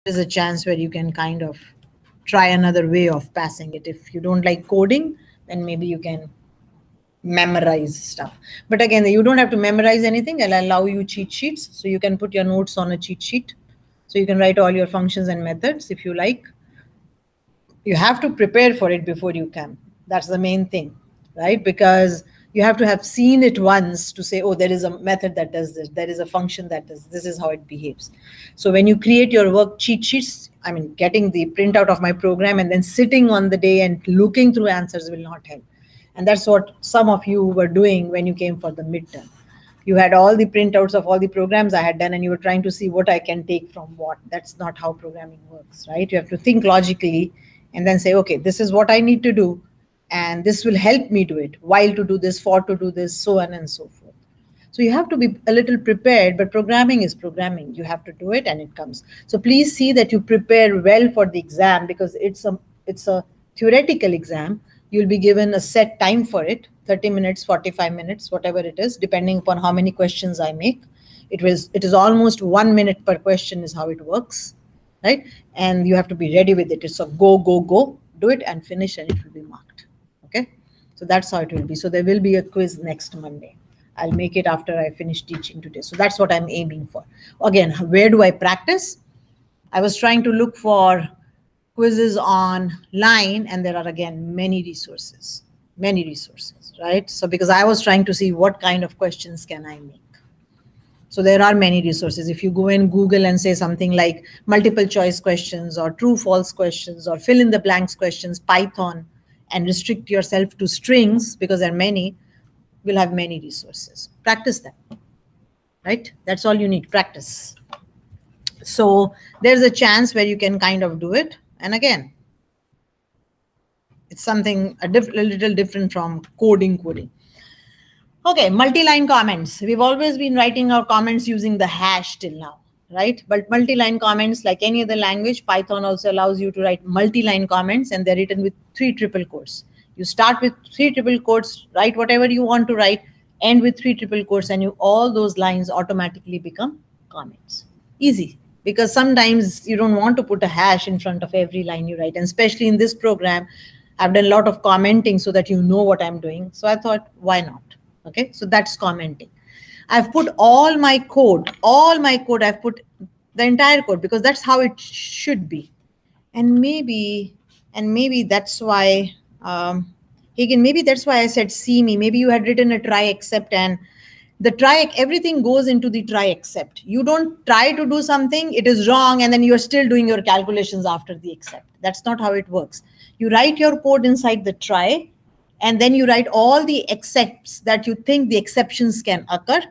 there's a chance where you can kind of try another way of passing it. If you don't like coding, then maybe you can memorize stuff. But again, you don't have to memorize anything. I'll allow you cheat sheets. So you can put your notes on a cheat sheet. So you can write all your functions and methods if you like. You have to prepare for it before you can. That's the main thing, right? Because you have to have seen it once to say, oh, there is a method that does this, there is a function that does this is how it behaves. So when you create your work cheat sheets, I mean, getting the printout of my program and then sitting on the day and looking through answers will not help. And that's what some of you were doing when you came for the midterm. You had all the printouts of all the programs I had done, and you were trying to see what I can take from what. That's not how programming works, right? You have to think logically and then say, okay, this is what I need to do, and this will help me do it, while to do this, for to do this, so on and so forth. So you have to be a little prepared, but programming is programming. You have to do it and it comes. So please see that you prepare well for the exam, because it's a theoretical exam. You'll be given a set time for it, 30 minutes, 45 minutes, whatever it is, depending upon how many questions I make. It is almost 1 minute per question is how it works, right? And you have to be ready with it. It's a go, go, go, do it and finish, and it will be marked. Okay, so that's how it will be. So there will be a quiz next Monday. I'll make it after I finish teaching today. So that's what I'm aiming for. Again, where do I practice? I was trying to look for quizzes online, and there are again many resources, right? So because I was trying to see what kind of questions can I make. So there are many resources. If you go in Google and say something like multiple choice questions or true false questions or fill in the blanks questions, Python, and restrict yourself to strings, because there are many, we'll have many resources. Practice them, right? That's all you need, practice. So there's a chance where you can kind of do it. And again, it's something a little different from coding. Okay, multi-line comments. We've always been writing our comments using the hash till now, right? But multi-line comments, like any other language, Python also allows you to write multi-line comments, and they're written with 3 triple quotes. You start with 3 triple quotes, write whatever you want to write, end with 3 triple quotes, and all those lines automatically become comments. Easy. Because sometimes you don't want to put a hash in front of every line you write. And especially in this program, I've done a lot of commenting so that you know what I'm doing. So I thought, why not? Okay, so that's commenting. I've put all my code, I've put the entire code, because that's how it should be. And maybe that's why, again, maybe that's why I said see me. Maybe you had written a try except, and the try, everything goes into the try except. You don't try to do something, it is wrong, and then you're still doing your calculations after the except. That's not how it works. You write your code inside the try, and then you write all the excepts that you think the exceptions can occur.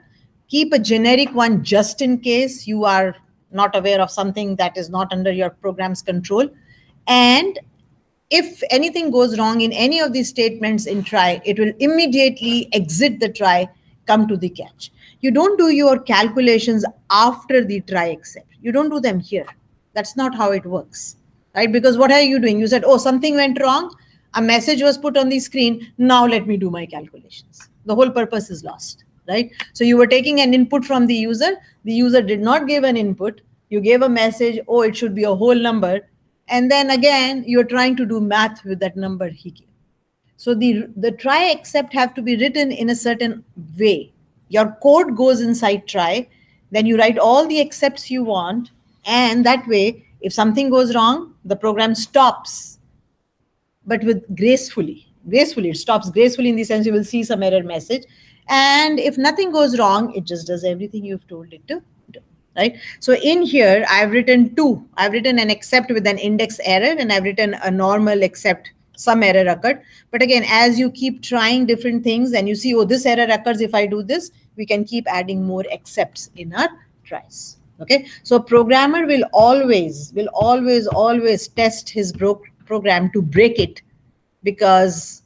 Keep a generic one just in case you are not aware of something that is not under your program's control. And if anything goes wrong in any of these statements in try, it will immediately exit the try, come to the catch. You don't do your calculations after the try except. You don't do them here. That's not how it works, right? Because what are you doing? You said, oh, something went wrong. A message was put on the screen. Now let me do my calculations. The whole purpose is lost, right? So you were taking an input from the user. The user did not give an input. You gave a message, oh, it should be a whole number. And then again, you're trying to do math with that number he gave. So the try except have to be written in a certain way. Your code goes inside try, then you write all the excepts you want, and that way, if something goes wrong, the program stops, but with gracefully. It stops gracefully in the sense you will see some error message. And if nothing goes wrong, it just does everything you've told it to do, right? So in here, I've written 2. I've written an except with an index error, and I've written a normal except. Some error occurred. But again, as you keep trying different things and you see, oh, this error occurs if I do this, we can keep adding more excepts in our tries. Okay, so programmer will always test his program to break it, because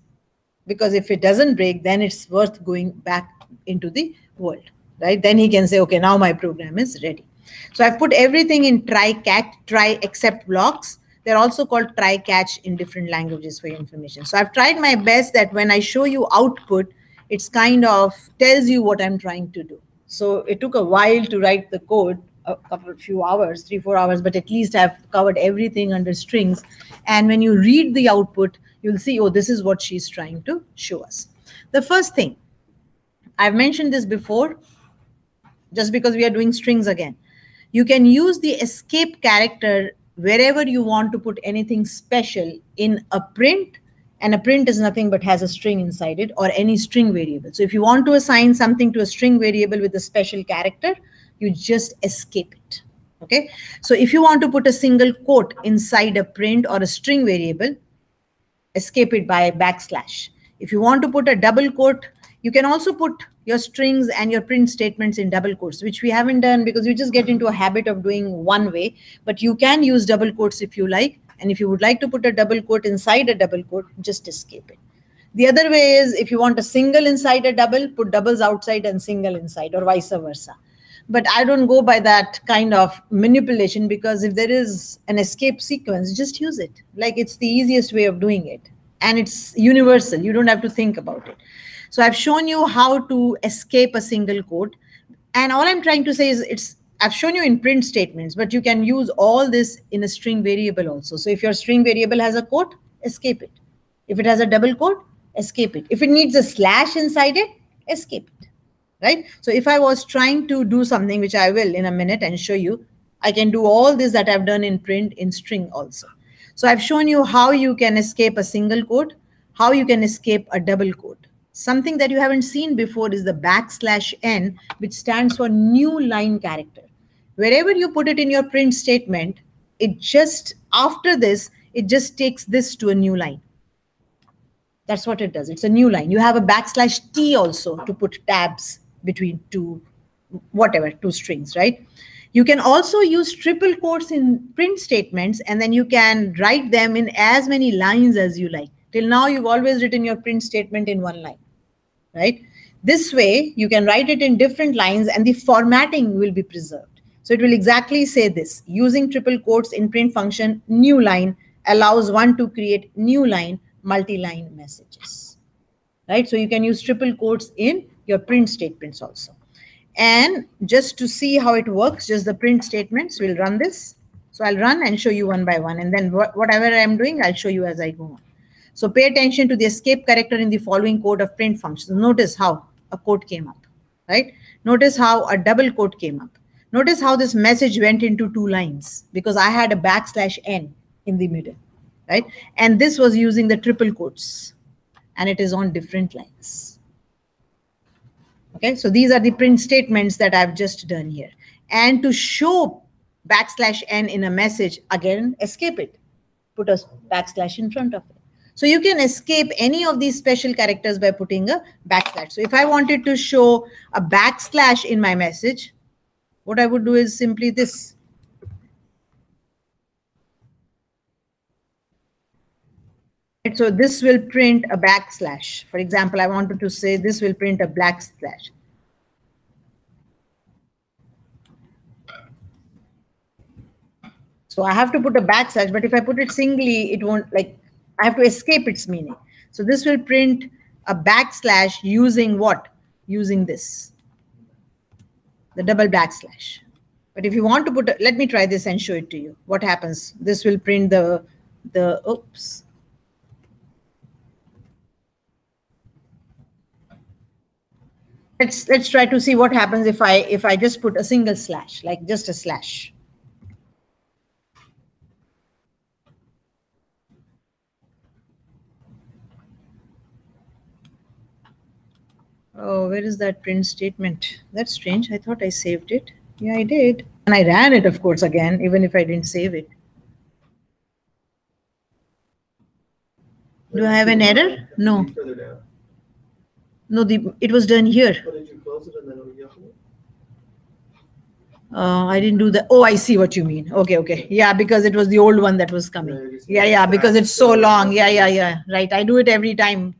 if it doesn't break, then it's worth going back into the world, right? Then he can say, okay, now my program is ready. So I've put everything in try except blocks. They're also called try catch in different languages for your information. So I've tried my best that when I show you output, it's kind of tells you what I'm trying to do. So it took a while to write the code a couple few hours, 3-4 hours, but at least I've covered everything under strings. And when you read the output, you'll see, oh, this is what she's trying to show us. The first thing, I've mentioned this before, just because we are doing strings again. You can use the escape character wherever you want to put anything special in a print, and a print is nothing but has a string inside it, or any string variable. So if you want to assign something to a string variable with a special character, you just escape it. Okay. So if you want to put a single quote inside a print or a string variable, escape it by \. If you want to put a double quote, you can also put your strings and your print statements in double quotes, which we haven't done because we just get into a habit of doing one way, but you can use double quotes if you like. And if you would like to put a double quote inside a double quote, just escape it. The other way is, if you want a single inside a double, put doubles outside and single inside, or vice versa. But I don't go by that kind of manipulation, because if there is an escape sequence, just use it. Like, it's the easiest way of doing it. And it's universal. You don't have to think about it. So I've shown you how to escape a single quote. And all I'm trying to say is, I've shown you in print statements, but you can use all this in a string variable also. So if your string variable has a quote, escape it. If it has a double quote, escape it. If it needs a slash inside it, escape it. Right? So if I was trying to do something, which I will in a minute and show you, I can do all this that I've done in print in string also. So I've shown you how you can escape a single quote, how you can escape a double quote. Something that you haven't seen before is the \n, which stands for new line character. Wherever you put it in your print statement, it just, after this, it just takes this to a new line. That's what it does. It's a new line. You have a \t also to put tabs between two strings, right? You can also use triple quotes in print statements, and then you can write them in as many lines as you like. Till now, you've always written your print statement in one line, right? This way, you can write it in different lines and the formatting will be preserved. So it will exactly say this: using triple quotes in print function, new line allows one to create new line, multi-line messages, right? So you can use triple quotes in your print statements also. And just to see how it works, just the print statements, we'll run this. So I'll run and show you one by one. And then whatever I'm doing, I'll show you as I go on. So pay attention to the escape character in the following code of print functions. Notice how a quote came up, right? Notice how a double quote came up. Notice how this message went into two lines, because I had a \n in the middle, right? And this was using the triple quotes, and it is on different lines. Okay, so these are the print statements that I've just done here. And to show \n in a message, again, escape it. Put a \/ in front of it. So you can escape any of these special characters by putting a \. So if I wanted to show a \/ in my message, what I would do is simply this. So this will print a \. For example, I wanted to say this will print a \. So I have to put a \, but if I put it singly, it won't, like, I have to escape its meaning. So this will print a \, using what? Using this, the double \. But if you want to put, let me try this and show it to you. What happens? This will print the oops. Let's try to see what happens if I just put a single slash, like just a slash. Oh, where is that print statement? That's strange. I thought I saved it. Yeah, I did. And I ran it, of course, again, even if I didn't save it. Do I have an error? No. No, it was done here. Did you close it and then reopen it? I didn't do that. Oh, I see what you mean. Okay. Yeah, because it was the old one that was coming. Yeah, because it's so long. Yeah. Right. I do it every time.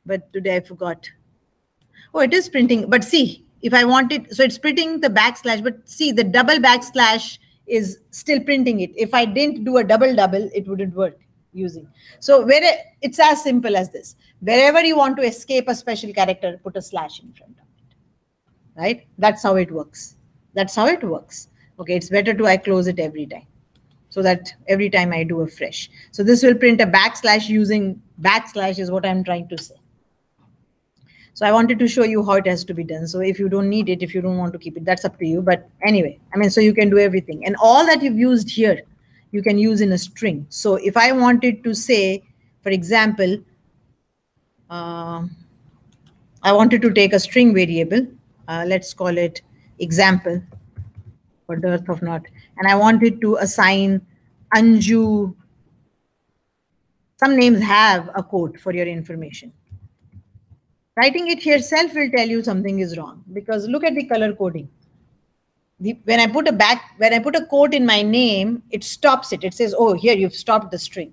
But today I forgot. Oh, it is printing. But see, if I want it, so it's printing the \, but see, the double \/ is still printing it. If I didn't do a double, it wouldn't work using. So it's as simple as this. Wherever you want to escape a special character, put a slash in front of it, right? That's how it works. That's how it works. Okay, it's better to I close it every time, so that every time I do a fresh. So this will print a backslash. Using backslash is what I'm trying to say. So I wanted to show you how it has to be done. So if you don't need it, if you don't want to keep it, that's up to you. But anyway, I mean, so you can do everything. And all that you've used here, you can use in a string. So if I wanted to say, for example, I wanted to take a string variable. Let's call it example for dearth of not. And I wanted to assign Anju. Some names have a quote for your information. Writing it yourself will tell you something is wrong, because look at the color coding. When I put a quote in my name, it stops it. It says, oh, here you've stopped the string.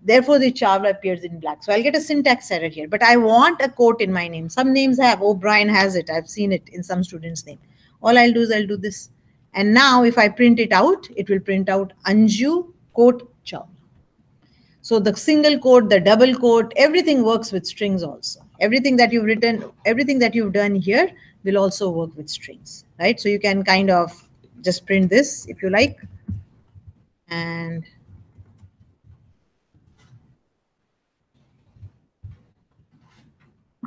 Therefore, the chawla appears in black. So I'll get a syntax error here. But I want a quote in my name. Some names have. Oh, Brian has it. I've seen it in some students' name. All I'll do is I'll do this. And now if I print it out, it will print out Anju quote chawla. So the single quote, the double quote, everything works with strings also. Everything that you've written, everything that you've done here will also work with strings, right? So you can kind of just print this if you like. And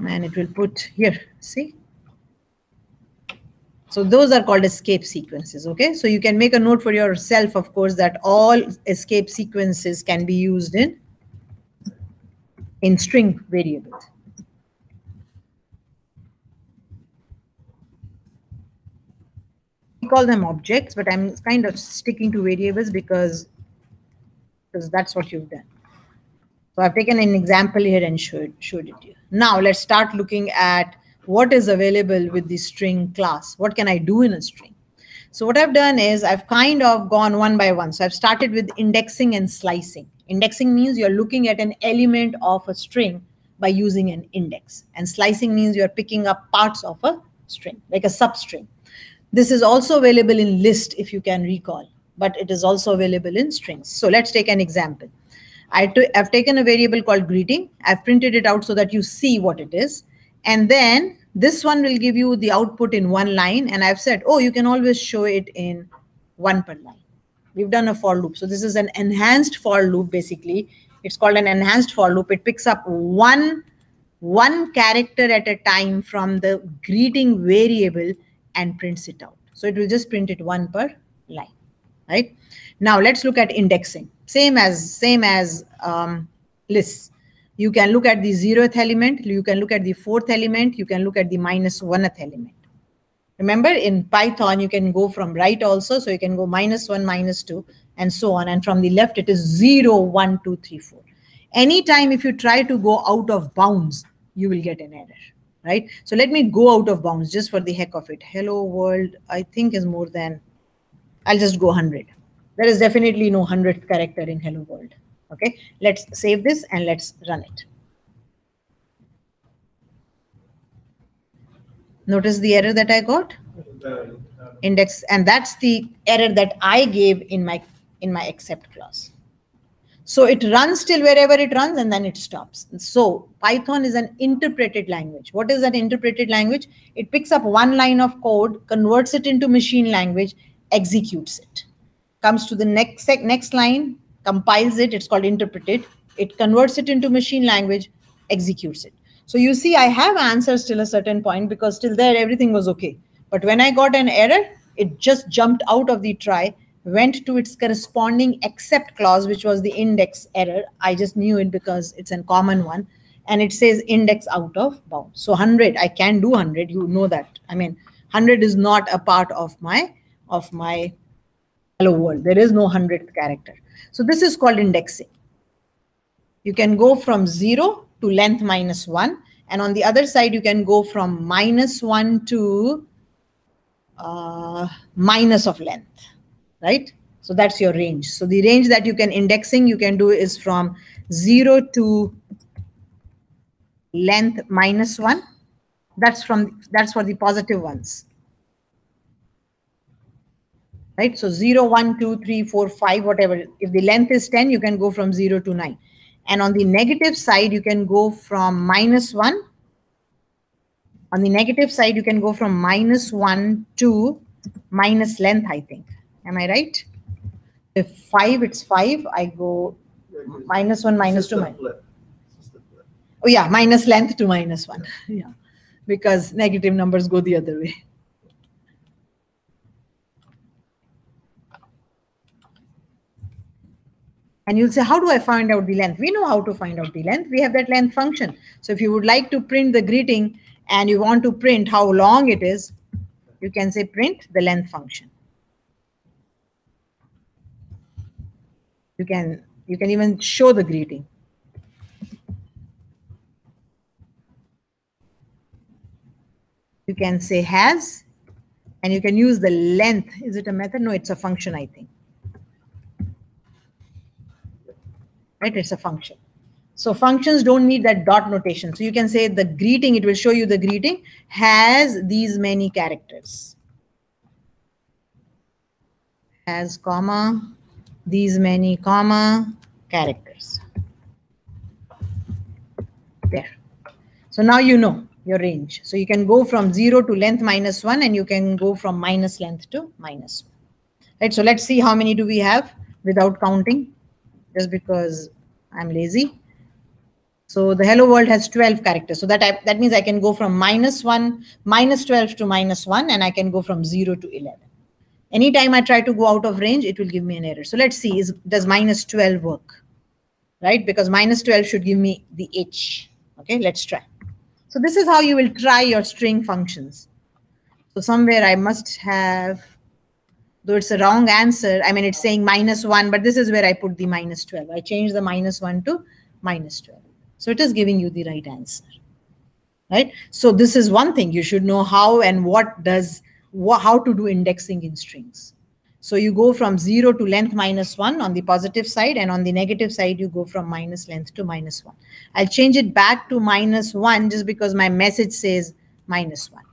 it will put here, see? So those are called escape sequences, okay? So you can make a note for yourself, of course, that all escape sequences can be used in string variables. We call them objects, but I'm kind of sticking to variables because that's what you've done. So I've taken an example here and showed it to you. Now let's start looking at what is available with the string class. What can I do in a string? So what I've done is I've kind of gone one by one. So I've started with indexing and slicing. Indexing means you're looking at an element of a string by using an index. And slicing means you're picking up parts of a string, like a substring. This is also available in list, if you can recall, but it is also available in strings. So let's take an example. I've taken a variable called greeting. I've printed it out so that you see what it is. And then this one will give you the output in one line. And I've said, oh, you can always show it in one per line. We've done a for loop. So this is an enhanced for loop, basically. It's called an enhanced for loop. It picks up one character at a time from the greeting variable and prints it out. So it will just print it one per line, right? Now let's look at indexing. Same as lists. You can look at the 0th element. You can look at the 4th element. You can look at the -1th element. Remember, in Python, you can go from right also. So you can go -1, -2, and so on. And from the left, it is 0, 1, 2, 3, 4. Anytime if you try to go out of bounds, you will get an error, right? So let me go out of bounds just for the heck of it. Hello world, I think is more than, I'll just go 100. There is definitely no 100th character in hello world. Okay, let's save this and let's run it. Notice the error that I got? Index, and that's the error that I gave in my except clause. So it runs till wherever it runs and then it stops. So Python is an interpreted language. What is an interpreted language? It picks up one line of code, converts it into machine language, executes it. Comes to the next line, compiles it, it's called interpreted. It converts it into machine language, executes it. So you see, I have answers till a certain point because till there everything was okay. But when I got an error, it just jumped out of the try, went to its corresponding except clause, which was the index error. I just knew it because it's a common one. And it says index out of bounds. So 100, I can do 100, you know that. I mean, 100 is not a part of my hello world. There is no 100th character. So this is called indexing. You can go from 0 to length -1. And on the other side, you can go from -1 to minus of length, right? So that's your range. So the range that you can indexing, you can do is from 0 to length -1. That's for the positive ones. Right? So 0, 1, 2, 3, 4, 5, whatever. If the length is 10, you can go from 0 to 9. And on the negative side, you can go from -1. On the negative side, you can go from -1 to minus length, I think. Am I right? If 5, it's 5. I go minus 1, minus 2. Oh yeah, minus length to minus 1. Yeah, because negative numbers go the other way. And you'll say, how do I find out the length? We know how to find out the length. We have that length function. So if you would like to print the greeting and you want to print how long it is, you can say print the length function. You can even show the greeting. You can say has, and you can use the length. Is it a method? No, it's a function, I think. Right, it's a function. So functions don't need that dot notation. So you can say the greeting, it will show you the greeting has these many characters. Has comma, these many comma characters. There. So now you know your range. So you can go from 0 to length minus 1, and you can go from minus length to minus 1. Right, so let's see how many do we have without counting, just because I'm lazy. So the hello world has 12 characters. So that means I can go from minus 1, minus 12 to minus 1, and I can go from 0 to 11. Anytime I try to go out of range, it will give me an error. So let's see, does minus 12 work? Right, because minus 12 should give me the H. Okay, let's try. So this is how you will try your string functions. So somewhere I must have, though it's a wrong answer, I mean, it's saying minus 1, but this is where I put the minus 12. I changed the minus 1 to minus 12. So it is giving you the right answer. Right? So this is one thing. You should know how and how to do indexing in strings. So you go from 0 to length minus 1 on the positive side, and on the negative side, you go from minus length to minus 1. I'll change it back to minus 1 just because my message says minus 1.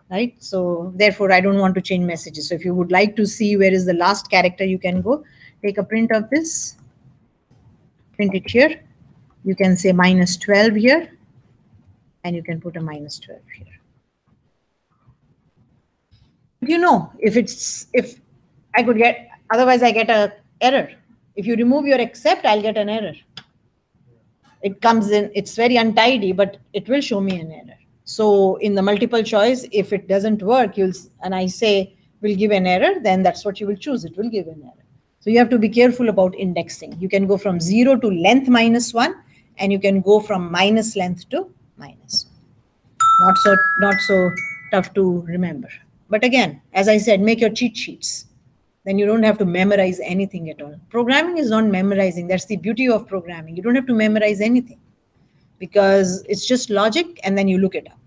Right? So therefore, I don't want to change messages. So if you would like to see where is the last character, you can go take a print of this, print it here. You can say minus 12 here, and you can put a minus 12 here. You know, if I could get, otherwise I get a error. If you remove your except, I'll get an error. It comes in, it's very untidy, but it will show me an error. So in the multiple choice, if it doesn't work, and I say will give an error, then that's what you will choose. It will give an error. So you have to be careful about indexing. You can go from 0 to length minus 1, and you can go from minus length to minus 1. Not so tough to remember. But again, as I said, make your cheat sheets. Then you don't have to memorize anything at all. Programming is not memorizing. That's the beauty of programming. You don't have to memorize anything, because it's just logic, and then you look it up.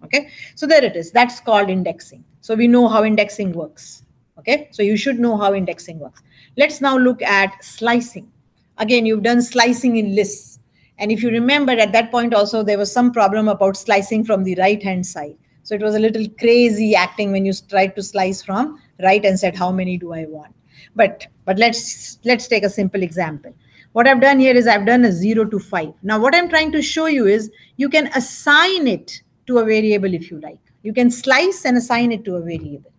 Okay, so there it is. That's called indexing. So we know how indexing works. Okay, so you should know how indexing works. Let's now look at slicing. Again, you've done slicing in lists. And if you remember, at that point also, there was some problem about slicing from the right-hand side. So it was a little crazy acting when you tried to slice from right and said, how many do I want? But let's take a simple example. What I've done here is I've done a 0 to 5. Now, what I'm trying to show you is you can assign it to a variable if you like. You can slice and assign it to a variable.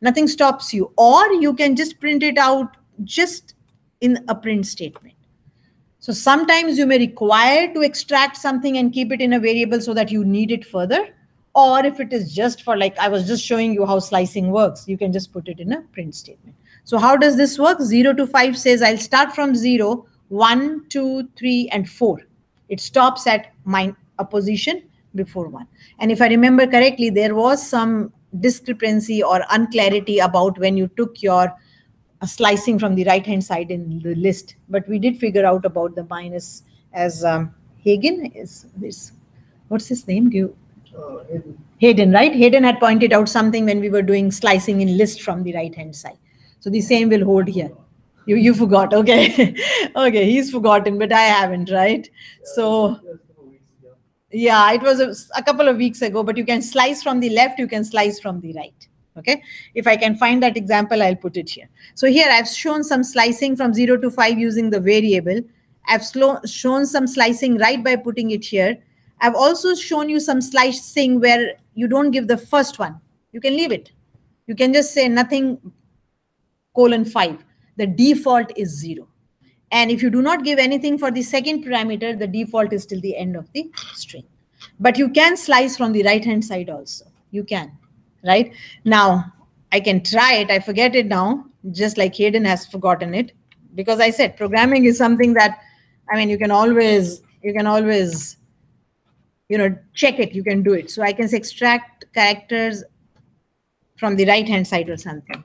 Nothing stops you. Or you can just print it out just in a print statement. So sometimes you may require to extract something and keep it in a variable so that you need it further. Or if it is just for, like I was just showing you how slicing works, you can just put it in a print statement. So how does this work? 0 to 5 says I'll start from 0, 1, 2, 3, and 4. It stops at a position before 1. And if I remember correctly, there was some discrepancy or unclarity about when you took your slicing from the right-hand side in the list. But we did figure out about the minus, as Hagen is what's his name? Hayden, right? Hayden had pointed out something when we were doing slicing in list from the right-hand side. So the same will hold here. You forgot, okay. Okay, he's forgotten, but I haven't, right? So yeah, it was a couple of weeks ago, but you can slice from the left, you can slice from the right. Okay, if I can find that example, I'll put it here. So here I've shown some slicing from 0 to 5 using the variable. I've shown some slicing right by putting it here. I've also shown you some slicing where you don't give the first one. You can leave it. You can just say nothing :5. The default is 0. And if you do not give anything for the second parameter, the default is till the end of the string. But you can slice from the right-hand side also. You can, right? Now, I can try it. I forget it now, just like Hayden has forgotten it. Because I said programming is something that, I mean, you can always, check it. You can do it. So I can say extract characters from the right-hand side or something.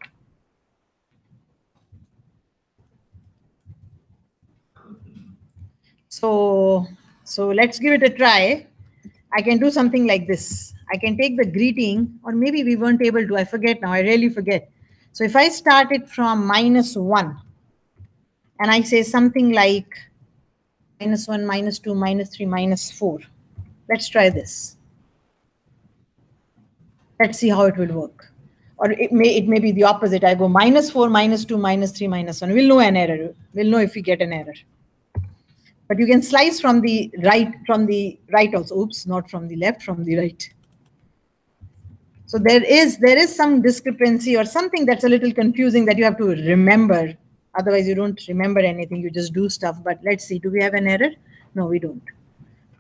So let's give it a try. I can do something like this. I can take the greeting, or maybe we weren't able to. I forget now. I really forget. So if I start it from -1, and I say something like -1, -2, -3, -4. Let's try this. Let's see how it will work. Or it may be the opposite. I go -4, -2, -3, -1. We'll know an error. We'll know if we get an error. But you can slice from the right also. Oops, not from the left, from the right. So there is some discrepancy or something that's a little confusing that you have to remember. Otherwise, you don't remember anything. You just do stuff. But let's see. Do we have an error? No, we don't.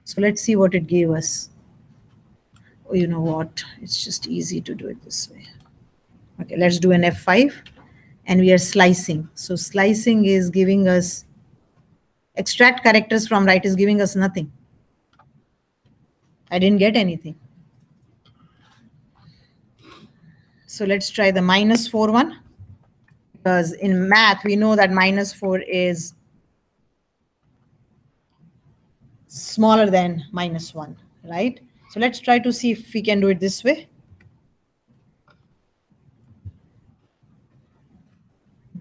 So let's see what it gave us. Oh, you know what? It's just easy to do it this way. Okay, let's do an F5. And we are slicing. So slicing is giving us extract characters from right is giving us nothing. I didn't get anything. So let's try the -4 one. Because in math, we know that -4 is smaller than -1, right? So let's try to see if we can do it this way.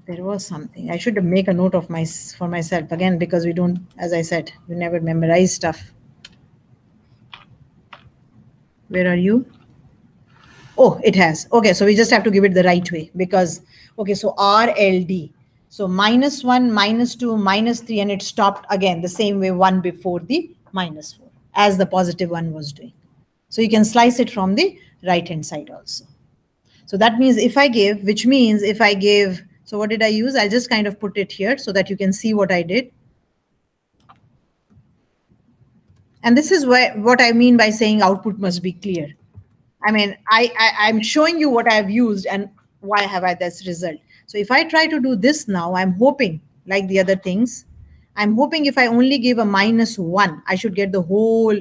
There was something. I should make a note of for myself again, because we don't, as I said, we never memorize stuff. Where are you? Oh, it has. Okay, so we just have to give it the right way because, okay, so RLD. So -1, -2, -3, and it stopped again the same way one before the -4, as the positive one was doing. So you can slice it from the right-hand side also. So that means if I give, which means if I give, so what did I use? I'll just kind of put it here so that you can see what I did. And this is what I mean by saying output must be clear. I mean, I'm showing you what I've used and why have I this result. So if I try to do this now, I'm hoping, like the other things, I'm hoping if I only give a -1, I should get the whole.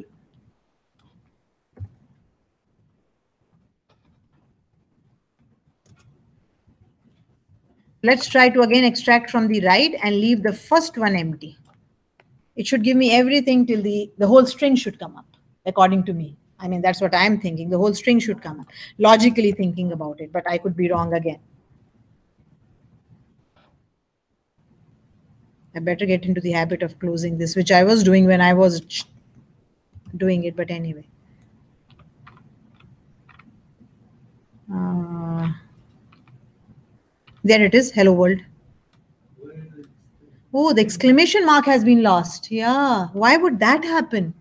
Let's try to again extract from the right and leave the first one empty. It should give me everything till the whole string should come up, according to me. I mean, that's what I'm thinking. The whole string should come up, logically thinking about it, but I could be wrong again. I better get into the habit of closing this, which I was doing when I was doing it, but anyway. There it is, hello world. Oh, the exclamation mark has been lost. Yeah, why would that happen?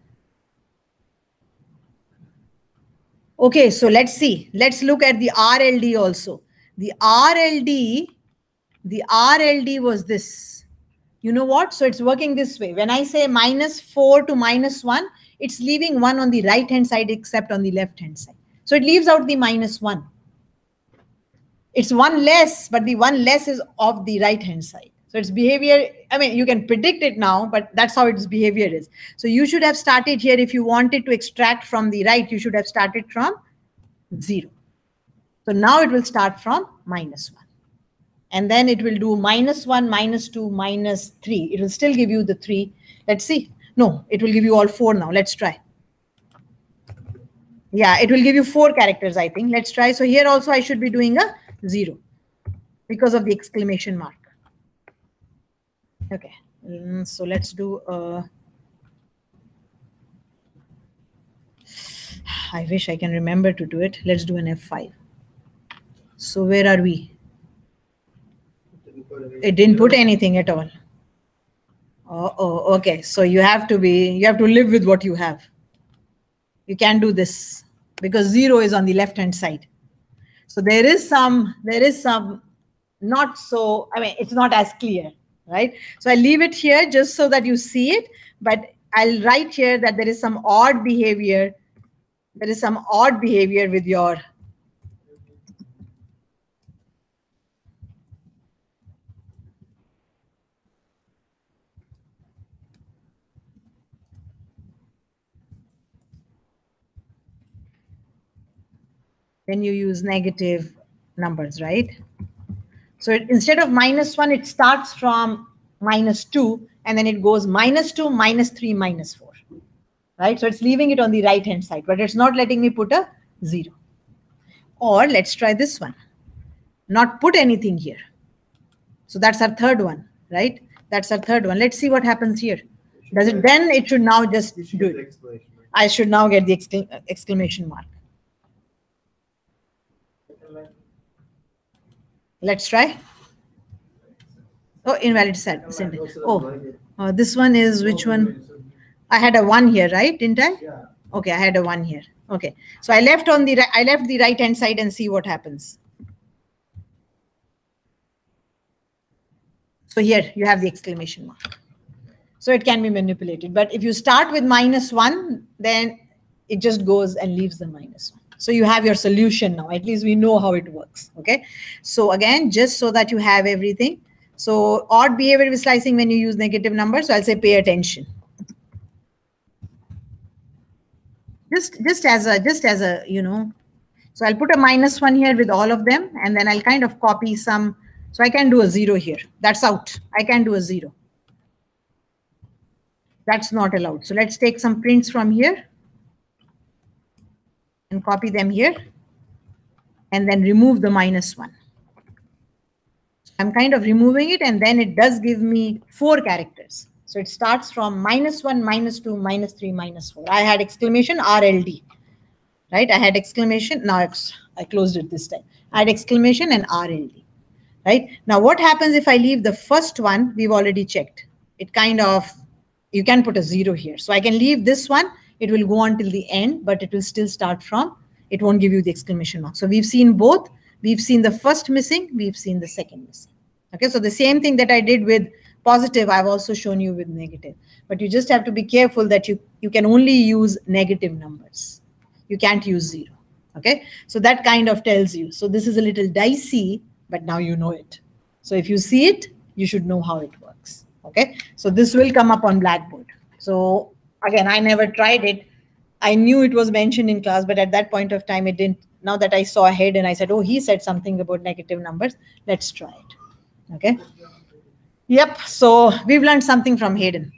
Okay, so let's see. Let's look at the RLD also. The RLD was this. You know what? So it's working this way. When I say -4 to -1, it's leaving 1 on the right-hand side except on the left-hand side. So it leaves out the -1. It's 1 less, but the 1 less is of the right-hand side. So its behavior, I mean, you can predict it now, but that's how its behavior is. So you should have started here. If you wanted to extract from the right, you should have started from 0. So now it will start from -1. And then it will do -1, -2, -3. It will still give you the 3. Let's see. No, it will give you all 4 now. Let's try. Yeah, it will give you 4 characters, I think. Let's try. So here also I should be doing a 0 because of the exclamation mark. Okay, so let's do I wish I can remember to do it. Let's do an F5. So where are we? It didn't put anything at all. Oh, okay. So you have to live with what you have. You can't do this because 0 is on the left-hand side. So there is some not so, I mean, it's not as clear, right? So I leave it here just so that you see it, but I'll write here that there is some odd behavior. There is some odd behavior with your when you use negative numbers, right? So instead of -1, it starts from -2, and then it goes -2, -3, -4, right? So it's leaving it on the right-hand side, but it's not letting me put a 0. Or let's try this one. Not put anything here. So that's our third one, right? That's our third one. Let's see what happens here. Does it? Then it should now just do it. I should now get the exclamation mark. Let's try. Oh, invalid set. Oh, this one is which one? I had a 1 here, right? Didn't I? Yeah. Okay, I had a 1 here. Okay, so I left the right hand side and see what happens. So here you have the exclamation mark. So it can be manipulated. But if you start with -1, then it just goes and leaves the -1. So you have your solution now. At least we know how it works. Okay. So again, just so that you have everything. So odd behavior with slicing when you use negative numbers. So I'll say pay attention. Just as a, you know, so I'll put a -1 here with all of them, and then I'll kind of copy some. So I can do a 0 here. That's out. I can do a 0. That's not allowed. So let's take some prints from here and copy them here, and then remove the -1. I'm kind of removing it, and then it does give me 4 characters. So it starts from -1, -2, -3, -4. I had exclamation RLD, right? I had exclamation. Now I closed it this time. I had exclamation and RLD, right? Now what happens if I leave the first one? We've already checked. It kind of, you can put a 0 here. So I can leave this one. It will go on till the end, but it will still start from, it won't give you the exclamation mark. So we've seen both. We've seen the first missing. We've seen the second missing. Okay, so the same thing that I did with positive, I've also shown you with negative. But you just have to be careful that you can only use negative numbers. You can't use 0. Okay, so that kind of tells you. So this is a little dicey, but now you know it. So if you see it, you should know how it works. Okay, so this will come up on Blackboard. So again, I never tried it. I knew it was mentioned in class, but at that point of time, it didn't. Now that I saw ahead and I said, oh, he said something about negative numbers, let's try it. Okay. Yep. So we've learned something from Hayden.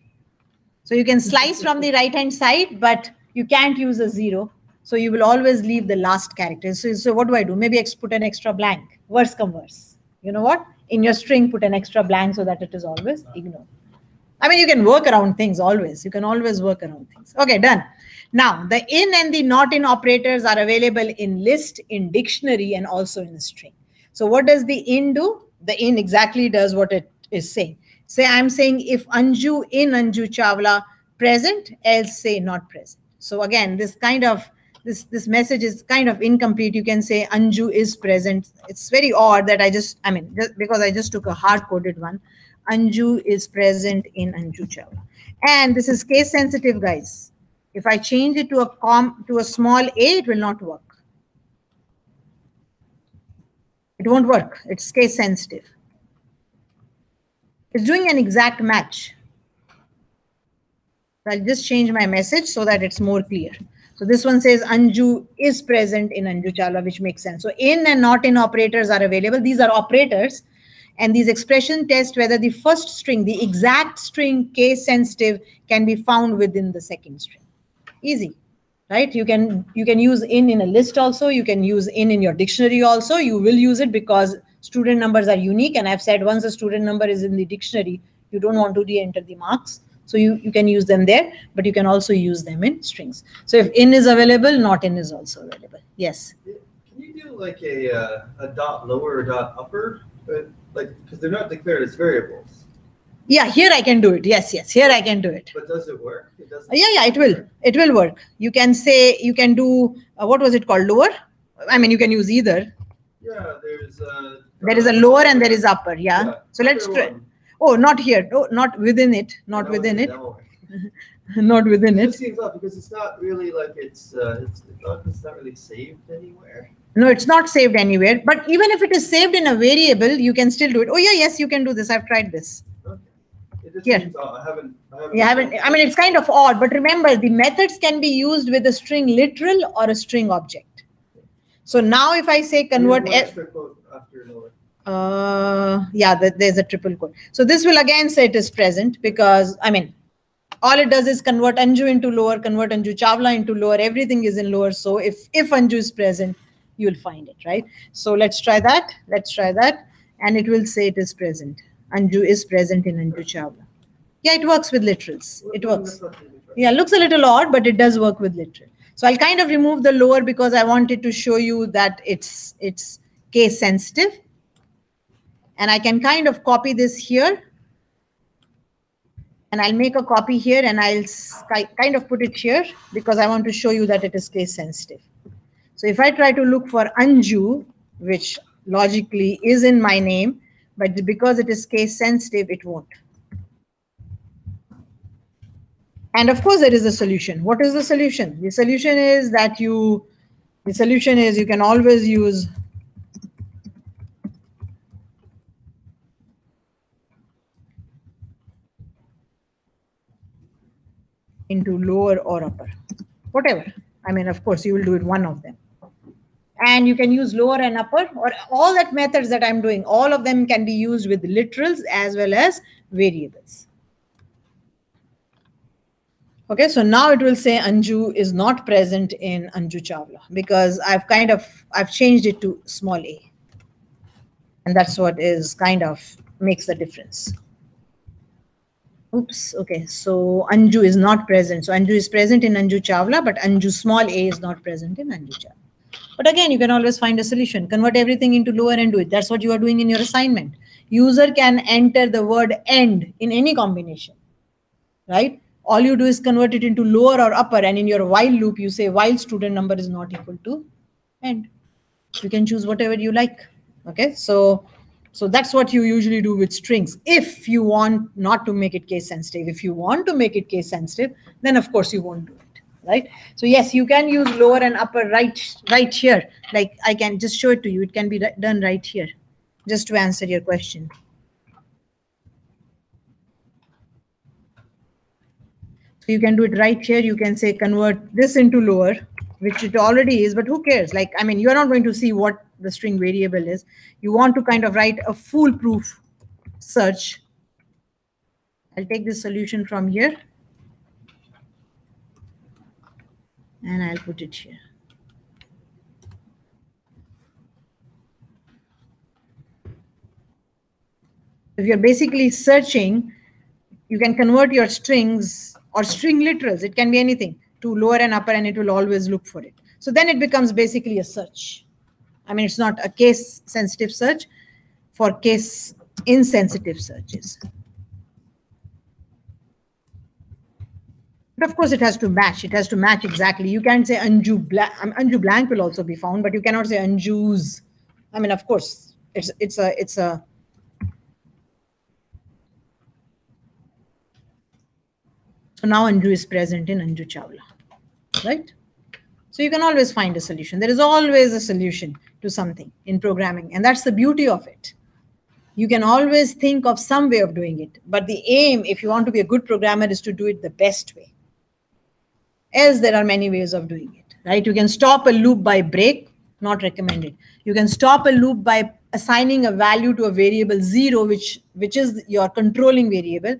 So you can slice from the right-hand side, but you can't use a 0. So you will always leave the last character. So what do I do? Maybe put an extra blank. Worse come worse. You know what? In your string, put an extra blank so that it is always ignored. I mean, you can work around things always. You can always work around things. Okay, done. Now, the in and the not in operators are available in list, in dictionary, and also in a string. So what does the in do? The in exactly does what it is saying. Say I'm saying if Anju in Anju Chawla present, else say not present. So again, this kind of this message is kind of incomplete. You can say Anju is present. It's very odd that just because I just took a hard-coded one. Anju is present in Anju Chawla. And this is case sensitive, guys. If I change it to a small a, it will not work. It won't work. It's case sensitive. It's doing an exact match. So I'll just change my message so that it's more clear. So this one says Anju is present in Anju Chawla, which makes sense. So in and not in operators are available. These are operators. And these expression test whether the first string, the exact string, case sensitive, can be found within the second string. Easy, right? You can use in a list also. You can use in your dictionary also. You will use it because student numbers are unique. And I've said once a student number is in the dictionary, you don't want to re-enter the marks. So you can use them there, but you can also use them in strings. So if in is available, not in is also available. Yes? Can you do like a dot lower or dot upper? Like, because they're not declared as variables. Yeah, here I can do it. Yes, here I can do it. But does it work? It doesn't. Yeah, it will. It will work. You can say, you can do, what was it called? Lower? I mean, you can use either. Yeah, There is a lower and there is upper. Yeah. Yeah, So let's upper try. one. Oh, not here. Oh, not within it. Not That within one, it. that one. Not within It it. just seems odd because it's not really like it's not really saved anywhere. No, it's not saved anywhere. But even if it is saved in a variable, you can still do it. Oh yeah, yes, you can do this. I've tried this. Okay. It just Here. seems odd. I haven't. You haven't. I mean, it's kind of odd. But remember, the methods can be used with a string literal or a string object. So now, if I say convert. One extra quote after lower. Yeah, there's a triple quote. So this will again say it is present because I mean, all it does is convert Anju into lower, convert Anju Chawla into lower. Everything is in lower. So if Anju is present, you'll find it, right? So let's try that. Let's try that, and it will say it is present. Anju is present in Anju Chawla. Yeah, it works with literals. It works. Yeah, looks a little odd, but it does work with literal. So I'll kind of remove the lower because I wanted to show you that it's case sensitive. And I can kind of copy this here. And I'll make a copy here and I'll kind of put it here because I want to show you that it is case sensitive. So if I try to look for Anju, which logically is in my name, but because it is case sensitive, it won't. And of course, there is a solution. What is the solution? The solution is that you can always use into lower or upper, whatever. I mean, of course, you will do it one of them. And you can use lower and upper or all that methods that I'm doing. All of them can be used with literals as well as variables. Okay, so now it will say Anju is not present in Anju Chawla because I've changed it to small a. And that's what is kind of makes the difference. Oops, okay, so Anju is not present. So Anju is present in Anju Chawla, but Anju small a is not present in Anju Chawla. But again, you can always find a solution. Convert everything into lower and do it. That's what you are doing in your assignment. User can enter the word end in any combination, right? All you do is convert it into lower or upper, and in your while loop, you say while student number is not equal to end. You can choose whatever you like. Okay, so that's what you usually do with strings. If you want not to make it case sensitive, if you want to make it case sensitive, then of course you won't do it, right? So yes, you can use lower and upper right here. Like I can just show it to you. It can be done right here, just to answer your question. So you can do it right here. You can say convert this into lower, which it already is, but who cares? Like, I mean, you're not going to see what the string variable is. You want to kind of write a foolproof search. I'll take this solution from here and I'll put it here. If you're basically searching, you can convert your strings or string literals, it can be anything, to lower and upper, and it will always look for it. So then it becomes basically a search. I mean, it's not a case sensitive search for case insensitive searches. But of course, it has to match. It has to match exactly. You can't say Anju blank. Anju blank will also be found, but you cannot say Anju's. I mean, of course, it's a. So now Anju is present in Anju Chawla, right? So you can always find a solution. There is always a solution to something in programming, and that's the beauty of it. You can always think of some way of doing it, but the aim, if you want to be a good programmer, is to do it the best way. Else, there are many ways of doing it, right? You can stop a loop by break, not recommended. You can stop a loop by assigning a value to a variable 0, which is your controlling variable.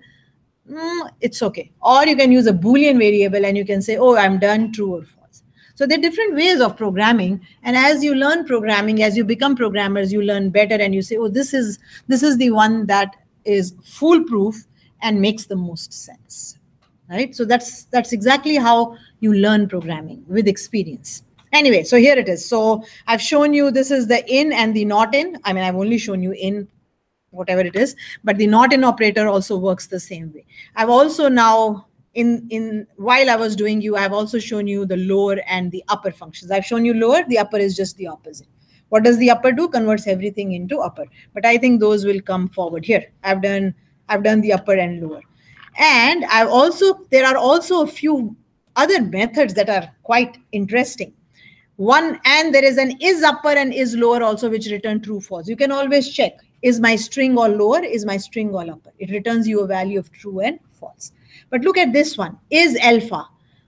It's okay. Or you can use a Boolean variable and you can say, oh, I'm done, true or false. So there are different ways of programming. And as you learn programming, as you become programmers, you learn better and you say, oh, this is the one that is foolproof and makes the most sense. Right? So that's exactly how you learn programming, with experience. Anyway, so here it is. So I've shown you this is the in and the not in. I mean, I've only shown you in, whatever it is, but the not in operator also works the same way. I've also now, while I was doing I've also shown you the lower and the upper functions. I've shown you lower, the upper is just the opposite. What does the upper do? Converts everything into upper. But I think those will come forward here. I've done the upper and lower. And there are also a few other methods that are quite interesting. One, and there is an is upper and is lower also, which return true, false. You can always check, is my string all lower, is my string all upper? It returns you a value of true and false. But look at this one, is alpha.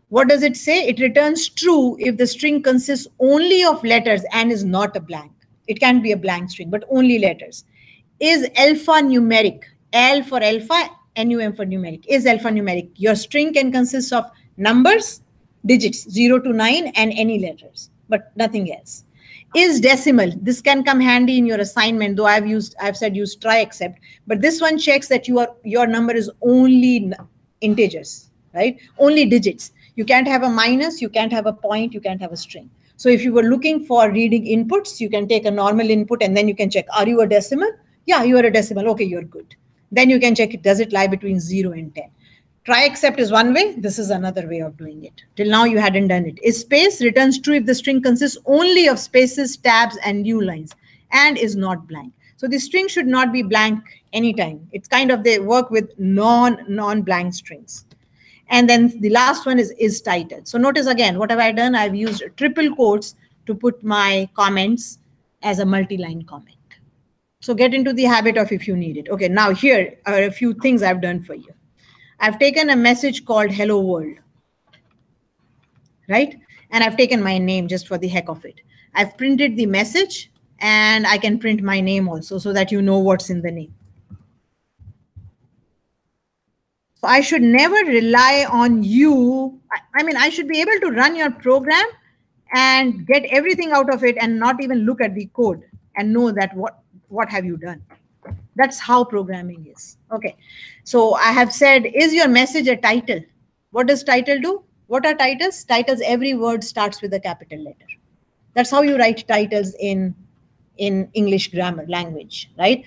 What does it say? It returns true if the string consists only of letters and is not a blank. It can be a blank string, but only letters. Is alpha numeric? L for alpha, NUM for numeric. Is alpha numeric? Your string can consist of numbers, digits, 0 to 9, and any letters, but nothing else. Is decimal? This can come handy in your assignment, though I've said use try except, but this one checks that your number is only integers, right? Only digits. You can't have a minus, you can't have a point, you can't have a string. So if you were looking for reading inputs, you can take a normal input and then you can check, are you a decimal? Yeah, you are a decimal. Okay, you're good. Then you can check it, does it lie between 0 and 10? Try except is one way. This is another way of doing it. Till now, you hadn't done it. Is space returns true if the string consists only of spaces, tabs, and new lines, and is not blank. So the string should not be blank anytime. It's kind of, they work with non-blank strings. And then the last one is titled. So notice again, what have I done? I've used triple quotes to put my comments as a multi-line comment. So get into the habit of if you need it. Okay, now here are a few things I've done for you. I've taken a message called Hello World, right? And I've taken my name just for the heck of it. I've printed the message and I can print my name also so that you know what's in the name. So I should never rely on you. I mean, I should be able to run your program and get everything out of it and not even look at the code and know that what have you done. That's how programming is. Okay, so I have said, is your message a title? What does title do? What are titles? Titles, every word starts with a capital letter. That's how you write titles in English grammar language, right?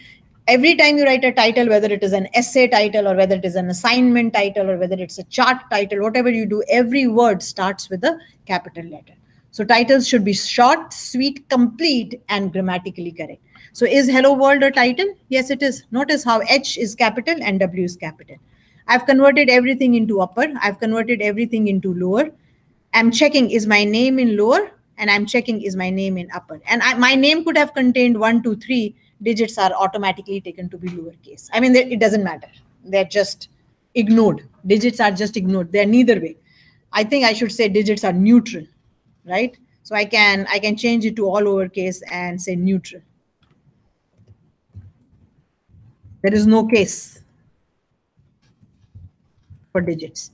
Every time you write a title, whether it is an essay title or whether it is an assignment title or whether it's a chart title, whatever you do, every word starts with a capital letter. So titles should be short, sweet, complete, and grammatically correct. So is Hello World a title? Yes, it is. Notice how H is capital and W is capital. I've converted everything into upper. I've converted everything into lower. I'm checking, is my name in lower? And I'm checking, is my name in upper? And my name could have contained 1, 2, 3. Digits are automatically taken to be lowercase. I mean, it doesn't matter. They're just ignored. Digits are just ignored. They're neither way. I think I should say digits are neutral, right? So I can change it to all lowercase and say neutral. There is no case for digits.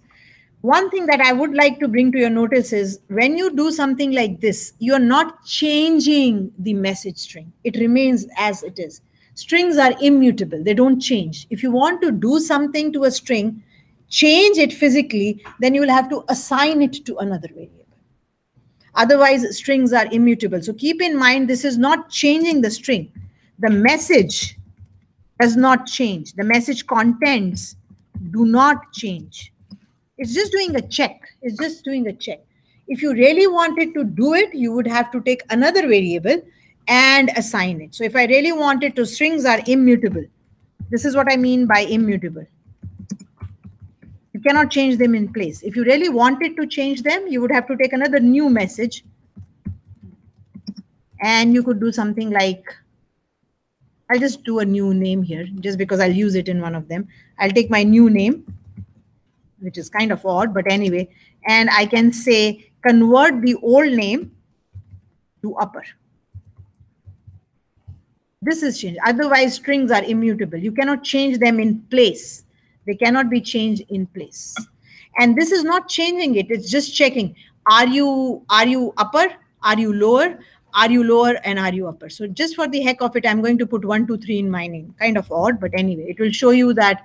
One thing that I would like to bring to your notice is when you do something like this, you're not changing the message string. It remains as it is. Strings are immutable. They don't change. If you want to do something to a string, change it physically, then you will have to assign it to another variable. Otherwise, strings are immutable. So keep in mind, this is not changing the string. The message does not change. The message contents do not change. It's just doing a check. It's just doing a check. If you really wanted to do it, you would have to take another variable and assign it. So if I really wanted to, strings are immutable. This is what I mean by immutable. You cannot change them in place. If you really wanted to change them, you would have to take another new message. And you could do something like, I'll just do a new name here, just because I'll use it in one of them. I'll take my new name, which is kind of odd, but anyway, and I can say convert the old name to upper. This is changed. Otherwise, strings are immutable. You cannot change them in place. They cannot be changed in place. And this is not changing it. It's just checking. Are you upper? Are you lower? Are you lower and are you upper? So just for the heck of it, I'm going to put 1, 2, 3 in my name. Kind of odd, but anyway, it will show you that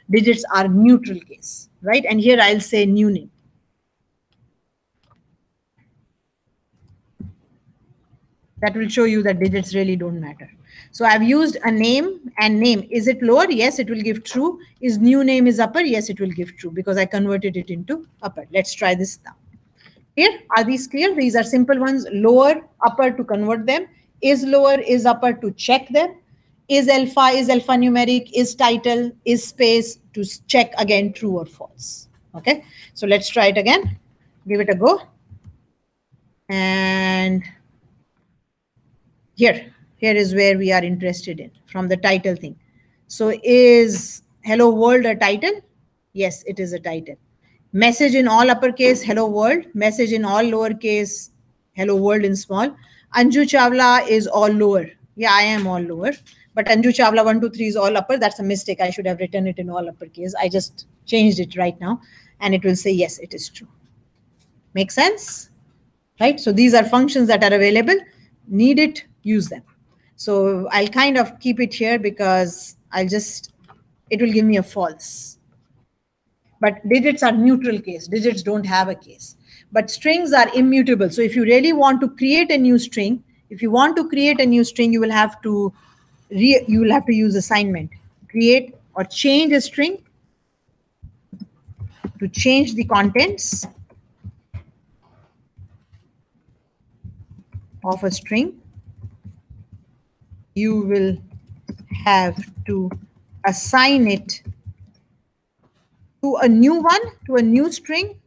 digits are neutral case, right? And here I'll say new name. That will show you that digits really don't matter. So I've used a name and name. Is it lower? Yes, it will give true. Is new name is upper? Yes, it will give true because I converted it into upper. Let's try this now. Here, are these clear? These are simple ones, lower, upper to convert them. is lower, is upper to check them, is alphanumeric, is title, is space to check again true or false. Okay, so let's try it again. Give it a go. And here is where we are interested in from the title thing. So is hello world a title? Yes, it is a title. Message in all uppercase, hello world. Message in all lowercase, hello world in small. Anju Chawla is all lower. Yeah, I am all lower. But Anju Chawla 1, 2, 3 is all upper. That's a mistake. I should have written it in all uppercase. I just changed it right now. And it will say, yes, it is true. Make sense? Right? So these are functions that are available. Need it, use them. So I'll kind of keep it here because it will give me a false. But digits are neutral case. Digits don't have a case. But strings are immutable. So if you really want to create a new string, you will have to use assignment. Create or change a string to change the contents of a string. You will have to assign it to a new one, to a new string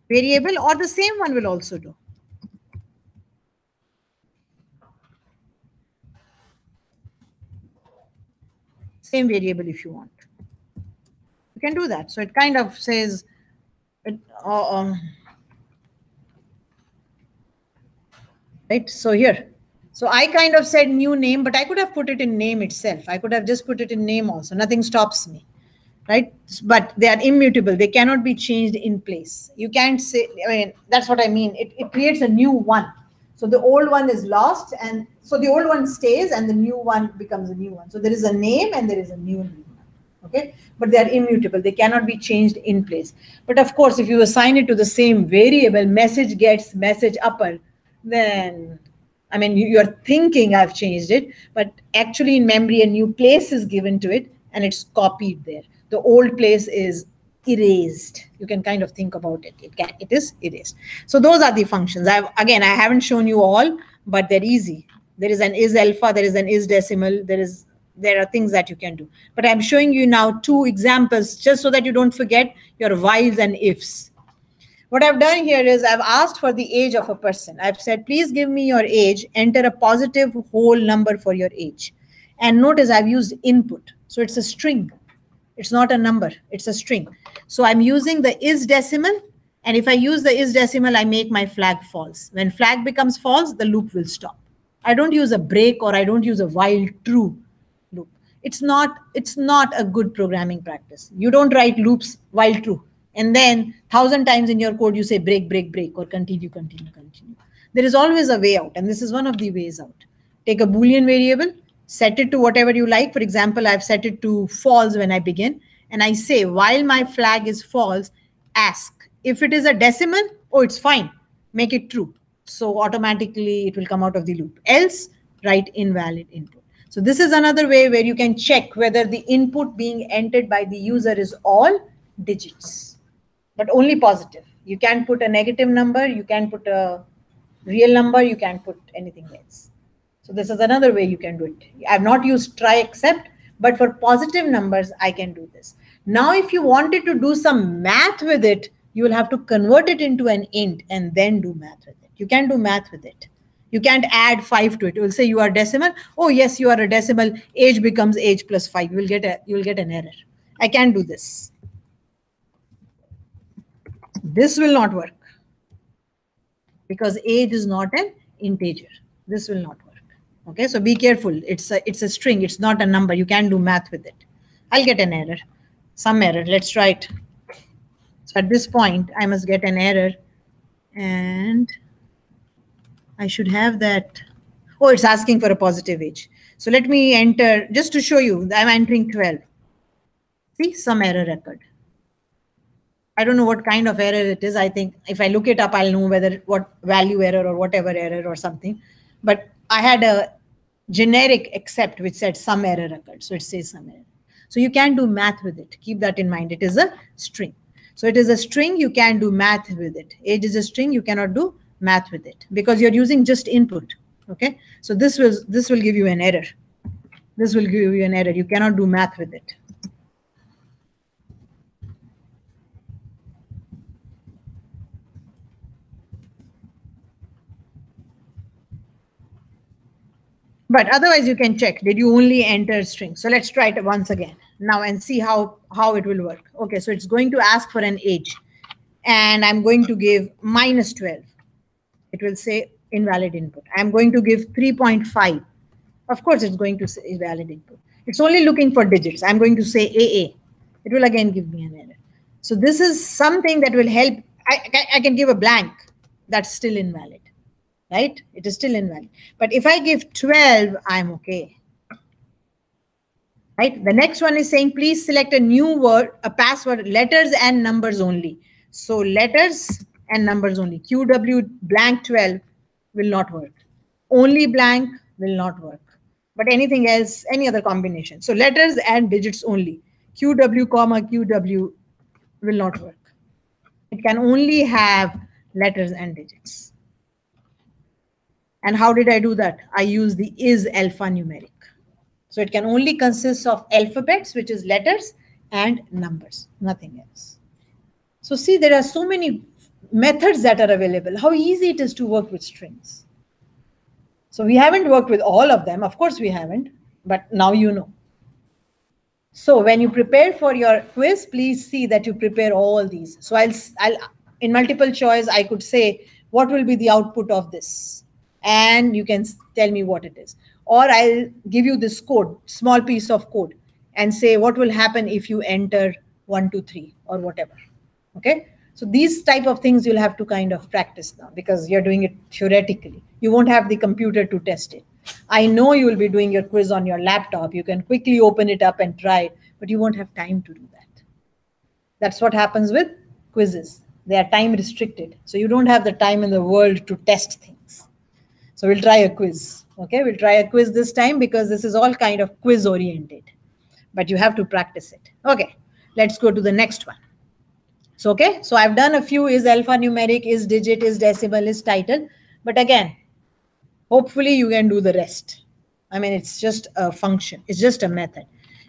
variable, or the same one will also do. Same variable if you want. You can do that. So it kind of says, right? So here. So I kind of said new name, but I could have put it in name itself. I could have just put it in name also. Nothing stops me, right? But they are immutable. They cannot be changed in place. You can't say, I mean, that's what I mean. It creates a new one. So the old one is lost, and so the old one stays and the new one becomes a new one. So there is a name and there is a new one. Okay, but they are immutable. They cannot be changed in place. But of course, if you assign it to the same variable, message gets message upper, then, I mean, you're thinking I've changed it, but actually in memory, a new place is given to it and it's copied there. The old place is erased. You can kind of think about it. It is erased. So those are the functions. I haven't shown you all, but they're easy. There is an is alpha, there is an is decimal, there are things that you can do. But I'm showing you now 2 examples just so that you don't forget your whiles and ifs. What I've done here is I've asked for the age of a person. I've said, please give me your age, enter a positive whole number for your age. And notice I've used input. So it's a string. It's not a number, it's a string. So I'm using the is decimal. And if I use the is decimal, I make my flag false. When flag becomes false, the loop will stop. I don't use a break or I don't use a while true loop. It's not a good programming practice. You don't write loops while true. And then 1,000 times in your code, you say break, break, break, or continue, continue, continue. There is always a way out. And this is one of the ways out. Take a Boolean variable, set it to whatever you like. For example, I've set it to false when I begin. And I say, while my flag is false, ask. If it is a decimal, oh, it's fine. Make it true. So automatically it will come out of the loop. Else, write invalid input. So this is another way where you can check whether the input being entered by the user is all digits, but only positive. You can't put a negative number. You can't put a real number. You can't put anything else. So this is another way you can do it. I've not used try except, but for positive numbers, I can do this. Now, if you wanted to do some math with it, you will have to convert it into an int and then do math with it. You can't do math with it. You can't add 5 to it. It will say you are decimal. Oh, yes, you are a decimal. Age becomes age plus 5. You will get an error. I can't do this. This will not work because age is not an integer. This will not work. Okay, so be careful. It's a string. It's not a number. You can't do math with it. I'll get an error, some error. Let's try it. So at this point, I must get an error, and I should have that. Oh, it's asking for a positive age. So let me enter, just to show you, I'm entering 12. See, some error occurred. I don't know what kind of error it is. I think if I look it up, I'll know what value error or whatever error or something. But I had a generic except which said some error occurred. So it says some error. So you can do math with it. Keep that in mind. It is a string. So it is a string. You can do math with it. Age is a string. You cannot do math with it because you're using just input. Okay, so this will give you an error. This will give you an error. You cannot do math with it. But otherwise you can check, did you only enter string? So let's try it once again now and see how it will work. Okay, so it's going to ask for an age and I'm going to give -12. It will say invalid input. I'm going to give 3.5. Of course it's going to say invalid input. It's only looking for digits. I'm going to say AA. It will again give me an error. So this is something that will help. I can give a blank. That's still invalid. Right? It is still invalid. But if I give 12, I'm okay. Right? The next one is saying, please select a new word, a password, letters and numbers only. So letters and numbers only. QW blank 12 will not work. Only blank will not work. But anything else, any other combination. So letters and digits only. QW comma QW will not work. It can only have letters and digits. And how did I do that? I use the is alphanumeric. So it can only consist of alphabets, which is letters and numbers, nothing else. So see, there are so many methods that are available. How easy it is to work with strings. So we haven't worked with all of them. Of course we haven't, but now you know. So when you prepare for your quiz, please see that you prepare all these. So I'll in multiple choice, I could say, what will be the output of this? And you can tell me what it is. Or I'll give you this code, small piece of code, and say what will happen if you enter 1, 2, 3 or whatever. Okay. So these type of things you'll have to kind of practice now because you're doing it theoretically. You won't have the computer to test it. I know you will be doing your quiz on your laptop. You can quickly open it up and try it, but you won't have time to do that. That's what happens with quizzes. They are time restricted. So you don't have the time in the world to test things. So we'll try a quiz. Okay, we'll try a quiz this time because this is all kind of quiz oriented, but you have to practice it. Okay, let's go to the next one. So, okay, so I've done a few is alphanumeric, is digit, is decimal, is title. But again, hopefully you can do the rest. I mean, it's just a function. It's just a method.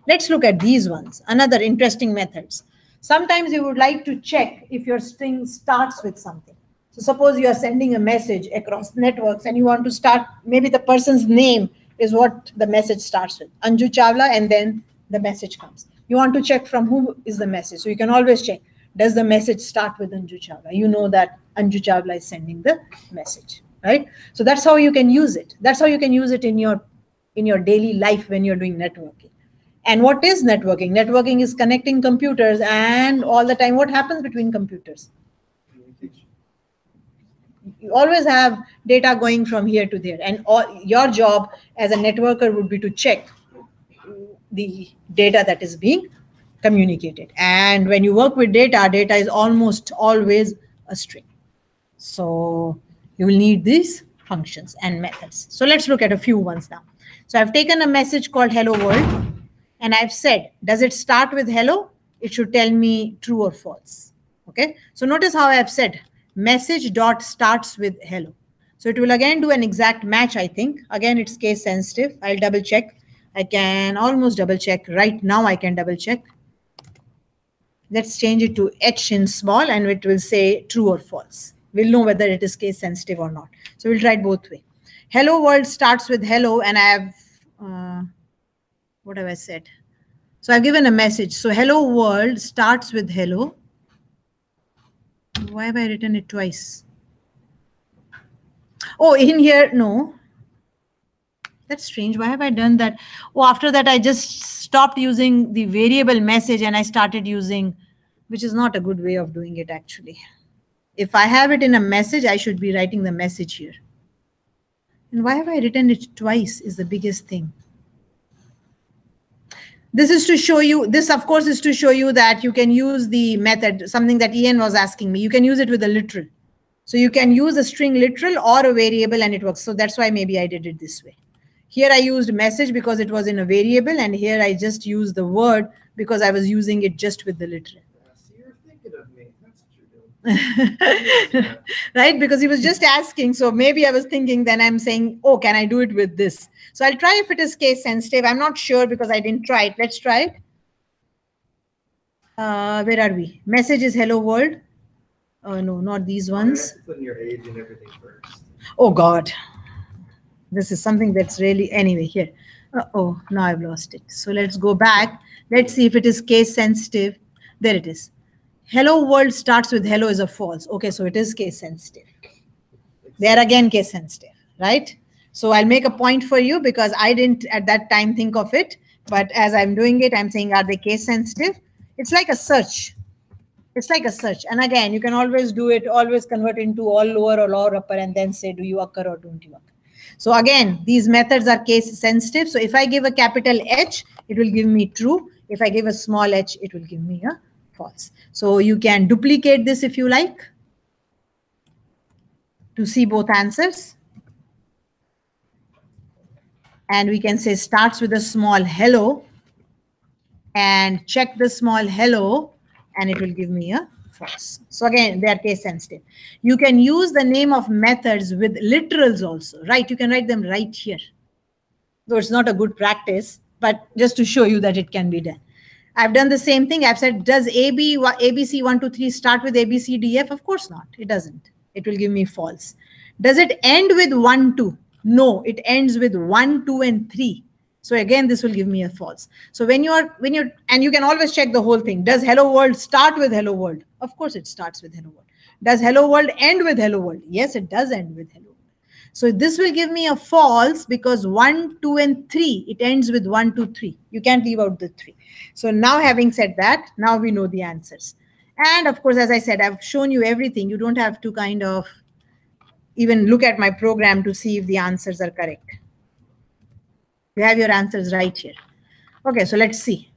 Let's look at these ones. Another interesting methods. Sometimes you would like to check if your string starts with something. So suppose you are sending a message across networks and you want to start, maybe the person's name is what the message starts with. Anju Chawla, and then the message comes. You want to check from who is the message. So you can always check, does the message start with Anju Chawla? You know that Anju Chawla is sending the message, right? So that's how you can use it. That's how you can use it in your daily life when you're doing networking. And what is networking? Networking is connecting computers, and all the time what happens between computers? You always have data going from here to there, and your job as a networker would be to check the data that is being communicated. And when you work with data, data is almost always a string. So you will need these functions and methods. So let's look at a few ones now. So I've taken a message called hello world, and I've said, does it start with hello? It should tell me true or false. Okay, so notice how I've said message dot starts with hello. So it will again do an exact match, I think. Again, it's case sensitive. I'll double check. I can almost double check. Right now I can double check. Let's change it to H in small, and it will say true or false. We'll know whether it is case sensitive or not. So we'll try it both way. Hello world starts with hello, and I have, what have I said? So I've given a message. So hello world starts with hello. Why have I written it twice? Oh, in here, no. That's strange. Why have I done that? Oh, after that, I just stopped using the variable message and I started using, which is not a good way of doing it actually. If I have it in a message, I should be writing the message here. And why have I written it twice is the biggest thing. This is to show you, this of course is to show you that you can use the method, something that Ian was asking me. You can use it with a literal. So you can use a string literal or a variable and it works. So that's why maybe I did it this way. Here I used message because it was in a variable, and here I just used the word because I was using it just with the literal. So you're thinking of me. That's what you're doing. Right? Because he was just asking. So maybe I was thinking, then I'm saying, oh, can I do it with this? So I'll try if it is case sensitive. I'm not sure because I didn't try it. Let's try it. Where are we? Message is hello world. Oh, no, not these ones. You have to put in your age and everything first. Oh, God. This is something that's really, anyway, here. Oh, now I've lost it. So let's go back. Let's see if it is case sensitive. There it is. Hello world starts with hello is a false. Okay, so it is case sensitive. There again, case sensitive, right? So I'll make a point for you because I didn't at that time think of it. But as I'm doing it, I'm saying, are they case sensitive? It's like a search. It's like a search. And again, you can always do it, always convert into all lower or lower upper and then say, do you occur or don't you occur? So again, these methods are case sensitive. So if I give a capital H, it will give me true. If I give a small h, it will give me a false. So you can duplicate this if you like to see both answers. And we can say starts with a small hello and check the small hello and it will give me a false. So again, they are case sensitive. You can use the name of methods with literals also, right? You can write them right here. Though it's not a good practice, but just to show you that it can be done. I've done the same thing. I've said, does ABC 1, 2, 3 start with ABCDF? Of course not. It doesn't. It will give me false. Does it end with 1, 2? No, it ends with 1, 2, and 3. So again, this will give me a false. So and you can always check the whole thing. Does hello world start with hello world? Of course, it starts with hello world. Does hello world end with hello world? Yes, it does end with hello world. So this will give me a false because 1, 2, and 3, it ends with 1, 2, 3. You can't leave out the 3. So now having said that, now we know the answers. And of course, as I said, I've shown you everything. You don't have to kind of even look at my program to see if the answers are correct. You have your answers right here. Okay, so let's see.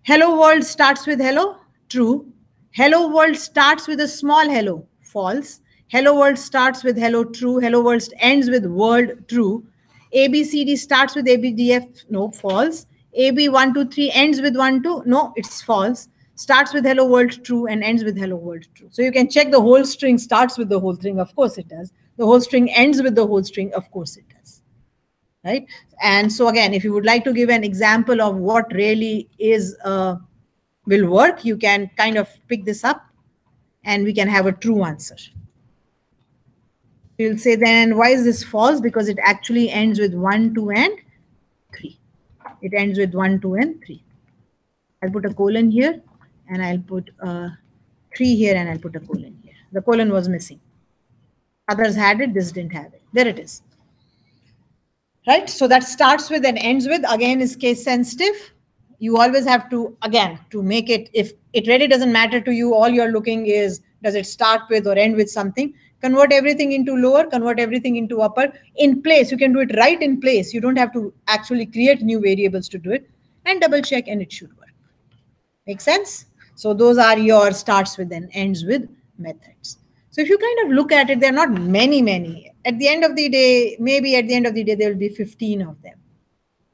Hello world starts with hello, true. Hello world starts with a small hello, false. Hello world starts with hello, true. Hello world ends with world, true. ABCD starts with ABDF, no, false. AB 1, 2, 3 ends with 1, 2, no, it's false. Starts with hello world, true, and ends with hello world, true. So you can check the whole string starts with the whole string, of course it does. The whole string ends with the whole string, of course it does. Right? And so again, if you would like to give an example of what really is will work, you can kind of pick this up and we can have a true answer. You'll say then, why is this false? Because it actually ends with 1, 2, and 3. It ends with 1, 2, and 3. I'll put a colon here and I'll put a 3 here and I'll put a colon here. The colon was missing. Others had it, this didn't have it. There it is. Right? So that starts with and ends with, again, is case sensitive. You always have to, again, to make it, if it really doesn't matter to you, all you're looking is, does it start with or end with something? Convert everything into lower, convert everything into upper. In place, you can do it right in place. You don't have to actually create new variables to do it. And double check and it should work. Make sense? So those are your starts with and ends with methods. So if you kind of look at it, there are not many. At the end of the day, maybe at the end of the day, there will be 15 of them.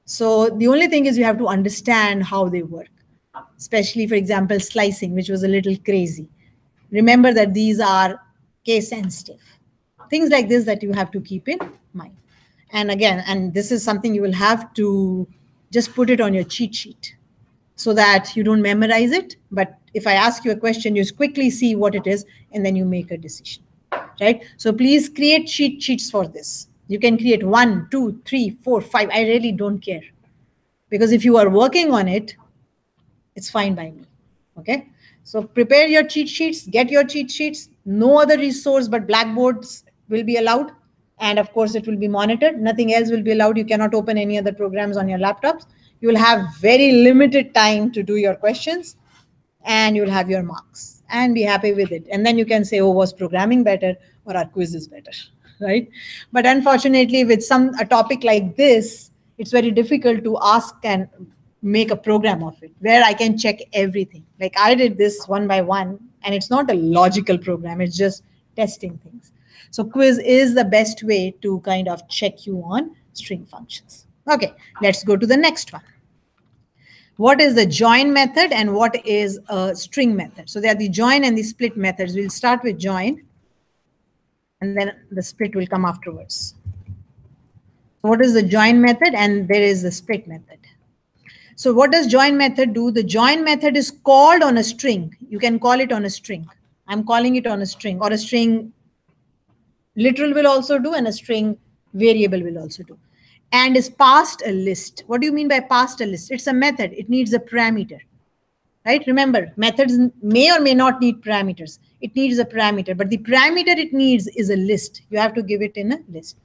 So the only thing is you have to understand how they work, especially, for example, slicing, which was a little crazy. Remember that these are case sensitive. Things like this that you have to keep in mind. And again, and this is something you will have to just put it on your cheat sheet so that you don't memorize it. But if I ask you a question, you quickly see what it is and then you make a decision. Right? So please create cheat sheets for this. You can create 1, 2, 3, 4, 5. I really don't care. Because if you are working on it, it's fine by me. Okay? So prepare your cheat sheets, get your cheat sheets. No other resource but Blackboards will be allowed. And of course, it will be monitored. Nothing else will be allowed. You cannot open any other programs on your laptops. You will have very limited time to do your questions and you'll have your marks and be happy with it. And then you can say, oh, was programming better or our quiz is better, right? But unfortunately, with a topic like this, it's very difficult to ask and make a program of it where I can check everything. Like I did this one by one, and it's not a logical program. It's just testing things. So quiz is the best way to kind of check you on string functions. Okay, let's go to the next one. what is the join method and what is a string method. So they are the join and the split methods. We'll start with join, and then the split will come afterwards. What is the join method? And there is the split method. So what does join method do? The join method is called on a string. You can call it on a string. I'm calling it on a string, or a string literal will also do, and a string variable will also do, and is passed a list. What do you mean by passed a list? It's a method. It needs a parameter, right? Remember, methods may or may not need parameters. It needs a parameter, but the parameter it needs is a list. You have to give it in a list.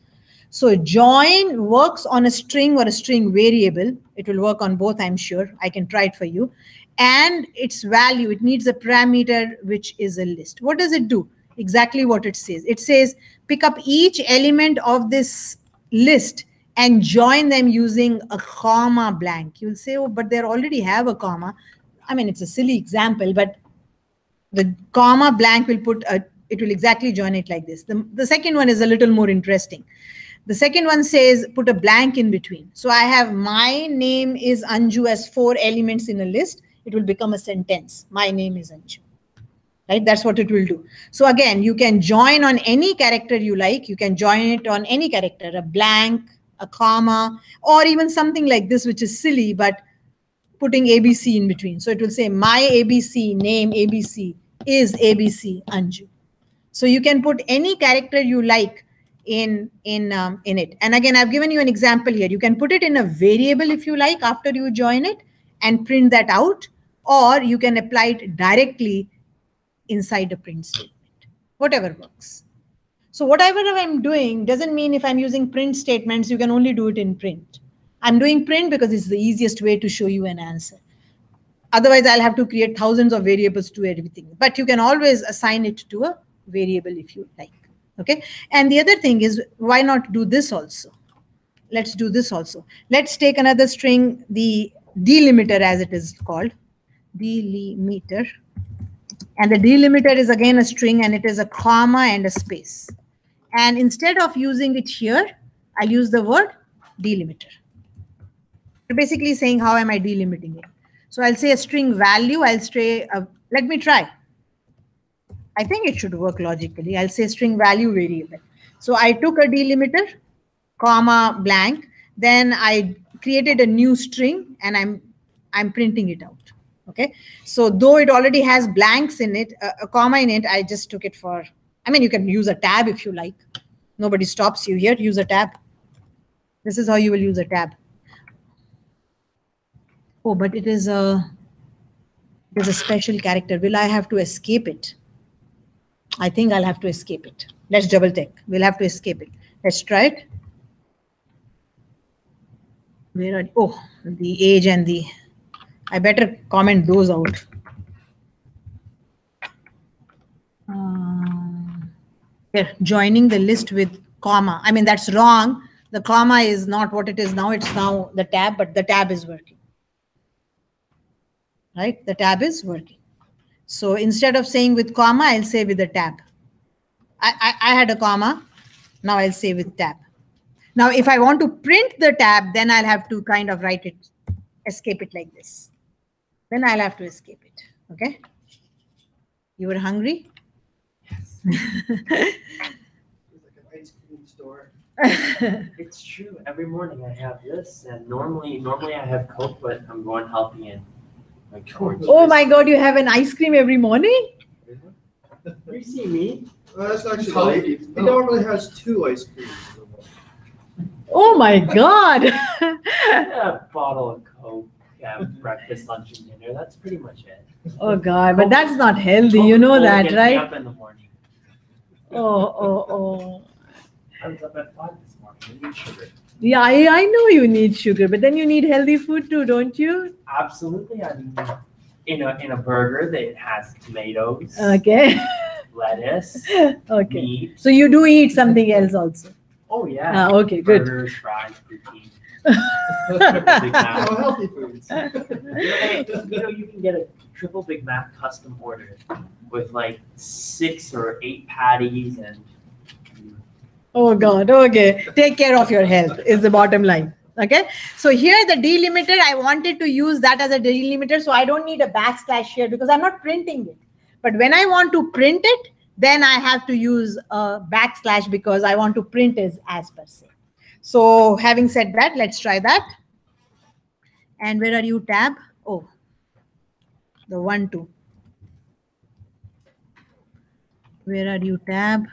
So join works on a string or a string variable. It will work on both, I'm sure. I can try it for you. And its value, it needs a parameter, which is a list. What does it do? Exactly what it says. It says, pick up each element of this list and join them using a comma blank. You'll say, oh, but they already have a comma. I mean, it's a silly example, but the comma blank will put a, it will exactly join it like this. The second one is a little more interesting. The second one says, put a blank in between. So I have my name is Anju as 4 elements in a list. It will become a sentence. My name is Anju. Right? That's what it will do. So again, you can join on any character you like. You can join it on any character, a blank, a comma, or even something like this, which is silly, but putting ABC in between. So it will say my ABC, name ABC is ABC Anju. So you can put any character you like in it. And again, I've given you an example here. You can put it in a variable if you like after you join it and print that out, or you can apply it directly inside a print statement, whatever works. So whatever I'm doing doesn't mean if I'm using print statements, you can only do it in print. I'm doing print because it's the easiest way to show you an answer. Otherwise, I'll have to create thousands of variables to everything. But you can always assign it to a variable if you like. Okay. And the other thing is, why not do this also? Let's do this also. Let's take another string, the delimiter as it is called, delimiter. And the delimiter is again a string, and it is a comma and a space. And instead of using it here, I'll use the word delimiter. You're basically saying, how am I delimiting it? So I'll say a string value. I'll say, let me try. I think it should work logically. I'll say string value variable. So I took a delimiter, comma, blank. Then I created a new string, and I'm printing it out. Okay. So though it already has blanks in it, a comma in it, I just took it for, I mean, you can use a tab if you like. Nobody stops you here. Use a tab. This is how you will use a tab. Oh, but it is a special character. Will I have to escape it? I think I'll have to escape it. Let's double check. We'll have to escape it. Let's try it. Where are, oh, the age and the, I better comment those out. Here, joining the list with comma. I mean, that's wrong. The comma is not what it is now. It's now the tab, but the tab is working. Right? The tab is working. So instead of saying with comma, I'll say with a tab. I had a comma. Now I'll say with tab. Now, if I want to print the tab, then I'll have to kind of write it, escape it like this. Then I'll have to escape it. Okay. You were hungry? Yes. It's like an ice cream store. It's true. Every morning I have this, and normally I have Coke, but I'm going healthy and like orange. Oh my God! You have an ice cream every morning? You see me? That's actually right. He normally has 2 ice creams. Oh my God! A bottle of Coke, breakfast, lunch, and dinner. That's pretty much it. Oh God! But that's not healthy. You know that, gets right? Me up in the morning. Oh. I was up at 5 this morning. I need sugar. Yeah, I know you need sugar, but then you need healthy food too, don't you? Absolutely. I mean, in a burger that has tomatoes, okay, lettuce, okay. meat. So you do eat something else also. Oh yeah. Okay, good. Burgers, fries, protein. Healthy foods. You can get a triple Big Mac custom order with like 6 or 8 patties and. Oh God, okay. Take care of your health is the bottom line. Okay, so here the delimiter, I wanted to use that as a delimiter, so I don't need a backslash here because I'm not printing it. But when I want to print it, then I have to use a backslash because I want to print as per se. So having said that, let's try that. And where are you, tab? Oh, the 1, 2. Where are you, tab?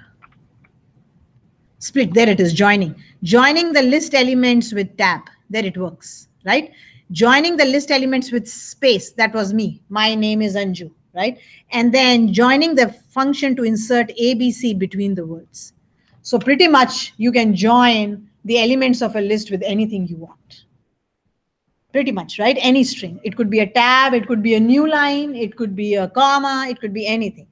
Split, there it is, joining. Joining the list elements with tab, there it works, right? Joining the list elements with space, that was me. My name is Anju, right? And then joining the function to insert ABC between the words. So pretty much you can join the elements of a list with anything you want. Pretty much, right? Any string. It could be a tab, it could be a new line, it could be a comma, it could be anything.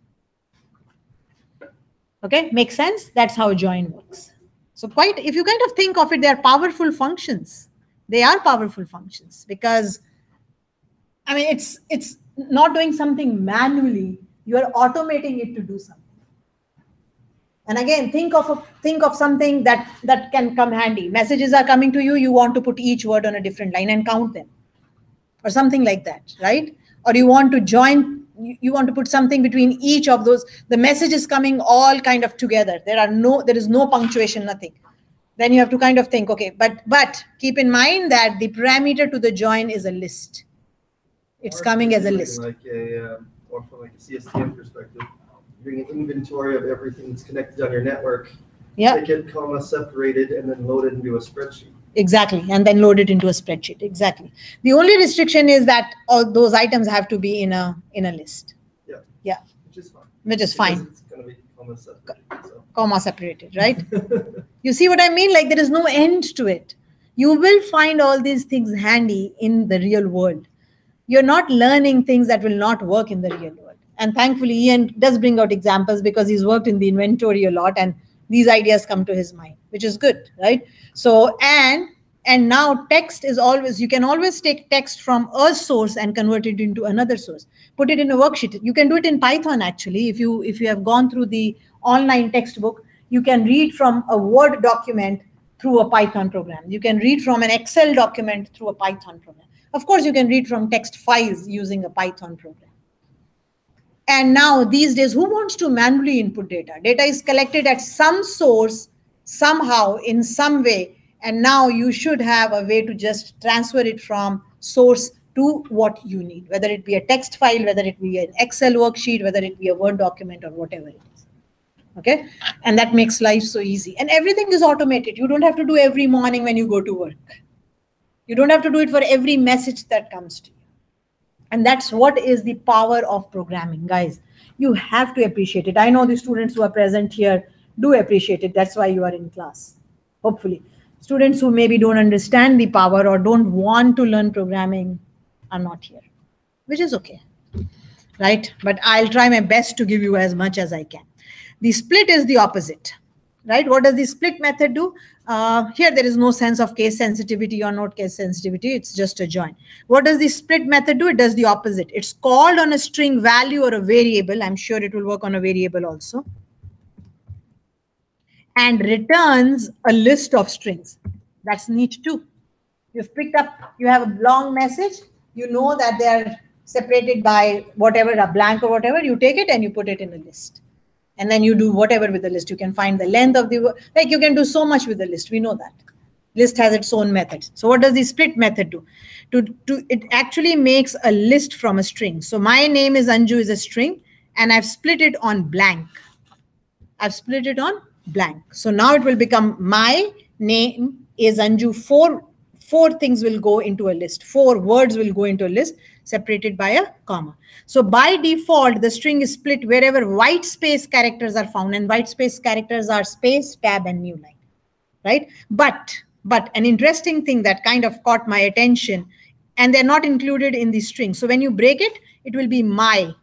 Okay, makes sense? That's how join works. So quite, if you kind of think of it, they are powerful functions. They are powerful functions because, I mean, it's not doing something manually. You are automating it to do something. And again, think of something that can come handy. Messages are coming to you. You want to put each word on a different line and count them, or something like that, right? Or you want to join. You want to put something between each of those. The message is coming all kind of together. There is no punctuation, nothing. Then you have to kind of think, okay, but keep in mind that the parameter to the join is a list. It's coming as a list. Or from like a CSTM perspective, doing an inventory of everything that's connected on your network. Yeah. Take it, comma, separated, and then load it into a spreadsheet. Exactly, and then load it into a spreadsheet. Exactly. The only restriction is that all those items have to be in a list. Yeah. Yeah. Which is fine. Which is fine. It's going to be comma separated. So. Comma separated, right? You see what I mean? Like there is no end to it. You will find all these things handy in the real world. You're not learning things that will not work in the real world. And thankfully, Ian does bring out examples because he's worked in the inventory a lot and these ideas come to his mind, which is good, right? So, and now text is always, you can always take text from a source and convert it into another source. Put it in a worksheet. You can do it in Python actually. If you have gone through the online textbook, you can read from a Word document through a Python program. You can read from an Excel document through a Python program. Of course, you can read from text files using a Python program. And now these days, who wants to manually input data? Data is collected at some source, somehow, in some way. And now you should have a way to just transfer it from source to what you need, whether it be a text file, whether it be an Excel worksheet, whether it be a Word document or whatever it is. Okay. And that makes life so easy. And everything is automated. You don't have to do every morning when you go to work. You don't have to do it for every message that comes to you. And that's what is the power of programming, guys. You have to appreciate it. I know the students who are present here do appreciate it. That's why you are in class, hopefully. Students who maybe don't understand the power or don't want to learn programming are not here, which is okay, right? But I'll try my best to give you as much as I can. The split is the opposite, right? What does the split method do? Here, there is no sense of case sensitivity or not case sensitivity. It's just a join. What does the split method do? It does the opposite. It's called on a string value or a variable. I'm sure it will work on a variable also. And returns a list of strings. That's neat too. You've picked up, you have a long message. You know that they are separated by whatever, a blank or whatever. You take it and you put it in a list. And then you do whatever with the list. You can find the length of the, like you can do so much with the list. We know that. List has its own methods. So what does the split method do? It actually makes a list from a string. So my name is Anju is a string and I've split it on blank. I've split it on blank. So now it will become my name is Anju. Four things will go into a list. 4 words will go into a list separated by a comma. So by default, the string is split wherever white space characters are found, and white space characters are space, tab, and new line, right? But an interesting thing that kind of caught my attention, and they're not included in the string. So when you break it, it will be my.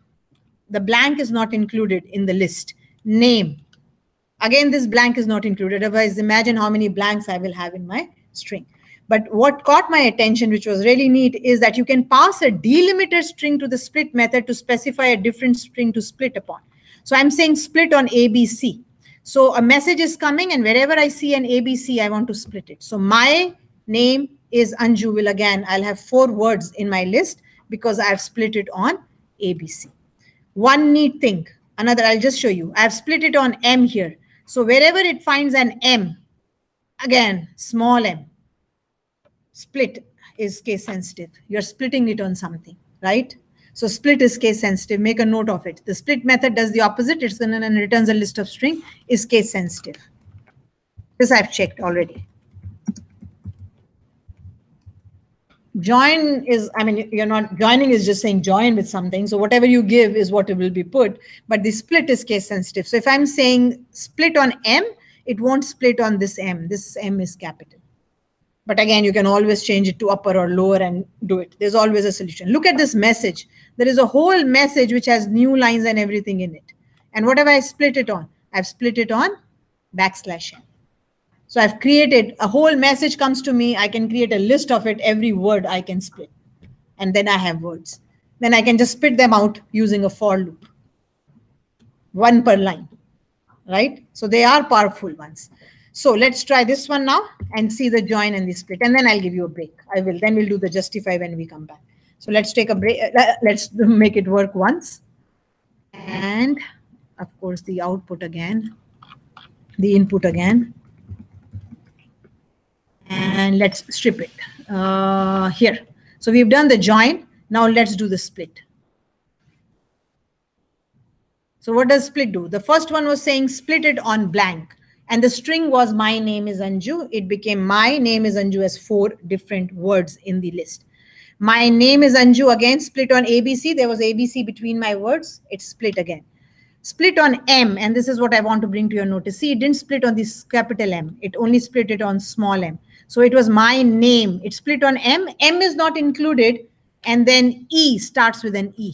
The blank is not included in the list. Name. Again, this blank is not included. Otherwise, imagine how many blanks I will have in my string. But what caught my attention, which was really neat, is that you can pass a delimiter string to the split method to specify a different string to split upon. So I'm saying split on ABC. So a message is coming and wherever I see an ABC, I want to split it. So my name is Anju will again, I'll have 4 words in my list because I've split it on ABC. One neat thing, another, I'll just show you. I've split it on M here. So wherever it finds an M, again, small m, split is case sensitive. You're splitting it on something, right? So split is case sensitive. Make a note of it. The split method does the opposite. It's going and returns a list of string, is case sensitive. This I've checked already. Join is, I mean, you're not, joining is just saying join with something. So whatever you give is what it will be put. But the split is case sensitive. So if I'm saying split on M, it won't split on this M. This M is capital. But again, you can always change it to upper or lower and do it. There's always a solution. Look at this message. There is a whole message which has new lines and everything in it. And what have I split it on? I've split it on \n. So I've created a whole message comes to me. I can create a list of it. Every word I can split. And then I have words. Then I can just spit them out using a for loop. 1 per line, right? So they are powerful ones. So let's try this one now and see the join and the split. And then I'll give you a break. Then we'll do the justify when we come back. So let's take a break. Let's make it work once. And of course, the output again, the input again. And let's strip it here. So we've done the join. Now let's do the split. So what does split do? The first one was saying split it on blank. And the string was my name is Anju. It became my name is Anju as 4 different words in the list. My name is Anju again split on ABC. There was ABC between my words. It's split again. Split on M. And this is what I want to bring to your notice. See, it didn't split on this capital M. It only split it on small m. So it was my name. It split on M. M is not included. And then E starts with an E.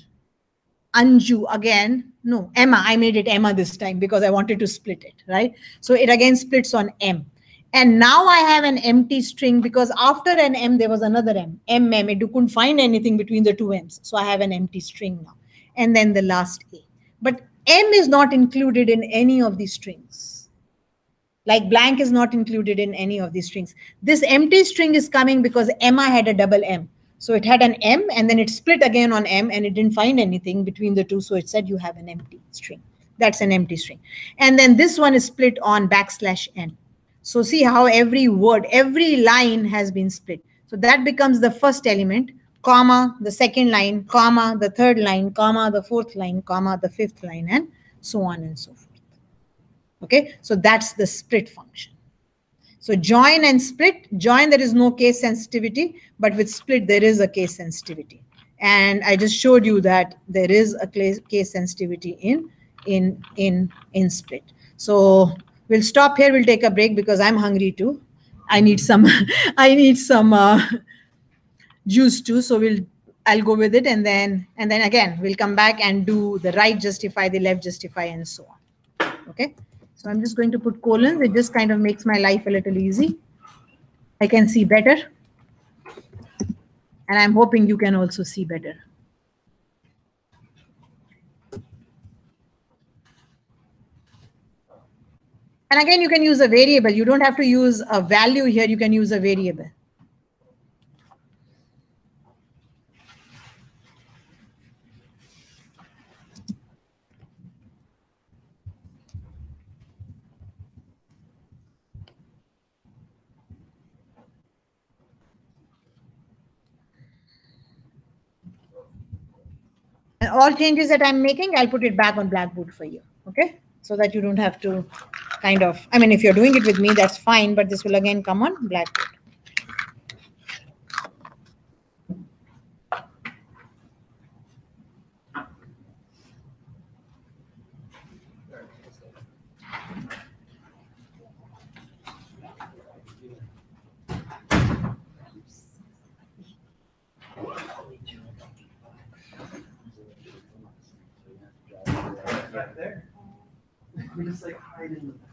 Anju again. No, Emma. I made it Emma this time because I wanted to split it, right? So it again splits on M. And now I have an empty string because after an M, there was another M. MM. It couldn't find anything between the 2 M's. So I have an empty string now. And then the last A. But M is not included in any of these strings. Like blank is not included in any of these strings. This empty string is coming because Emma had a double M. So it had an M and then it split again on M and it didn't find anything between the 2. So it said you have an empty string. That's an empty string. And then this one is split on \n. So see how every word, every line has been split. So that becomes the first element, comma, the second line, comma, the third line, comma, the fourth line, comma, the fifth line, and so on and so forth. Okay, so that's the split function. So join and split, join there is no case sensitivity, but with split there is a case sensitivity. And I just showed you that there is a case sensitivity in split. So we'll stop here, we'll take a break because I'm hungry too. I need some juice too. So I'll go with it and then again we'll come back and do the right justify, the left justify, and so on. Okay. So I'm just going to put colons. It just kind of makes my life a little easy. I can see better. And I'm hoping you can also see better. And again, you can use a variable. You don't have to use a value here. You can use a variable. And all changes that I'm making, I'll put it back on Blackboard for you. Okay. So that you don't have to kind of, I mean, if you're doing it with me, that's fine, but this will again come on Blackboard. Right there. We just like hide in the back.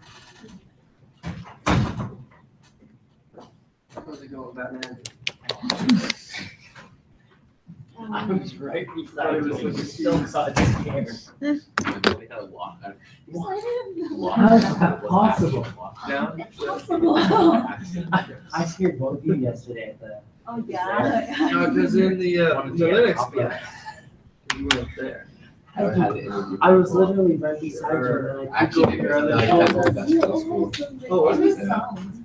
How's it going, Batman? I was right beside It was you. like a Still saw it scared. They had a walk. How is that possible? Down. Impossible. I scared both of you yesterday at the. Oh, yeah. No, because in the Wanted to get Linux copy. class, you weren't there. I was literally right beside you, and then I Actually, picked up your other I shoulder. that's cool. Oh, was it? Sound.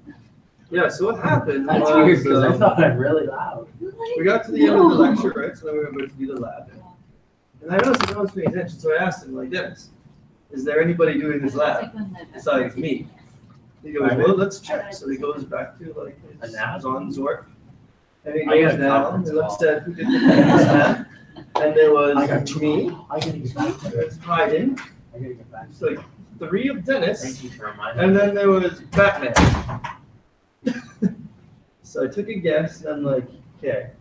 Yeah, so what happened That's was, weird because I thought I'm really loud. we got to the end of the lecture, right? So then we were about to do the lab. And I noticed no one's paying attention, so I asked him, like, Dennis, is there anybody doing this lab besides me? He goes, well, let's check. So he goes back to, like, his Zonzort. And he I got goes a down, conference he looks call. at who did the lab. And there I was got me, I gotta get back to there was Hayden, I gotta get back it's like 3 of Dennis. Thank you for reminding me. And then there was Batman. So I took a guess, and I'm like, okay,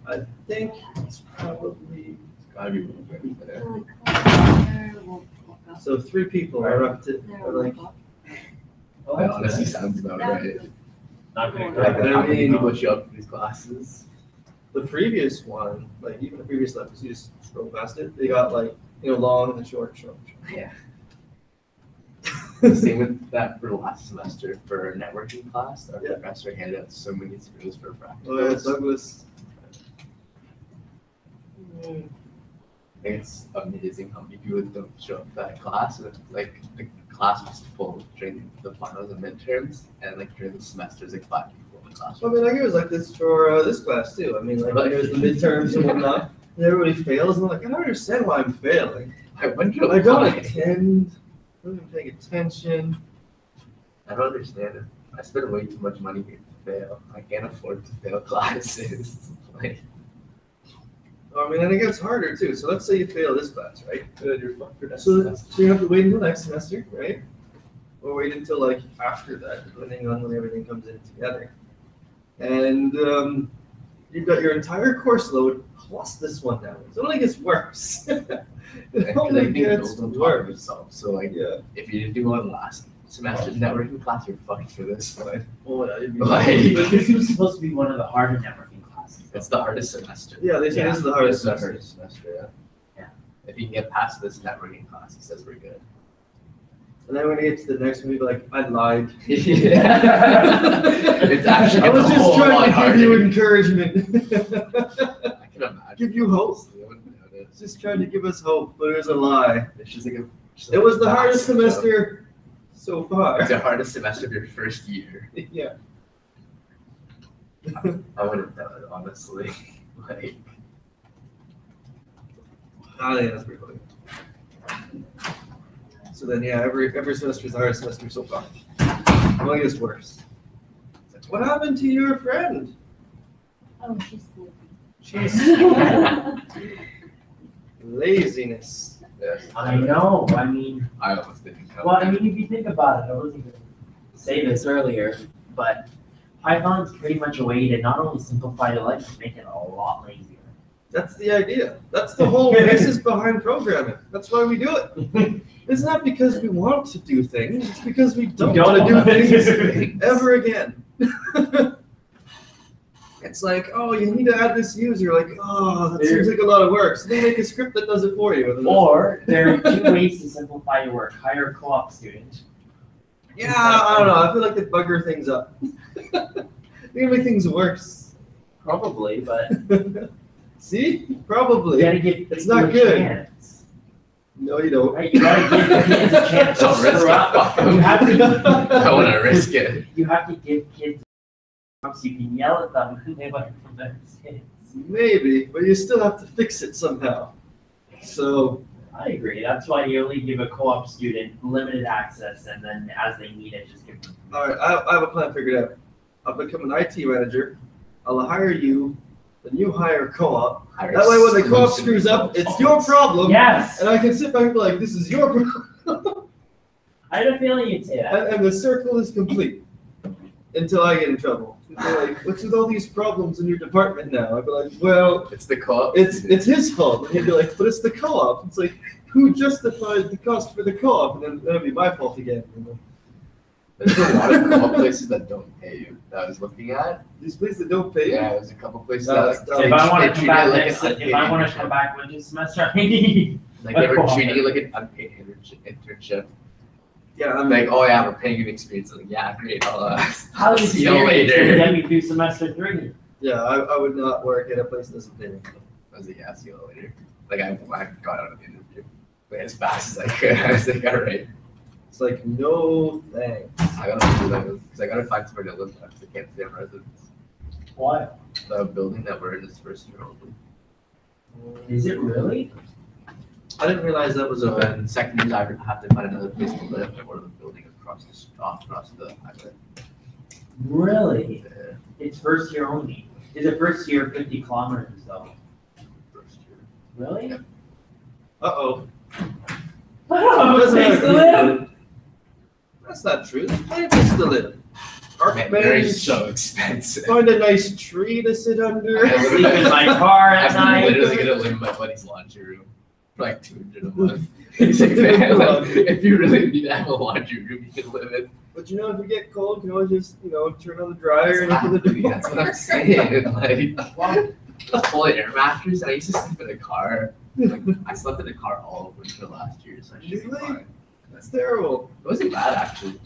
I think it's probably, Gotta be moving there. so 3 people are up to, are like, oh, That honestly sounds about right. Not gonna go Like, I how many mean- people show up for these classes? the previous one, like even the previous levels, you just scroll past it, they got like, long and short. Yeah. Same with that for last semester for networking class. Our Yeah. professor handed out so many screws for practice. Oh, yeah, Douglas. I think it's amazing how many people don't show up to that class. And like the class was full during the finals and midterms, and like during the semesters, like 5 people in the class. I mean, like it was like this for this class too. I mean, like when there's the midterms and whatnot, and everybody fails, and I'm like, I don't understand why I'm failing. I wonder I don't why. attend, I don't even paying attention. I don't understand it. I spend way too much money to fail. I can't afford to fail classes. Like, I mean, and it gets harder too. So let's say you fail this class, right? good, you're fucked for that So semester. you have to wait until next semester, right? Or wait until like after that, depending on when everything comes in together. And you've got your entire course load plus this one now. It only gets worse. It Because I only think it gets builds on top of worse. yourself. So like, Yeah. if you didn't do well in last semester's networking class, you're fucked for this one. Oh, yeah, you'd be Like- But this was supposed to be one of the harder networking classes. It's the hardest semester. Yeah, they say Yeah. this is the hardest It's the semester. hardest semester, yeah. Yeah. If you can get past this networking class, he says we're good. And then when you get to the next one, you'd be like, I lied. It's actually I was a just whole trying lot to give you harder. encouragement. I can imagine. Give you hope. I wouldn't notice. Just trying to give us hope, but it was a lie. It's just like It was the hardest massive jump. semester so far. It's the hardest semester of your first year. Yeah. I would have done it, honestly. Like, I think that's pretty funny. So then, yeah, every semester is the hardest semester so far. It only gets worse. It's like, what happened to your friend? Oh, she's cool. She's laziness. yes. I know, I mean, I almost didn't come. well, I mean, if you think about it, I wasn't gonna say this earlier, but Python's pretty much a way to not only simplify your life, but make it a lot lazier. That's the idea. That's the whole basis behind programming. That's why we do it. It's not because we want to do things. It's because we don't want to do things ever again. It's like, oh, you need to add this user. Like, oh, that seems like a lot of work. So they make a script that does it for you. And then Or there are 2 ways to simplify your work. Hire a co-op student. yeah, I don't know. I feel like they bugger things up. They make things worse. Probably, but See? you Probably. gotta give It's people not a good. chance. No, you don't. Right? You gotta give kids a chance to Don't risk screw it. up. You have to, I want to risk it. you have to give kids so you can yell at them when they learn from their mistakes. Maybe, but you still have to fix it somehow. So, I agree. That's why you only give a co-op student limited access, and then as they need it, just give them. all right, I have a plan figured out. I'll become an IT manager. I'll hire you. Then you hire co-op. That way, when the co-op screws up, it's your problem. Yes! And I can sit back and be like, this is your problem. I had a feeling you'd say that. And the circle is complete until I get in trouble. They're like, what's with all these problems in your department now? I'd be like, well, It's the co-op. it's his fault. And he'd be like, but it's the co-op. It's like, who justified the cost for the co-op? And then that'd be my fault again. You know? There's a lot of co-op places that don't pay you that I was looking at. These places that don't pay you? Yeah, there's a couple places No, that that's like, dumb. If I want they to come treat back it like next, an if I want unpaid to come internship. back winter semester, I need. Like they were co-op. treating it like an unpaid internship. Yeah, I'm Like, oh yeah, we're paying you an experience. Like, yeah, great. I'll How see you experience later. get me through semester 3? yeah, I would not work at a place that doesn't pay me. I was like, yeah, see you later. Like I got out of the interview like, as fast as I could. I was like, all right, It's like, no thanks. I gotta do that because I gotta find somewhere to live now because I can't stay in residence. Why? The building that we're in is first year only. Is it really? I didn't realize that was So a then second years I have to find another place to live or the building across the highway. Really? Yeah, It's first year only. Is it first year 50 kilometers though? first year. Really? Yep. Uh-oh. Oh, Doesn't place have to live? That's not true. There's plenty of places to live. Park Man, they're bench, so expensive. find a nice tree to sit under. I Sleep in my car at I'm night. literally gonna live in my buddy's laundry room for like $200 a month. He's like, man, like, if you really need to have a laundry room, you can live in. But you know, if you get cold, you can always just, turn on the dryer and open the Exactly, door. that's what I'm saying. Like, well, just pull an air mattress. And I used to sleep in a car. Like, I slept in a car all winter last year, so I should be Really? fine. That's terrible. It wasn't bad actually.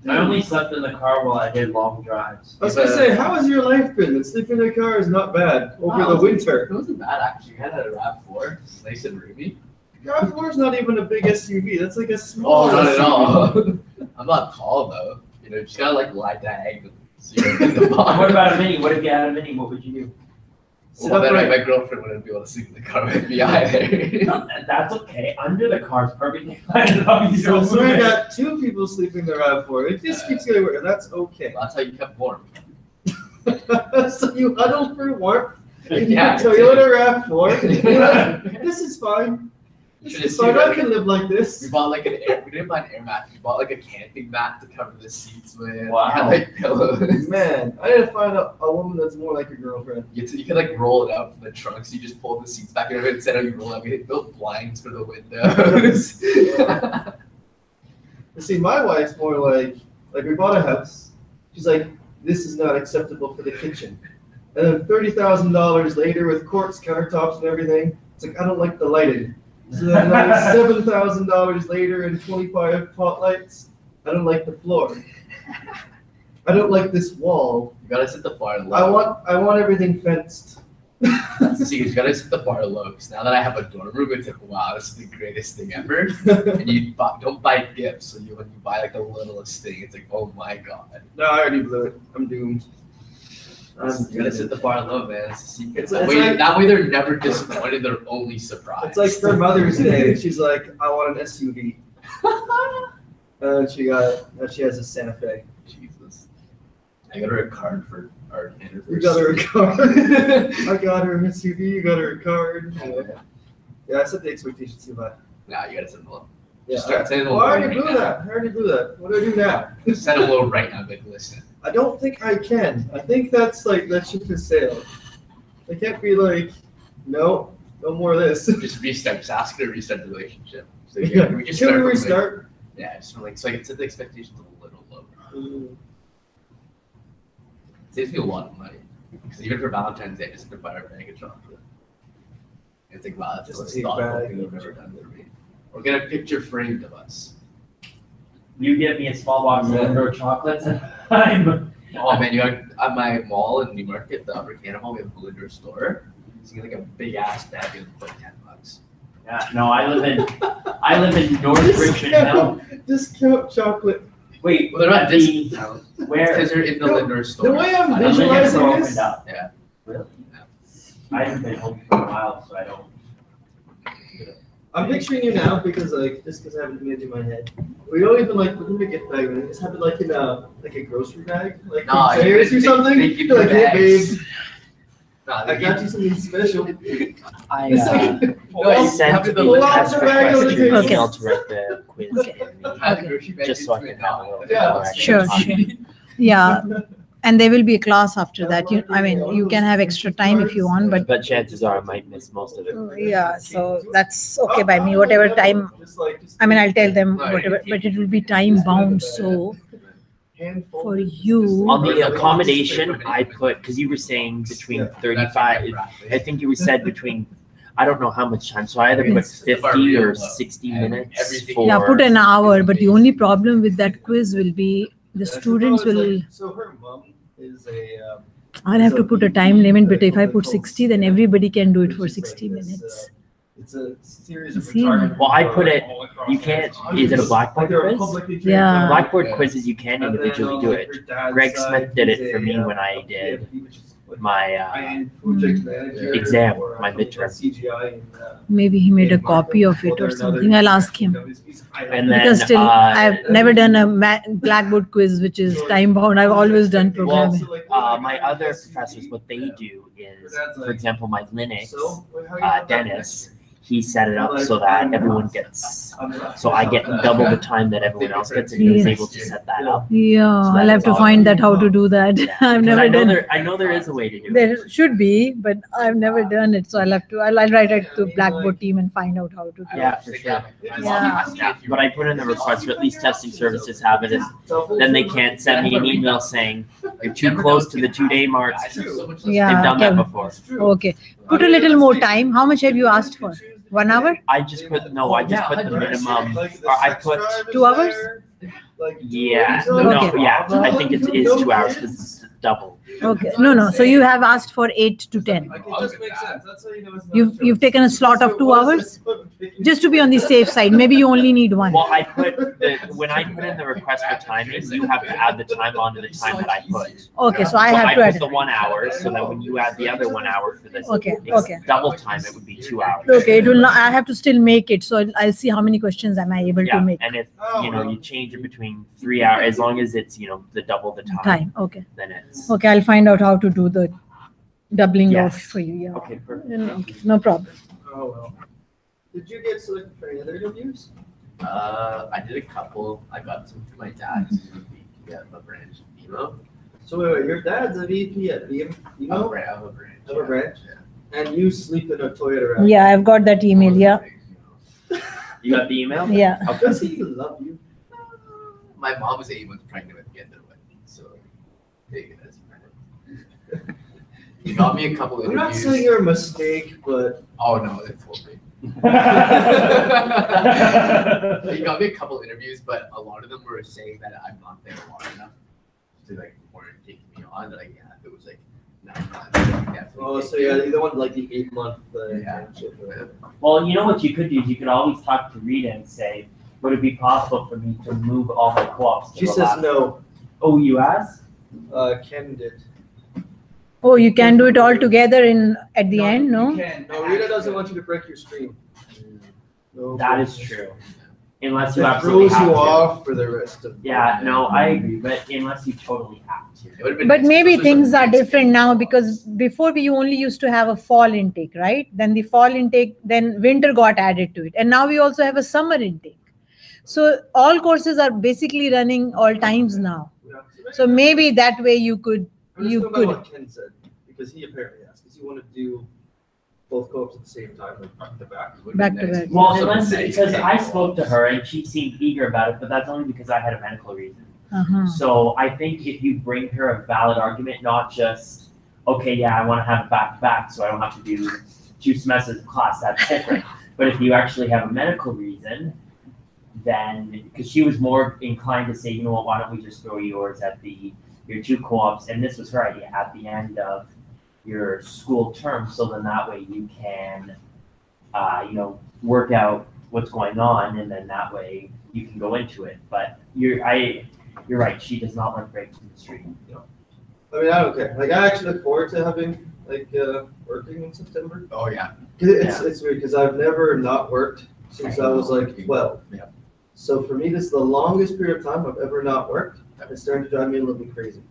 I only slept in the car while I did long drives. I was gonna say, how has your life been? The sleeping in a car is not bad over Oh, the winter. It wasn't bad actually. I had a RAV4, it's nice and roomy. RAV4 is not even a big SUV. That's like a small Oh, not at SUV. all. I'm not tall though. You just gotta like lie diagonal. So you're in the bottom. What about a mini? What if you had a mini? What would you do? Sit Well, then upright. my girlfriend wouldn't be able to sleep in the car with me either. No, that's okay. Under the car's perfectly fine as long as you So, don't so move I it. got 2 people sleeping in the RAV4. It just keeps getting worse, and that's okay. That's how you kept warm. So you huddle for warmth in Yeah, your Toyota RAV4. You're like, this is fine. You This should have is seen fine. I it. can live like We this. bought like we didn't buy an air mat. We bought like a camping mat to cover the seats with. Wow. We had like pillows. Man, I need to find a woman that's more like a girlfriend. You can like roll it out from the trunk, so you just pull the seats back and instead of you roll out, we built blinds for the windows. You see, my wife's more like we bought a house. She's like, this is not acceptable for the kitchen. And then $30,000 later with quartz countertops and everything, it's like, I don't like the lighting. So then another $7,000 later and 25 pot lights, I don't like the floor. I don't like this wall. You gotta set the bar low. I want everything fenced. That's the secret. You gotta set the bar low. Because now that I have a dorm room, it's like, wow, this is the greatest thing ever. And you don't buy gifts. So when you buy like the littlest thing, it's like, oh my god. No, I already blew it. I'm doomed. You gotta set the bar low, man. It's a secret. It's That like- way they're never disappointed. They're only surprised. It's like for Mother's Day, she's like, I want an SUV. And she has a Santa Fe. Jesus. I got her a card for our anniversary. You got her a card. I got her an SUV. You got her a card. Yeah, I set the expectations too high. Nah, you gotta set them low. Yeah, Just start saying them well, I low already right blew now. that. I already blew that. What do I do now? Just set them low right now. Like, listen. I don't think I can. I think that's like that ship has sailed. I can't be like, no more of this. Just restart. Just ask her to restart the relationship. So Yeah. we can Can we from, like- restart? yeah, just from, like so I can set the expectations a little lower. Mm. It saves me a lot of money. Because even for Valentine's Day, I just have to buy her a bag of chocolate. And it's like, wow, that's the Just most a thoughtful bag thing of they've ever done for me. Or get a picture framed of us. You give me a small box of Yeah. Lindor chocolates and I'm Oh man, you got at my mall in Newmarket, the Upper Canada Mall, we have a Lindor store. So you get like a big ass bag and it's like $10. yeah, no, I live in North Richmond now. Discount chocolate. Wait, Well, they're not at the- discounts. where? Because they're in the No, Lindor store. The way I'm I don't think it's visualizing opened this, up. Yeah. Really? I haven't been home for a while, so I don't. I'm picturing you now because just because I have an image in my head. We don't even like put in a gift bag. We just have it like in a grocery bag, like No, from Zayres or something. They give you Like, hey bags. babe, Nah, I got you something special. I It's like, No, well, you sent have to the pull out test the bag on the request to your table. email to write the quiz and Have the grocery bag just so I into can it have a now. little bit Yeah. more extra Sure, time. sure. Yeah, and there will be a class after that. You can have extra time if you want, but But chances are I might miss most of it. yeah, so that's okay by me. Whatever time, I'll tell them whatever, but it will be time bound. So handful. For you. On the accommodation, I put, because you were saying between 35, I think you said between, I don't know how much time, so I either put Yes. 50 or 60 minutes for. Yeah, put an hour, but the only problem with that quiz will be the students will. So her mom is a. I'll have to put a time limit, but if I put 60, then everybody can do it for 60 minutes. It's a series of See? retarded. Well, I put it, you can't, is it a Blackboard quiz? Yeah. Blackboard quizzes, you can individually do it. Greg Smith did it for me when I did my exam, my midterm. Maybe he made a copy of it or something. I'll ask him. And then, Because still, I've never done a Blackboard quiz, which is time bound. I've always done programming. my other professors, what they do is, for example, my Linux, Dennis, he set it up so that everyone gets, so I get double the time that everyone else gets, and he was able to set that up. Yeah, I'll have to find that how to do that. I've never done it. I know there is a way to do it. There should be, but I've never done it. So I'll have to, I'll write it to Blackboard team and find out how to do it. Yeah, for sure. Yeah. But I put in the request, or at least testing services have it, is then they can't send me an email saying, you're too close to the 2-day mark. Yeah, They've done that okay. before. Okay. Put a little more time. How much have you asked for? 1 hour? I just put the minimum, or I put, 2 hours? yeah, Okay. no, yeah, I think it is 2 hours because it's double. Okay. No. So you have asked for 8 to 10. You've taken a slot of 2 hours? Just to be on the safe side. Maybe you only need 1. Well, I put when I put in the request for timing, you have to add the time onto the time that I put. Okay, so I So have I to put add the it. 1 hour, so that when you add the other 1 hour for this, Okay, it's okay. double time, it would be 2 hours. Okay, it will not, I have to still make it. So I'll see how many questions am I able to Yeah, make. and if, you change it between 3 hours, as long as it's, the double the time, Okay. then it's. Okay, I'll find out how to do the doubling Yes. off for you. Yeah. Okay, perfect. Okay, no problem. Oh, well. Did you get selected for any other interviews? I did a couple. I got some for my dad who's a VP at a branch in BMO. So wait, your dad's a VP at BMO? I'm a branch. Of a branch? And you sleep in a Toyota. Yeah, I've got that email. Yeah. You got the email? Yeah. Does he love you? My mom was 8 months pregnant at the end of the wedding, so big as pregnant. He got me a couple I'm not interviews. saying you're a mistake, but Oh no, it's totally. He got me a couple interviews, but a lot of them were saying that I'm not there long enough to warrant taking me on. Like, yeah, if it was 9 months. oh, so yeah, you don't want the 8-month Yeah. internship. Well, you know what you could do is you could always talk to Rita and say, would it be possible for me to move all my co-ops to She the says last? no. Oh, you asked? Ken did. Oh, you can do it all together at the end, no? No, Rita doesn't want you to break your stream. No, That is true. Unless you It absolutely throws have you to. off for the rest of. Yeah, no, I agree, but unless you totally have to. But maybe things are different now because before we only used to have a fall intake, right? Then the fall intake, then winter got added to it. And now we also have a summer intake. So all courses are basically running all times now. Yeah. So maybe that way you could. I'm just You going by could. what Ken said, because he apparently asked, because he wanted to do both co-ops at the same time, back to back. Back to back. Well, unless, because I spoke to her and she seemed eager about it, but that's only because I had a medical reason. Uh-huh. So I think if you bring her a valid argument, not just, okay, yeah, I want to have it back to back, so I don't have to do 2 semesters of class, that's different. But if you actually have a medical reason, then, because she was more inclined to say, you know what, why don't we just throw yours at your 2 co-ops, and this was her idea, at the end of your school term, so then that way you can, work out what's going on, and then that way you can go into it. But you're right, she does not like breaks in the street. I mean, I don't care. I actually look forward to having, working in September. Oh yeah. It's weird, because I've never not worked since I was 12. Yeah. So for me, this is the longest period of time I've ever not worked. It's starting to drive me a little bit crazy.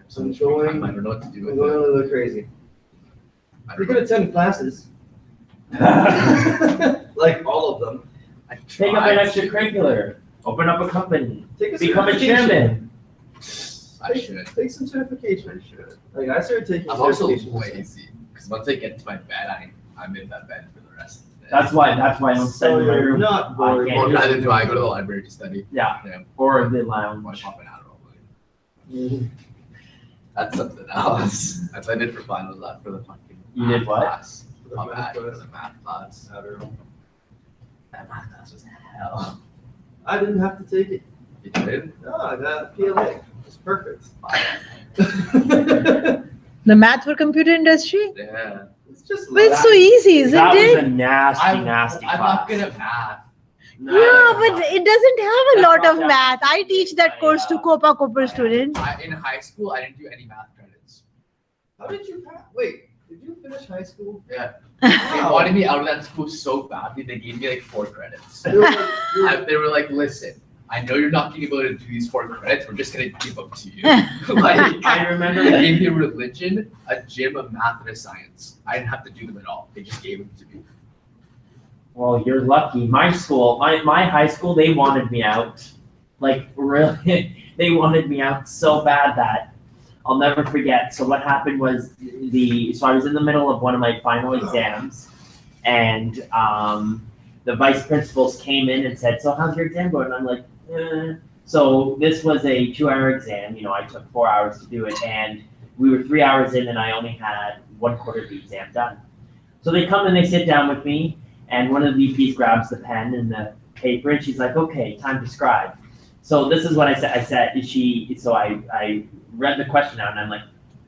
So I'm I going don't know what to do a with little it. bit crazy. I You don't could know. attend classes. Like all of them. I Take up an tried. extracurricular, open up a company, Take a become a certification. chairman. I should. Take some certification. I should. I started taking I'm also certifications. lazy because once I get to my bed, I'm in that bed for the rest of the day. That's why I don't So study in my you're room. not bored. I can't Or do neither it. do I. I go to the library to study. Yeah, Yeah. or the I want lounge. to pop an Adderall. That's something else. That's what I did for finals lab for the fucking You did math what? class. For the My math bad, for class. the math class. I don't know. That math class was hell. I didn't have to take it. You did? No, I got PLA. It's perfect. The math for computer industry? Yeah. It's just But it's so easy, isn't That was it? a nasty I'm class. not good at math. No, Yeah, but it doesn't have a That's lot not of that math. I teach that course to Copa Cooper students. In high school, I didn't do any math credits. How did you pass? Wait, did you finish high school? Yeah. They wanted me out of that school so badly, they gave me like 4 credits. You were like, They were like, listen, I know you're not gonna be able to do these 4 credits, we're just gonna give them to you. Like, I remember they gave me a religion, a gym, a math, and a science. I didn't have to do them at all. They just gave them to me. Well, you're lucky. My school, my high school, they wanted me out. Like, really, they wanted me out so bad that I'll never forget. So what happened was so I was in the middle of one of my final exams, and the vice principals came in and said, "So how's your exam going?" And I'm like, eh. So this was a 2-hour exam. You know, I took 4 hours to do it, and we were 3 hours in, and I only had 1/4 of the exam done. So they come and they sit down with me. And one of the VPs grabs the pen and the paper, and she's like, "Okay, time to scribe." So this is what I said. So I read the question out, and I'm like,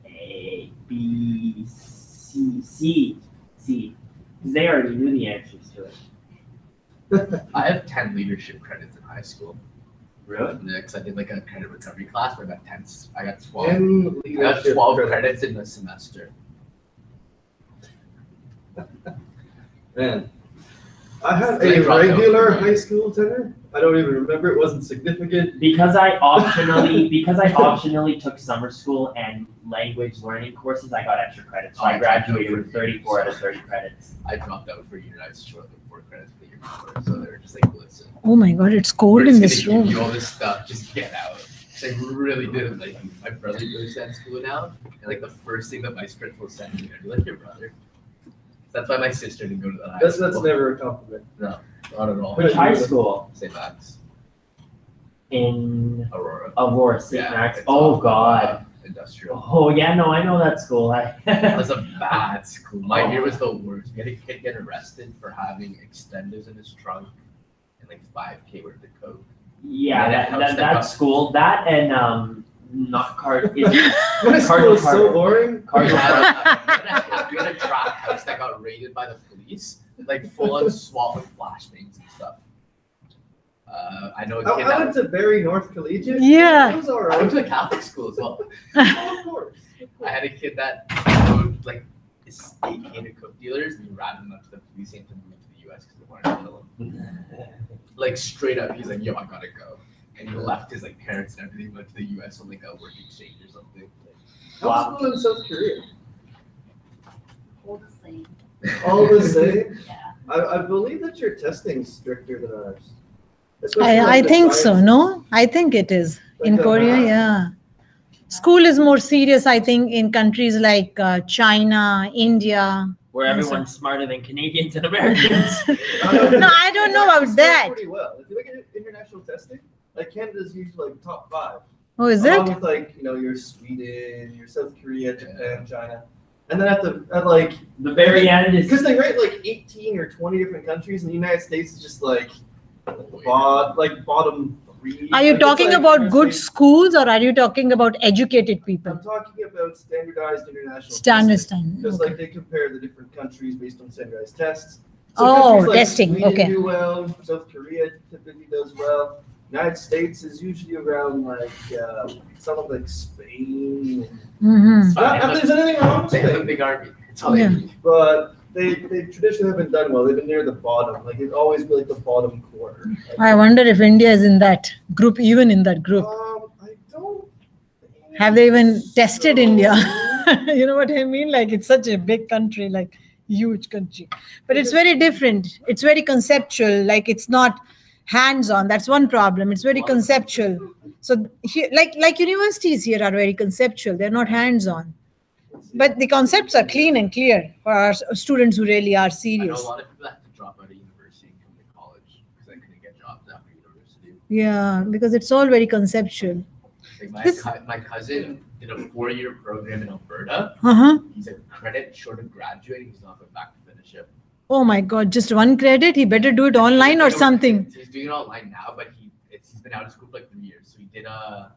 A, B, C, because they already knew the answers to it. I have 10 leadership credits in high school. Really? Because I did like a credit recovery class where I got 10. I got 12. in I got leadership 12 credit. credits in the semester. Man, I had They a dropped out regular for me. high school tenure. I don't even remember. It wasn't significant. Because I optionally took summer school and language learning courses, I got extra credits. So Oh, I graduated with 34 out of 30 credits. I dropped out for a year. I was short like 4 credits for the year before. So they were just like, listen, Oh my God, it's we're cold just in gonna this give room. you all this stuff. Just get out. They really didn't like me. My brother goes to that school now. And like the first thing the vice principal said to me, "Are you like your brother?" That's why my sister didn't go to the high That's school. never a compliment. Not at all. Which high school? St. Max, In Aurora. Aurora, St. Yeah, Max. it's Oh off, God. Industrial. Oh yeah, no, I know that school. That was a bad school. My year was the worst. We had a kid get arrested for having extenders in his trunk and like 5K worth of coke. Yeah, Yeah, that school, that and not card. My school Cardinal is so Carter. boring. We Cardinal had a trap house that got raided by the police, like full on SWAT with flashbangs and stuff. I know a kid I that went to Barry North Collegiate. Yeah. It was I alright. went to a Catholic school as well. Oh, of course. I had a kid that rode like his AK to coke dealers and he ratted them up to the police and to move to the US because they wanted to kill him. Like straight up, he's like, "Yo, I gotta go," and he left his like parents and everything, went to the US on like a work exchange or something. I was school in South Korea. All the same. All the same. Yeah. I believe that your testing's stricter than ours. Especially I like the think so. science. No, I think it is. In Like the Korea, math. yeah. School is more serious, I think, in countries like China, India. where everyone's smarter than Canadians and Americans. No, I don't know about It's that. Pretty well. If you look at international testing, like Canada's usually like top 5. Oh, is Along it? with like, your Sweden, your South Korea, Japan, China. And then at like, The very end is because they rate like 18 or 20 different countries, and the United States is just like bottom 3. Are you Like, it's talking like about United good States- schools or are you talking about educated people? I'm talking about standardized international Standards testing. time. Because Okay. like they compare the different countries based on standardized tests. Oh, countries like testing, Sweden okay. do well. South Korea typically does well. United States is usually around like something like Spain. Mhm. Not that there's anything wrong with They have a Spain, big army. That's all they Yeah. need. but they traditionally haven't done well. They've been near the bottom. Like it'd always be like the bottom quarter. I wonder if India is in that group, even in that group. I don't. Have they even tested so. India? You know what I mean? Like it's such a big country, like huge country. But it's very different. It's very conceptual. Like it's not hands-on. That's one problem. It's very conceptual. So here, like universities here are very conceptual. They're not hands-on. But the concepts are clean and clear for our students who really are I know serious. a lot of people have to drop out of university and come to college because they couldn't get jobs after university. Yeah, because it's all very conceptual. Like This- my cousin did a 4-year program in Alberta. Uh-huh. He's a credit short of graduating. He's not going back to finish it. Oh my God, just one credit? He better do it online or something. He's doing it online now, but he's been out of school for like 3 years. So he did a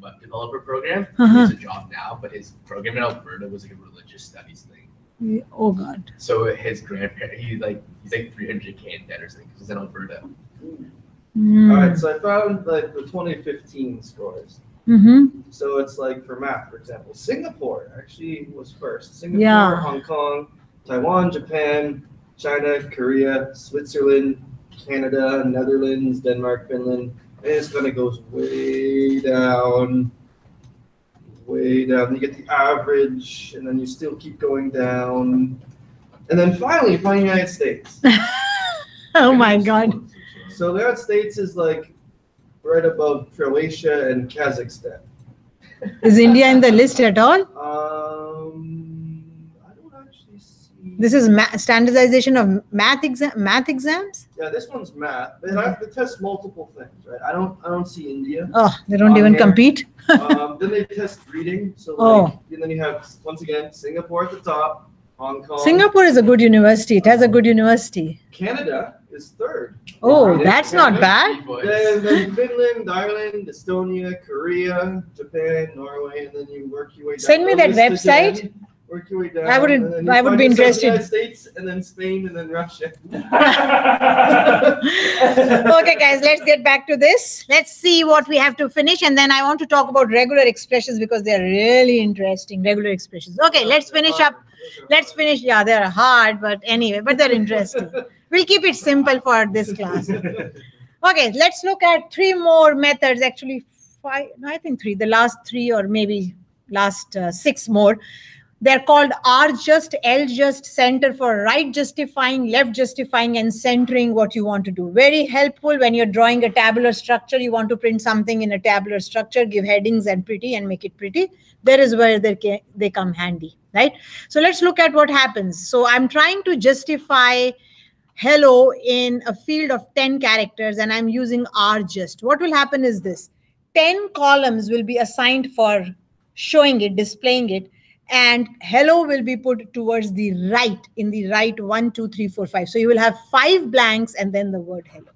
web developer program. He has a job now, but his program in Alberta was like a religious studies thing. Oh God. So his grandparent, he's like 300K in debt or something because he's in Alberta. Mm. All right, so I found like the 2015 scores. Mm-hmm. So it's like for math, for example, Singapore actually was first. Singapore, Yeah. Hong Kong, Taiwan, Japan, China, Korea, Switzerland, Canada, Netherlands, Denmark, Finland. And it kind of goes way down, way down. You get the average, and then you still keep going down. And then finally, you find the United States. Oh my God. So the United States is like right above Croatia and Kazakhstan. Is India in the list at all? I don't actually see. This is standardization of math exams? Yeah, this one's math. They have to test multiple things, right? I don't see India. Oh, they don't On even here. compete? Then they test reading. So Oh. and then you have once again Singapore at the top, Hong Kong. Singapore is a good university. It has a good university. Canada is third. Oh, Reading. that's not bad. Then Finland, Ireland, Estonia, Korea, Japan, Norway, and then you work your way down. Send me the that list website. again, work your way down. I wouldn't- and then you I would find be yourself interested. United States, and then Spain, and then Russia. Okay, guys, let's get back to this. Let's see what we have to finish. And then I want to talk about regular expressions because they're really interesting. Regular expressions. Okay, let's finish up. Let's finish. Yeah, they're hard, but anyway, but they're interesting. We'll keep it simple for this class. Okay, let's look at 3 more methods. Actually, 5, no, I think 3. The last 3 or maybe last 6 more. They're called R-just, L-just, center for right justifying, left justifying, and centering what you want to do. Very helpful when you're drawing a tabular structure. You want to print something in a tabular structure, give headings and pretty and make it pretty. There is where they come handy, right? So let's look at what happens. So I'm trying to justify hello in a field of 10 characters and I'm using R-just. What will happen is this. 10 columns will be assigned for showing it, displaying it, and hello will be put towards the right, in the right 1, 2, 3, 4, 5. So you will have 5 blanks and then the word hello.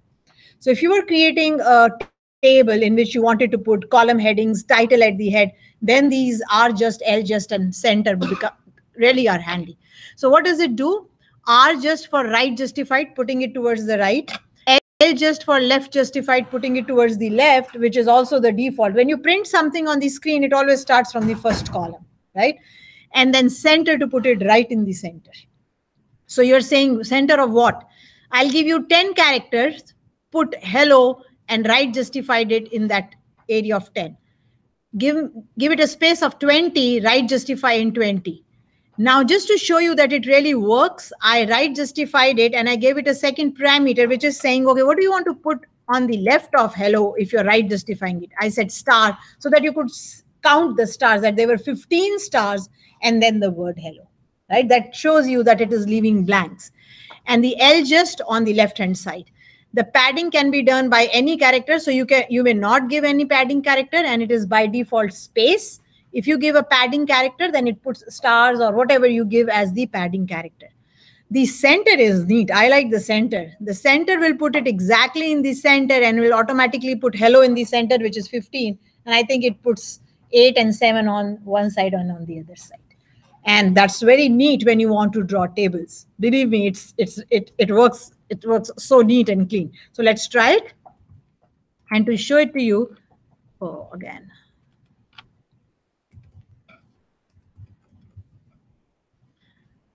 So if you were creating a table in which you wanted to put column headings, title at the head, then these R-just, L-just, and center will become really are handy. So what does it do? R-just for right justified, putting it towards the right. L-just for left justified, putting it towards the left, which is also the default. When you print something on the screen, it always starts from the first column, right? And then center to put it right in the center. So you're saying center of what? I'll give you 10 characters, put hello and right justified it in that area of 10. Give it a space of 20, right justify in 20. Now, just to show you that it really works, I right justified it and I gave it a second parameter, which is saying, okay, what do you want to put on the left of hello if you're right justifying it? I said star, so that you could count the stars, that there were 15 stars and then the word hello, right? That shows you that it is leaving blanks. And the L just on the left-hand side. The padding can be done by any character, so you may not give any padding character and it is by default space. If you give a padding character, then it puts stars or whatever you give as the padding character. The center is neat. I like the center. The center will put it exactly in the center and will automatically put hello in the center, which is 15. And I think it puts 8 and 7 on one side and on the other side. And that's very neat when you want to draw tables. Believe me, it works. It works so neat and clean. So let's try it. And to show it to you, oh, again.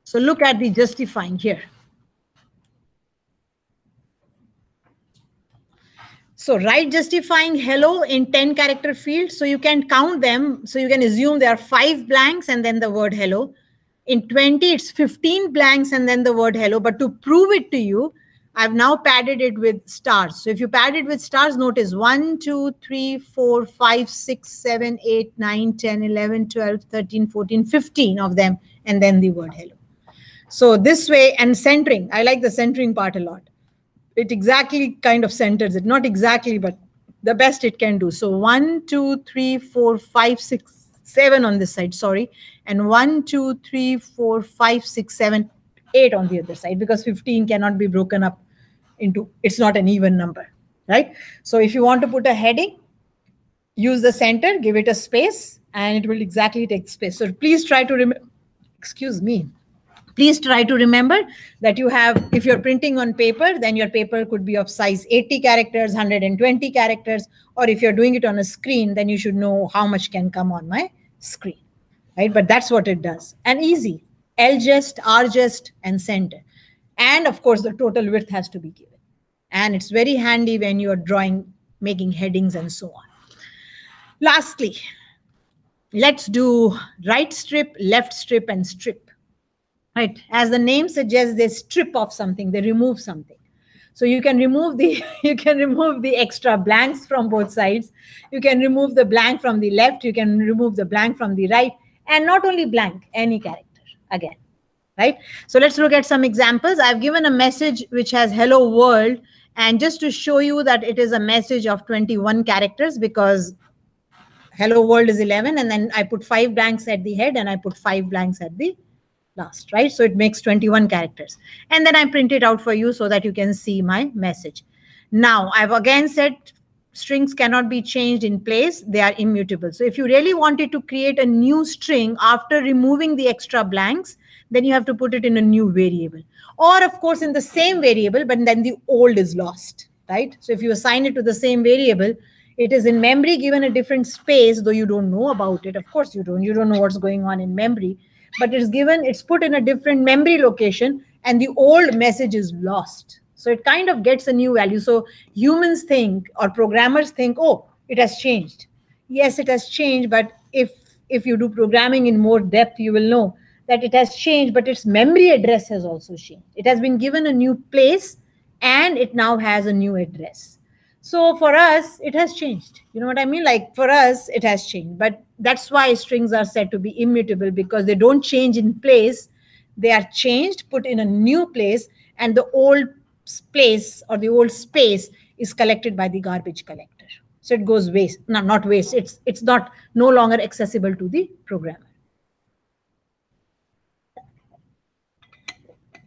So look at the justifying here. So right justifying hello in 10 character field. So you can count them. So you can assume there are 5 blanks and then the word hello. In 20, it's 15 blanks and then the word hello. But to prove it to you, I've now padded it with stars. So if you pad it with stars, notice 1, 2, 3, 4, 5, 6, 7, 8, 9, 10, 11, 12, 13, 14, 15 of them, and then the word hello. So this way, and centering, I like the centering part a lot. It exactly kind of centers it. Not exactly, but the best it can do. So 1, 2, 3, 4, 5, 6, 7 on this side, sorry. And 1, 2, 3, 4, 5, 6, 7, 8 on the other side, because 15 cannot be broken up into, it's not an even number, right? So if you want to put a heading, use the center, give it a space, and it will exactly take space. So please try to remember, excuse me, please try to remember that you have, if you're printing on paper, then your paper could be of size 80 characters, 120 characters, or if you're doing it on a screen, then you should know how much can come on my screen, right? But that's what it does. And easy, LGest, RGest, and center. And of course, the total width has to be given. And it's very handy when you're drawing, making headings and so on. Lastly, let's do right strip, left strip, and strip. Right? As the name suggests, they strip off something, they remove something. So you can remove the extra blanks from both sides. You can remove the blank from the left. You can remove the blank from the right, and not only blank, any character again. Right? So let's look at some examples. I've given a message which has hello world, and just to show you that it is a message of 21 characters, because hello world is 11, and then I put 5 blanks at the head and I put 5 blanks at the last, right? So it makes 21 characters. And then I print it out for you so that you can see my message. Now, I've again said strings cannot be changed in place. They are immutable. So if you really wanted to create a new string after removing the extra blanks, then you have to put it in a new variable. Or of course in the same variable, but then the old is lost, right? So if you assign it to the same variable, it is in memory given a different space, though you don't know about it. Of course you don't know what's going on in memory, but it's put in a different memory location, and the old message is lost. So it kind of gets a new value. So humans think, or programmers think, oh, it has changed. Yes, it has changed, but if you do programming in more depth, you will know that it has changed, but its memory address has also changed. It has been given a new place, and it now has a new address. So for us, it has changed. You know what I mean? Like for us, it has changed. But that's why strings are said to be immutable, because they don't change in place. They are changed, put in a new place, and the old place or the old space is collected by the garbage collector. So it goes waste. No, not waste. It's no longer accessible to the programmer.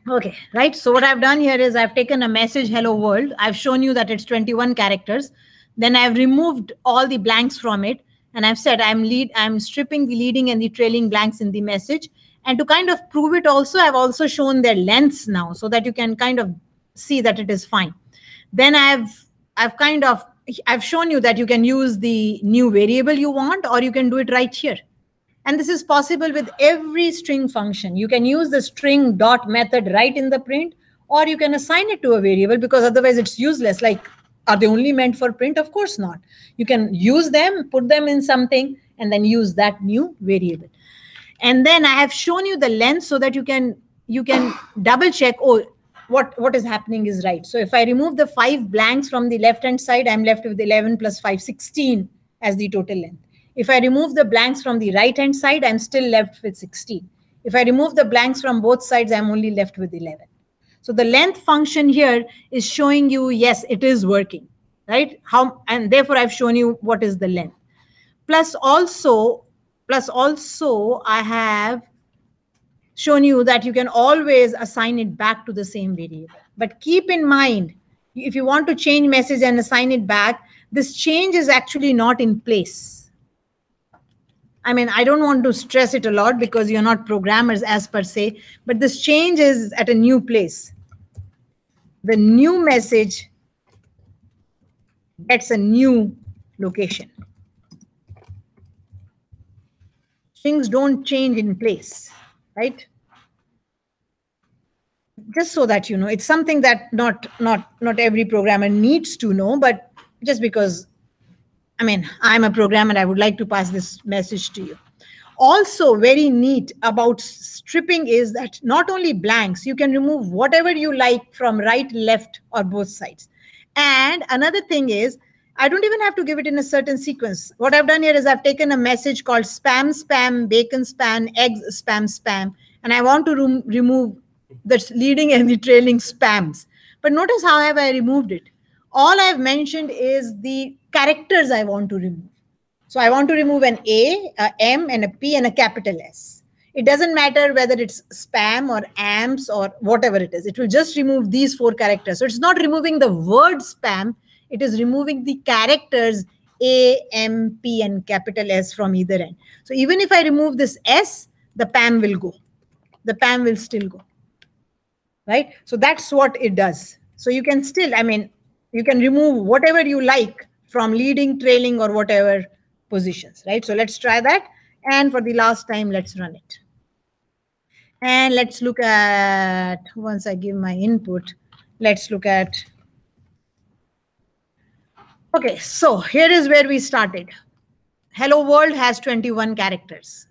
Okay, right. So what I've done here is I've taken a message, hello world. I've shown you that it's 21 characters. Then I've removed all the blanks from it. And I've said I'm stripping the leading and the trailing blanks in the message. And to kind of prove it also, I've also shown their lengths now so that you can kind of see that it is fine. Then I've shown you that you can use the new variable you want, or you can do it right here. And this is possible with every string function. You can use the string dot method right in the print, or you can assign it to a variable, because otherwise it's useless. Like, are they only meant for print? Of course not. You can use them, put them in something, and then use that new variable. And then I have shown you the length so that you can double check, oh, what is happening is right. So if I remove the 5 blanks from the left-hand side, I'm left with 11 plus 5, 16 as the total length. If I remove the blanks from the right-hand side, I'm still left with 16. If I remove the blanks from both sides, I'm only left with 11. So the length function here is showing you, yes, it is working, right? And therefore, I've shown you what is the length. Plus also, I have shown you that you can always assign it back to the same variable. But keep in mind, if you want to change message and assign it back, this change is actually not in place. I mean, I don't want to stress it a lot because you're not programmers as per se, but this change is at a new place. The new message gets a new location. Things don't change in place, right? Just so that you know, it's something that not every programmer needs to know, but just because, I mean, I'm a programmer, I would like to pass this message to you. Also, very neat about stripping is that not only blanks, you can remove whatever you like from right, left, or both sides. And another thing is, I don't even have to give it in a certain sequence. What I've done here is I've taken a message called spam, spam, bacon, spam, eggs, spam, spam, and I want to remove the leading and the trailing spams. But notice how have I removed it? All I've mentioned is the characters I want to remove. So I want to remove an A, a M, and a P, and a capital S. It doesn't matter whether it's spam or amps or whatever it is. It will just remove these 4 characters. So it's not removing the word spam. It is removing the characters A, M, P, and capital S from either end. So even if I remove this S, the PAM will go. The PAM will still go. Right? So that's what it does. So you can still, I mean, you can remove whatever you like from leading, trailing, or whatever positions, right? So let's try that. And for the last time, let's run it. And let's look at, once I give my input, let's look at, okay, so here is where we started. Hello world has 21 characters.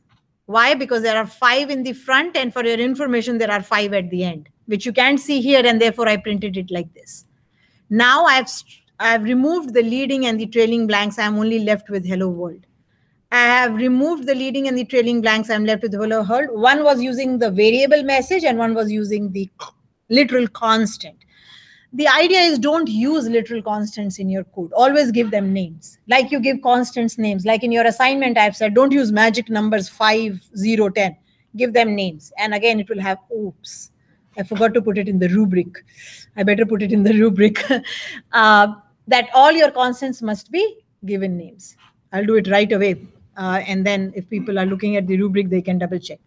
Why? Because there are 5 in the front, and for your information, there are 5 at the end, which you can't see here, and therefore I printed it like this. Now I've removed the leading and the trailing blanks. I'm only left with hello world. I have removed the leading and the trailing blanks. I'm left with hello world. One was using the variable message and one was using the literal constant. The idea is don't use literal constants in your code. Always give them names. Like you give constants names. Like in your assignment, I've said, don't use magic numbers 5, 0, 10. Give them names. And again, it will have, oops, I forgot to put it in the rubric. I better put it in the rubric. That all your constants must be given names. I'll do it right away. And then if people are looking at the rubric, they can double check.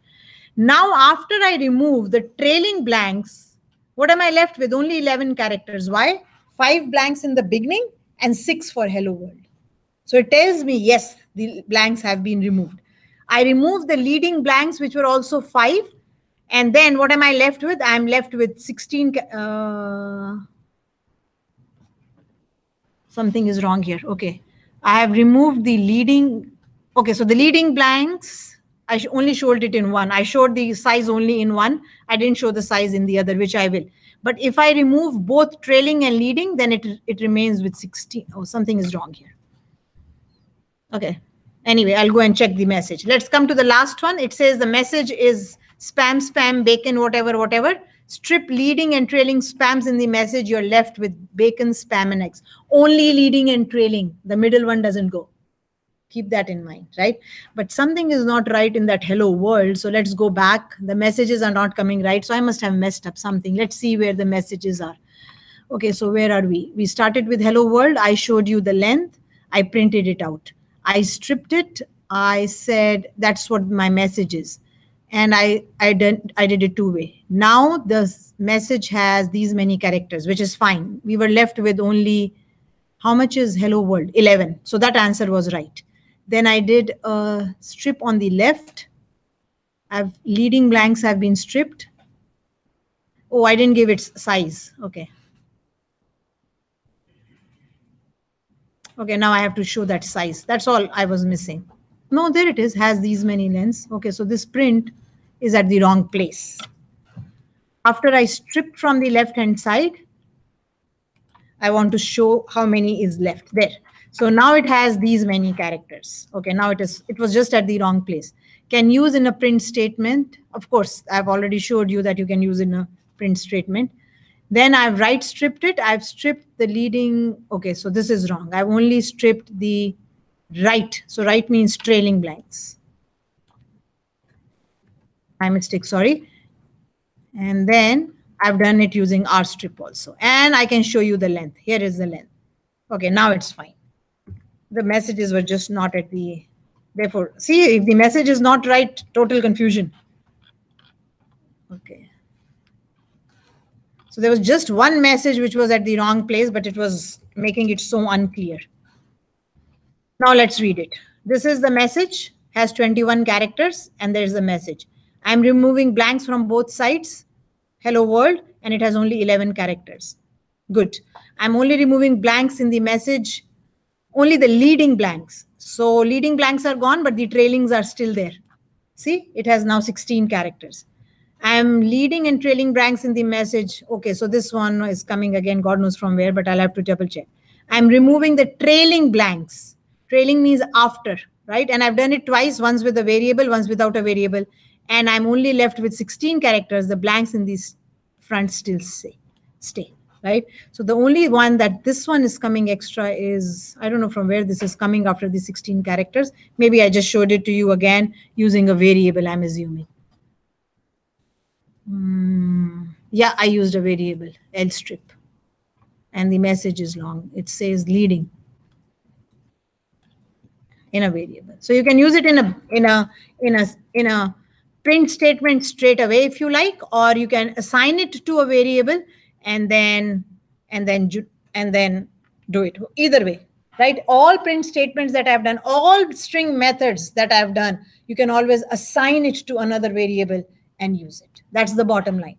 Now, after I remove the trailing blanks, what am I left with? Only 11 characters. Why? 5 blanks in the beginning and 6 for hello world. So it tells me, yes, the blanks have been removed. I removed the leading blanks, which were also 5. And then what am I left with? I'm left with 16. Something is wrong here. Okay. I have removed the leading. Okay, so the leading blanks, I only showed it in one. I showed the size only in one. I didn't show the size in the other, which I will. But if I remove both trailing and leading, then it remains with 16. Oh, something is wrong here. Okay. Anyway, I'll go and check the message. Let's come to the last one. It says the message is spam, spam, bacon, whatever, whatever. Strip leading and trailing spams in the message. You're left with bacon, spam, and eggs. Only leading and trailing. The middle one doesn't go. Keep that in mind, right? But something is not right in that hello world. So let's go back. The messages are not coming right. So I must have messed up something. Let's see where the messages are. Okay, so where are we? We started with hello world. I showed you the length. I printed it out. I stripped it. I said that's what my message is. And I did it 2-way. Now the message has these many characters, which is fine. We were left with only, how much is hello world? 11. So that answer was right. Then I did a strip on the left. Leading blanks have been stripped. Oh, I didn't give its size. Okay. Okay, now I have to show that size. That's all I was missing. No, there it is, has these many lengths. Okay, so this print is at the wrong place. After I stripped from the left-hand side, I want to show how many is left there. So now it has these many characters. Okay, now it was just at the wrong place. Can use in a print statement. Of course, I've already showed you that you can use in a print statement. Then I've right stripped it. I've stripped the leading. Okay, so this is wrong. I've only stripped the right. So right means trailing blanks. My mistake, sorry. And then I've done it using R strip also. And I can show you the length. Here is the length. Okay, now it's fine. The messages were just not at the, therefore, see, if the message is not right, total confusion. Okay. So there was just one message which was at the wrong place, but it was making it so unclear. Now let's read it. This is the message, has 21 characters, and there's the message. I'm removing blanks from both sides. Hello world, and it has only 11 characters. Good. I'm only removing blanks in the message, only the leading blanks. So leading blanks are gone, but the trailings are still there. See, it has now 16 characters. I'm leading and trailing blanks in the message. Okay, so this one is coming again, God knows from where, but I'll have to double check. I'm removing the trailing blanks. Trailing means after, right? And I've done it twice, once with a variable, once without a variable. And I'm only left with 16 characters. The blanks in these front still stay. right? So the only one that this one is coming extra is, I don't know from where this is coming after the 16 characters. Maybe I just showed it to you again using a variable, I'm assuming. Yeah, I used a variable, lstrip. And the message is long. It says leading in a variable. So you can use it in a print statement straight away if you like, or you can assign it to a variable and then do it either way, right? All print statements that I've done, all string methods that I've done, you can always assign it to another variable and use it. That's the bottom line.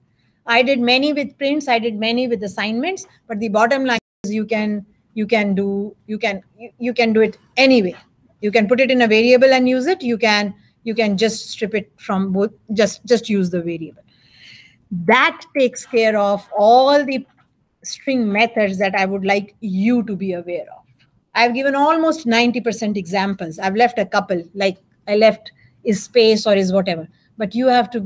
I did many with prints, I did many with assignments, but the bottom line is you can do it anyway. You can put it in a variable and use it. You can just strip it from both, just use the variable. That takes care of all the string methods that I would like you to be aware of. I've given almost 90% examples. I've left a couple, like I left is space or is whatever, but you have to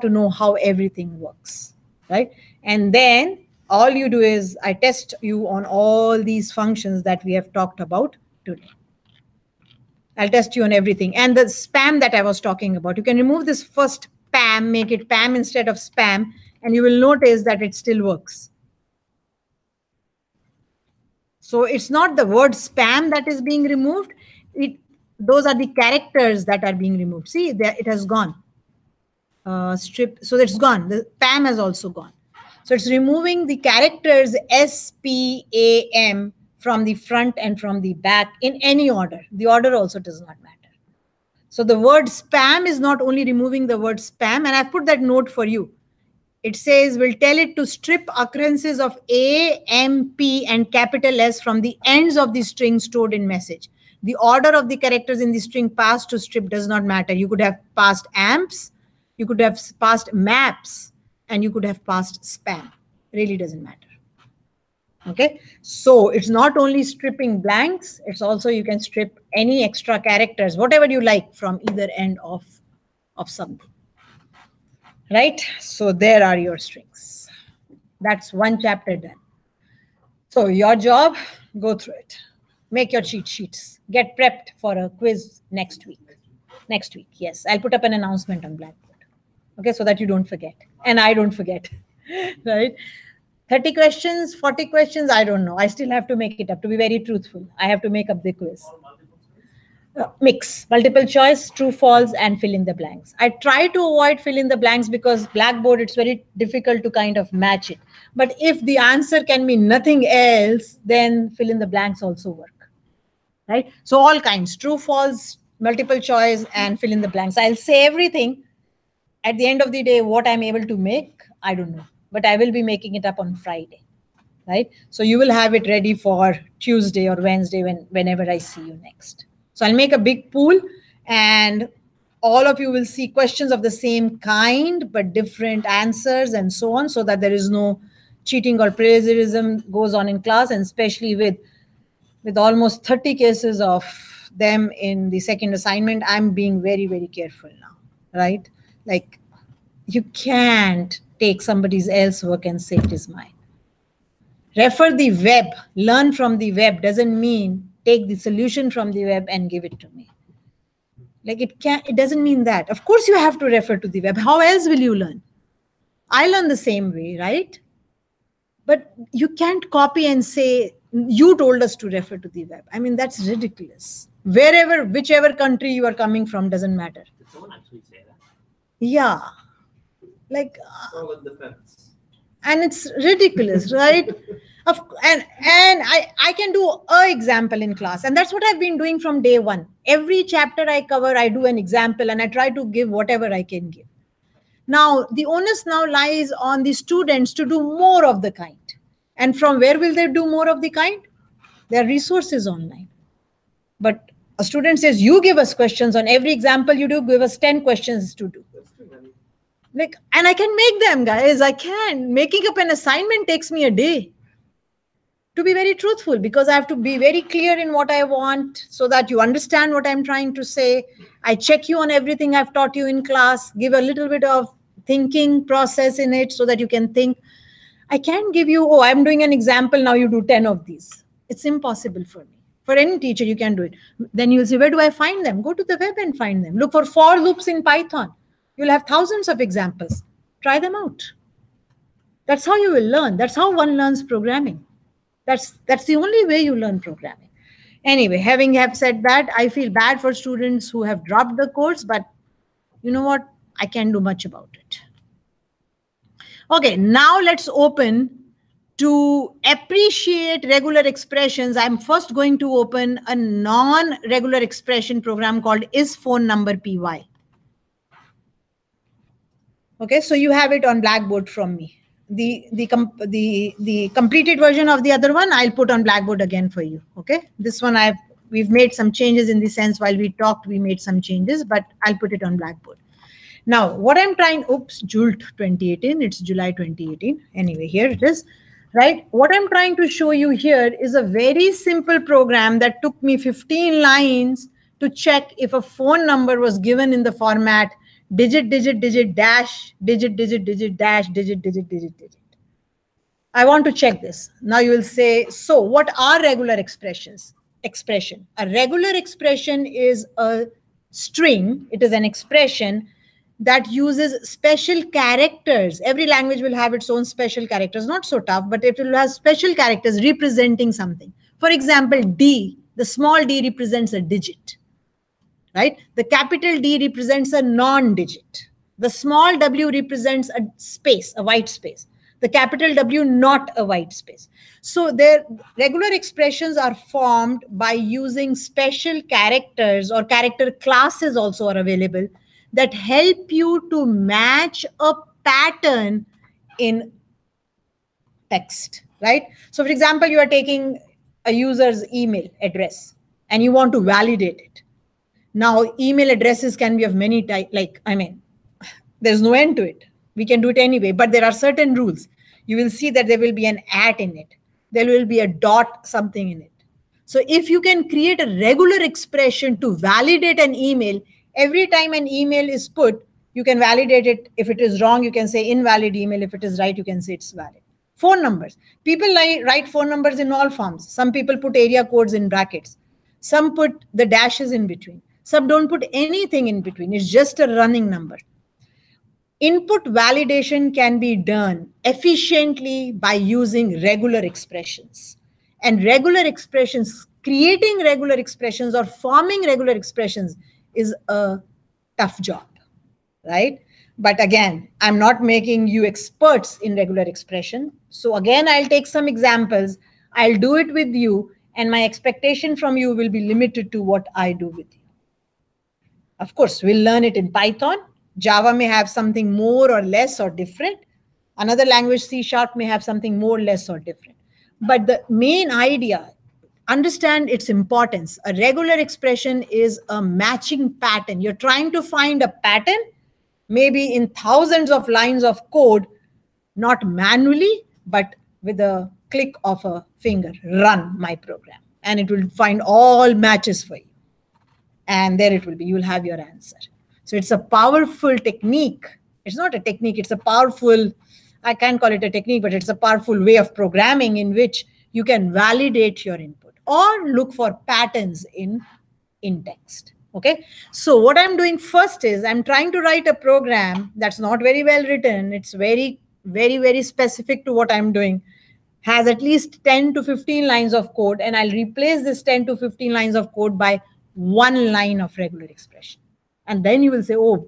know how everything works, right? And then all you do is I test you on all these functions that we have talked about today. I'll test you on everything. And the spam that I was talking about, you can remove this first PAM, make it PAM instead of spam, and you will notice that it still works. So it's not the word spam that is being removed. Those are the characters that are being removed. See, there it has gone. Strip, so it's gone. The PAM has also gone. So it's removing the characters SPAM from the front and from the back in any order. The order also does not matter. So the word spam is not only removing the word spam, and I've put that note for you. It says we'll tell it to strip occurrences of A, M, P, and capital S from the ends of the string stored in message. The order of the characters in the string passed to strip does not matter. You could have passed amps, you could have passed maps, and you could have passed spam. Really doesn't matter. Okay, so it's not only stripping blanks, it's also you can strip any extra characters, whatever you like from either end of something. Right? So there are your strings. That's one chapter done. So your job, go through it. Make your cheat sheets. Get prepped for a quiz next week. Next week, yes. I'll put up an announcement on Blackboard. Okay, so that you don't forget. And I don't forget. Right? 30 questions, 40 questions, I don't know. I still have to make it up. To be very truthful, I have to make up the quiz. Mix, multiple choice, true, false, and fill in the blanks. I try to avoid fill in the blanks because Blackboard, it's very difficult to kind of match it. But if the answer can be nothing else, then fill in the blanks also work. Right? So all kinds, true, false, multiple choice, and fill in the blanks. I'll say everything. At the end of the day, what I'm able to make, I don't know. But I will be making it up on Friday. Right? So you will have it ready for Tuesday or Wednesday whenever I see you next. So I'll make a big pool and all of you will see questions of the same kind, but different answers and so on, so that there is no cheating or plagiarism goes on in class, and especially with almost 30 cases of them in the second assignment, I'm being very, very careful now, right? Like you can't take somebody else's work and say it is mine. Refer the web, learn from the web doesn't mean take the solution from the web and give it to me. Like it doesn't mean that. Of course you have to refer to the web. How else will you learn? I learn the same way, right? But you can't copy and say, you told us to refer to the web. I mean, that's ridiculous. Whichever country you are coming from doesn't matter. Did someone actually say that? Yeah. Like, Solid defense. and it's ridiculous, right? And I can do an example in class, and that's what I've been doing from day one. Every chapter I cover, I do an example and I try to give whatever I can give. Now, the onus now lies on the students to do more of the kind. And from where will they do more of the kind? There are resources online. But a student says, you give us questions on every example you do, give us 10 questions to do. That's too many. Like, and I can make them, guys. I can. Making up an assignment takes me a day. To be very truthful, because I have to be very clear in what I want so that you understand what I'm trying to say. I check you on everything I've taught you in class, give a little bit of thinking process in it so that you can think. I can't give you, oh, I'm doing an example, now you do 10 of these. It's impossible for me. For any teacher, you can do it. Then you'll say, where do I find them? Go to the web and find them. Look for loops in Python. You'll have thousands of examples. Try them out. That's how you will learn. That's how one learns programming. That's the only way you learn programming. Anyway, having said that, I feel bad for students who have dropped the course, but you know what? I can't do much about it. Okay, now let's open to appreciate regular expressions. I'm first going to open a non-regular expression program called isPhoneNumberPy. Okay, so you have it on Blackboard from me. The completed version of the other one, I'll put on Blackboard again for you. Okay, this one we've made some changes in the sense while we talked, we made some changes, but I'll put it on Blackboard. Now, what I'm trying, oops, Jult 2018, it's July 2018. Anyway, here it is, right? What I'm trying to show you here is a very simple program that took me 15 lines to check if a phone number was given in the format digit, digit, digit, dash, digit, digit, digit, dash, digit, digit, digit, digit. I want to check this. Now you will say, so what are regular expressions? A regular expression is a string. It is an expression that uses special characters. Every language will have its own special characters. Not so tough, but it will have special characters representing something. For example, D, the small d represents a digit, right? The capital D represents a non-digit. The small w represents a space, a white space. The capital W, not a white space. So their regular expressions are formed by using special characters, or character classes also are available, that help you to match a pattern in text, right? So for example, you are taking a user's email address and you want to validate it. Now, email addresses can be of many types, there's no end to it. We can do it anyway, but there are certain rules. You will see that there will be an @ in it. There will be a dot something in it. So if you can create a regular expression to validate an email, every time an email is put, you can validate it. If it is wrong, you can say invalid email. If it is right, you can say it's valid. Phone numbers. People write phone numbers in all forms. Some people put area codes in brackets. Some put the dashes in between. Some don't put anything in between. It's just a running number. Input validation can be done efficiently by using regular expressions. And regular expressions, creating regular expressions or forming regular expressions is a tough job, right? But again, I'm not making you experts in regular expression. So again, I'll take some examples. I'll do it with you, and my expectation from you will be limited to what I do with you. Of course, we'll learn it in Python. Java may have something more or less or different. Another language, C# may have something more, less or different. But the main idea, understand its importance. A regular expression is a matching pattern. You're trying to find a pattern, maybe in thousands of lines of code, not manually, but with a click of a finger. Run my program, and it will find all matches for you. And there it will be. You will have your answer. So it's a powerful technique. It's not a technique. It's a powerful, I can't call it a technique, but it's a powerful way of programming in which you can validate your input or look for patterns in text. Okay. So what I'm doing first is I'm trying to write a program that's not very well written. It's very, very, very specific to what I'm doing. Has at least 10 to 15 lines of code, and I'll replace this 10 to 15 lines of code by one line of regular expression. And then you will say, oh,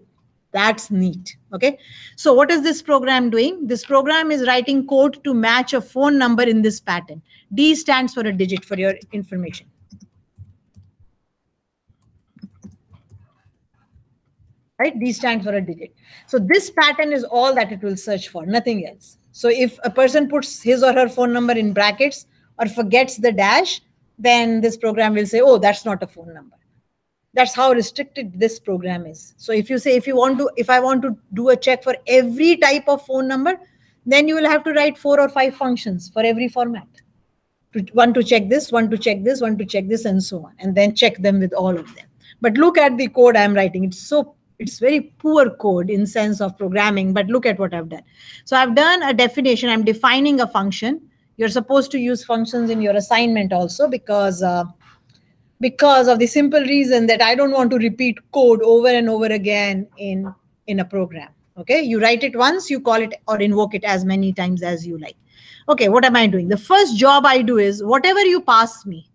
that's neat. Okay. So what is this program doing? This program is writing code to match a phone number in this pattern. D stands for a digit, for your information. Right? D stands for a digit. So this pattern is all that it will search for, nothing else. So if a person puts his or her phone number in brackets or forgets the dash, then this program will say, oh, that's not a phone number. That's how restricted this program is. So if you say, if I want to do a check for every type of phone number, then you will have to write 4 or 5 functions for every format. One to check this, one to check this, one to check this, and so on. And then check them with all of them. But look at the code I'm writing. It's so It's very poor code in sense of programming, but look at what I've done. So I've done a definition. I'm defining a function. You're supposed to use functions in your assignment also because of the simple reason that I don't want to repeat code over and over again in a program. Okay, you write it once, you call it or invoke it as many times as you like. Okay, what am I doing? The first job I do is whatever you pass me,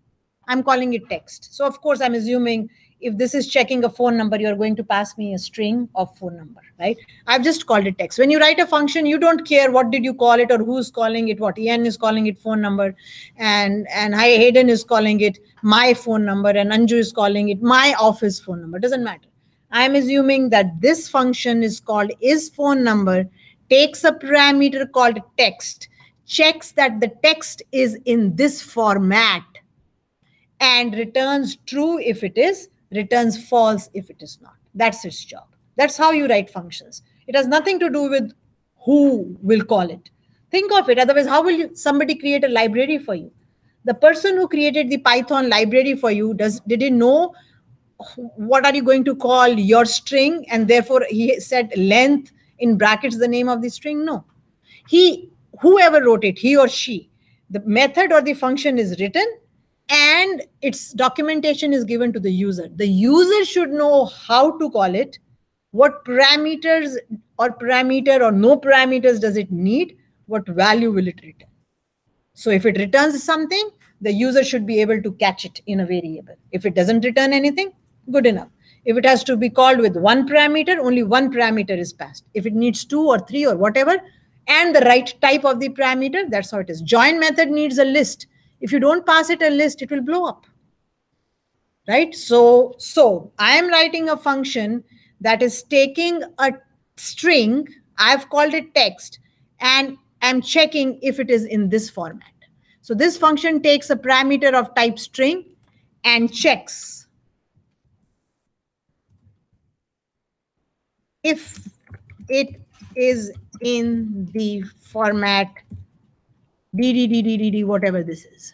I'm calling it text. So of course I'm assuming if this is checking a phone number, you're going to pass me a string of phone number, right? I've just called it text. When you write a function, you don't care what did you call it or who's calling it, what Ian is calling it phone number, and Hayden is calling it my phone number, and Anju is calling it my office phone number. Doesn't matter. I'm assuming that this function is called is phone number, takes a parameter called text, checks that the text is in this format, and returns true if it is, returns false if it is not. That's its job. That's how you write functions. It has nothing to do with who will call it. Think of it. Otherwise, how will somebody create a library for you? The person who created the Python library for you, did he know what are you going to call your string? And therefore, he said length in brackets the name of the string? No. Whoever wrote it, he or she, the method or the function is written, and its documentation is given to the user. The user should know how to call it, what parameters or parameter or no parameters does it need, what value will it return. So if it returns something, the user should be able to catch it in a variable. If it doesn't return anything, good enough. If it has to be called with one parameter, only one parameter is passed. If it needs 2 or 3 or whatever, and the right type of the parameter, that's how it is. Join method needs a list. If you don't pass it a list, it will blow up, right? So I am writing a function that is taking a string, I've called it text, and I'm checking if it is in this format. So this function takes a parameter of type string and checks if it is in the format DDDDD, whatever this is.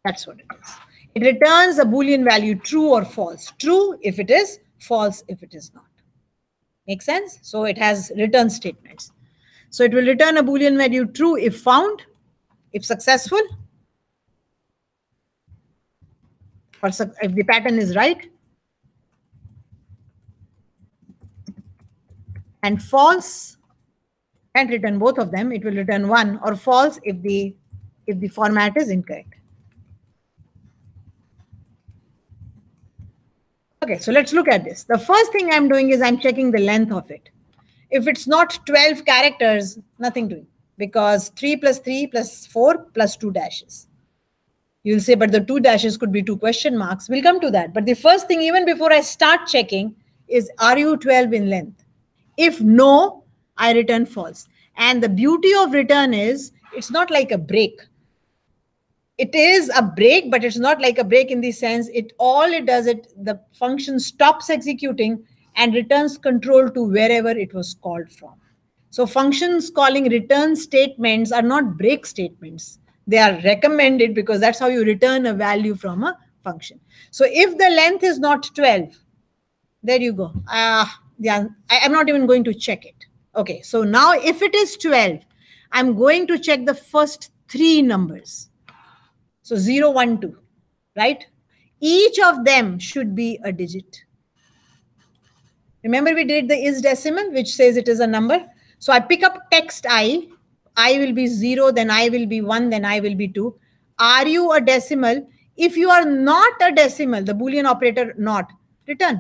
That's what it is. It returns a Boolean value true or false. True if it is, false if it is not. Make sense? So it has return statements. So it will return a Boolean value true if found, if successful, or if the pattern is right, and false, and return both of them. It will return 1, or false if the format is incorrect. Okay, so let's look at this. The first thing I'm doing is I'm checking the length of it. If it's not 12 characters, nothing doing, because 3 plus 3 plus 4 plus 2 dashes. You'll say, but the 2 dashes could be 2 question marks. We'll come to that. But the first thing, even before I start checking, is are you 12 in length? If no, I return false. And the beauty of return is it's not like a break. It is a break, but it's not like a break in the sense the function stops executing and returns control to wherever it was called from. So functions calling return statements are not break statements. They are recommended because that's how you return a value from a function. So if the length is not 12, there you go. Yeah, I'm not even going to check it. Okay, so now if it is 12, I'm going to check the first 3 numbers. So 0, 1, 2, right? Each of them should be a digit. Remember we did the is decimal, which says it is a number. So I pick up text I will be 0, then I will be 1, then I will be 2. Are you a decimal? If you are not a decimal, the Boolean operator not, return.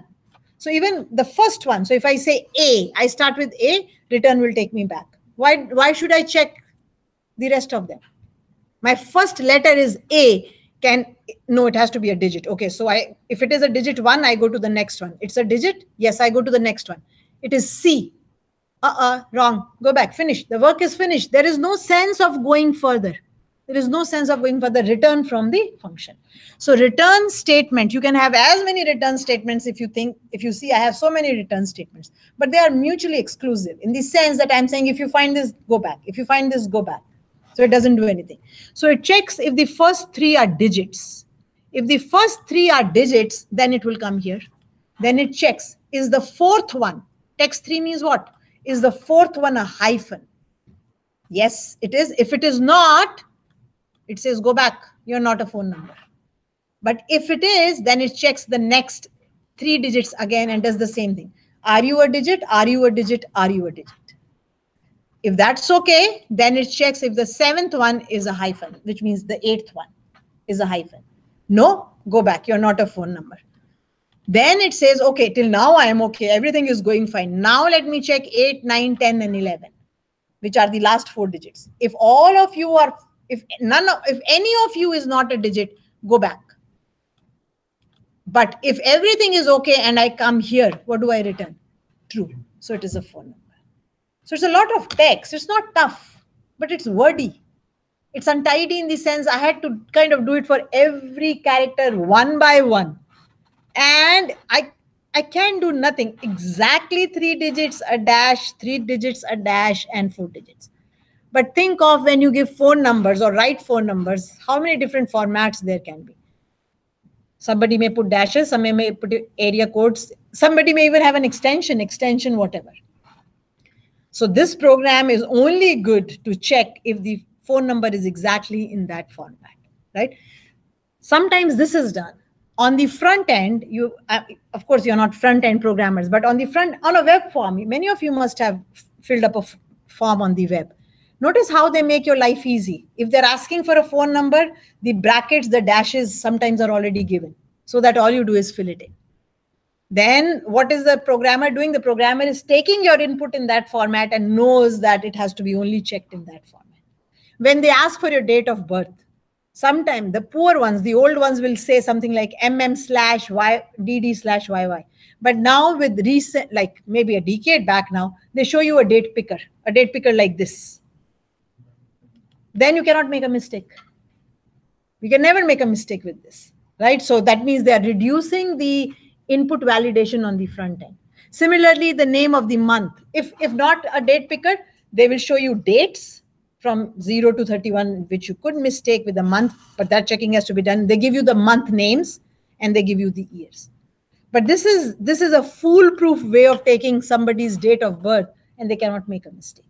So even the first one, so if I say A, I start with A, return will take me back. Why should I check the rest of them? My first letter is A. No, it has to be a digit. Okay, so if it is a digit 1, I go to the next one. It's a digit? Yes, I go to the next one. It is C. Wrong. Go back. Finish. The work is finished. There is no sense of going further. There is no sense of going further. Return from the function. So return statement, you can have as many return statements if you see I have so many return statements, but they are mutually exclusive in the sense that I'm saying if you find this, go back. If you find this, go back. So it doesn't do anything. So it checks if the first 3 are digits. If the first three are digits, then it will come here. Then it checks, is the fourth one, text 3 means what? Is the fourth one a hyphen? Yes, it is. If it is not, it says go back, you're not a phone number. But if it is, then it checks the next 3 digits again and does the same thing. Are you a digit? Are you a digit? Are you a digit? If that's okay, then it checks if the 7th one is a hyphen, which means the 8th one is a hyphen. No, go back, you're not a phone number. Then it says, okay, till now I am okay, everything is going fine. Now let me check 8, 9, 10, and 11, which are the last 4 digits. If all of you are, if any of you is not a digit, go back. But if everything is okay and I come here, what do I return? True. So it is a phone number. So it's a lot of text. It's not tough, but it's wordy. It's untidy in the sense I had to kind of do it for every character one by one. And I can do nothing. Exactly 3 digits, a dash, 3 digits, a dash, and 4 digits. But think of when you give phone numbers or write phone numbers, how many different formats there can be. Somebody may put dashes, somebody may put area codes, somebody may even have an extension, whatever. So this program is only good to check if the phone number is exactly in that format, right? Sometimes this is done. On the front end, you, of course, you're not front end programmers, but on the front, on a web form, many of you must have filled up a form on the web. Notice how they make your life easy. If they're asking for a phone number, the brackets, the dashes sometimes are already given, so that all you do is fill it in. Then what is the programmer doing? The programmer is taking your input in that format and knows that it has to be only checked in that format. When they ask for your date of birth, sometimes the poor ones, the old ones will say something like mm/dd/yy. But now with recent, like maybe a decade back now, they show you a date picker like this. Then you cannot make a mistake. You can never make a mistake with this, right? So that means they are reducing the input validation on the front end. Similarly, the name of the month. If not a date picker, they will show you dates from 0 to 31, which you could mistake with a month, but that checking has to be done. They give you the month names and they give you the years. But this is a foolproof way of taking somebody's date of birth and they cannot make a mistake,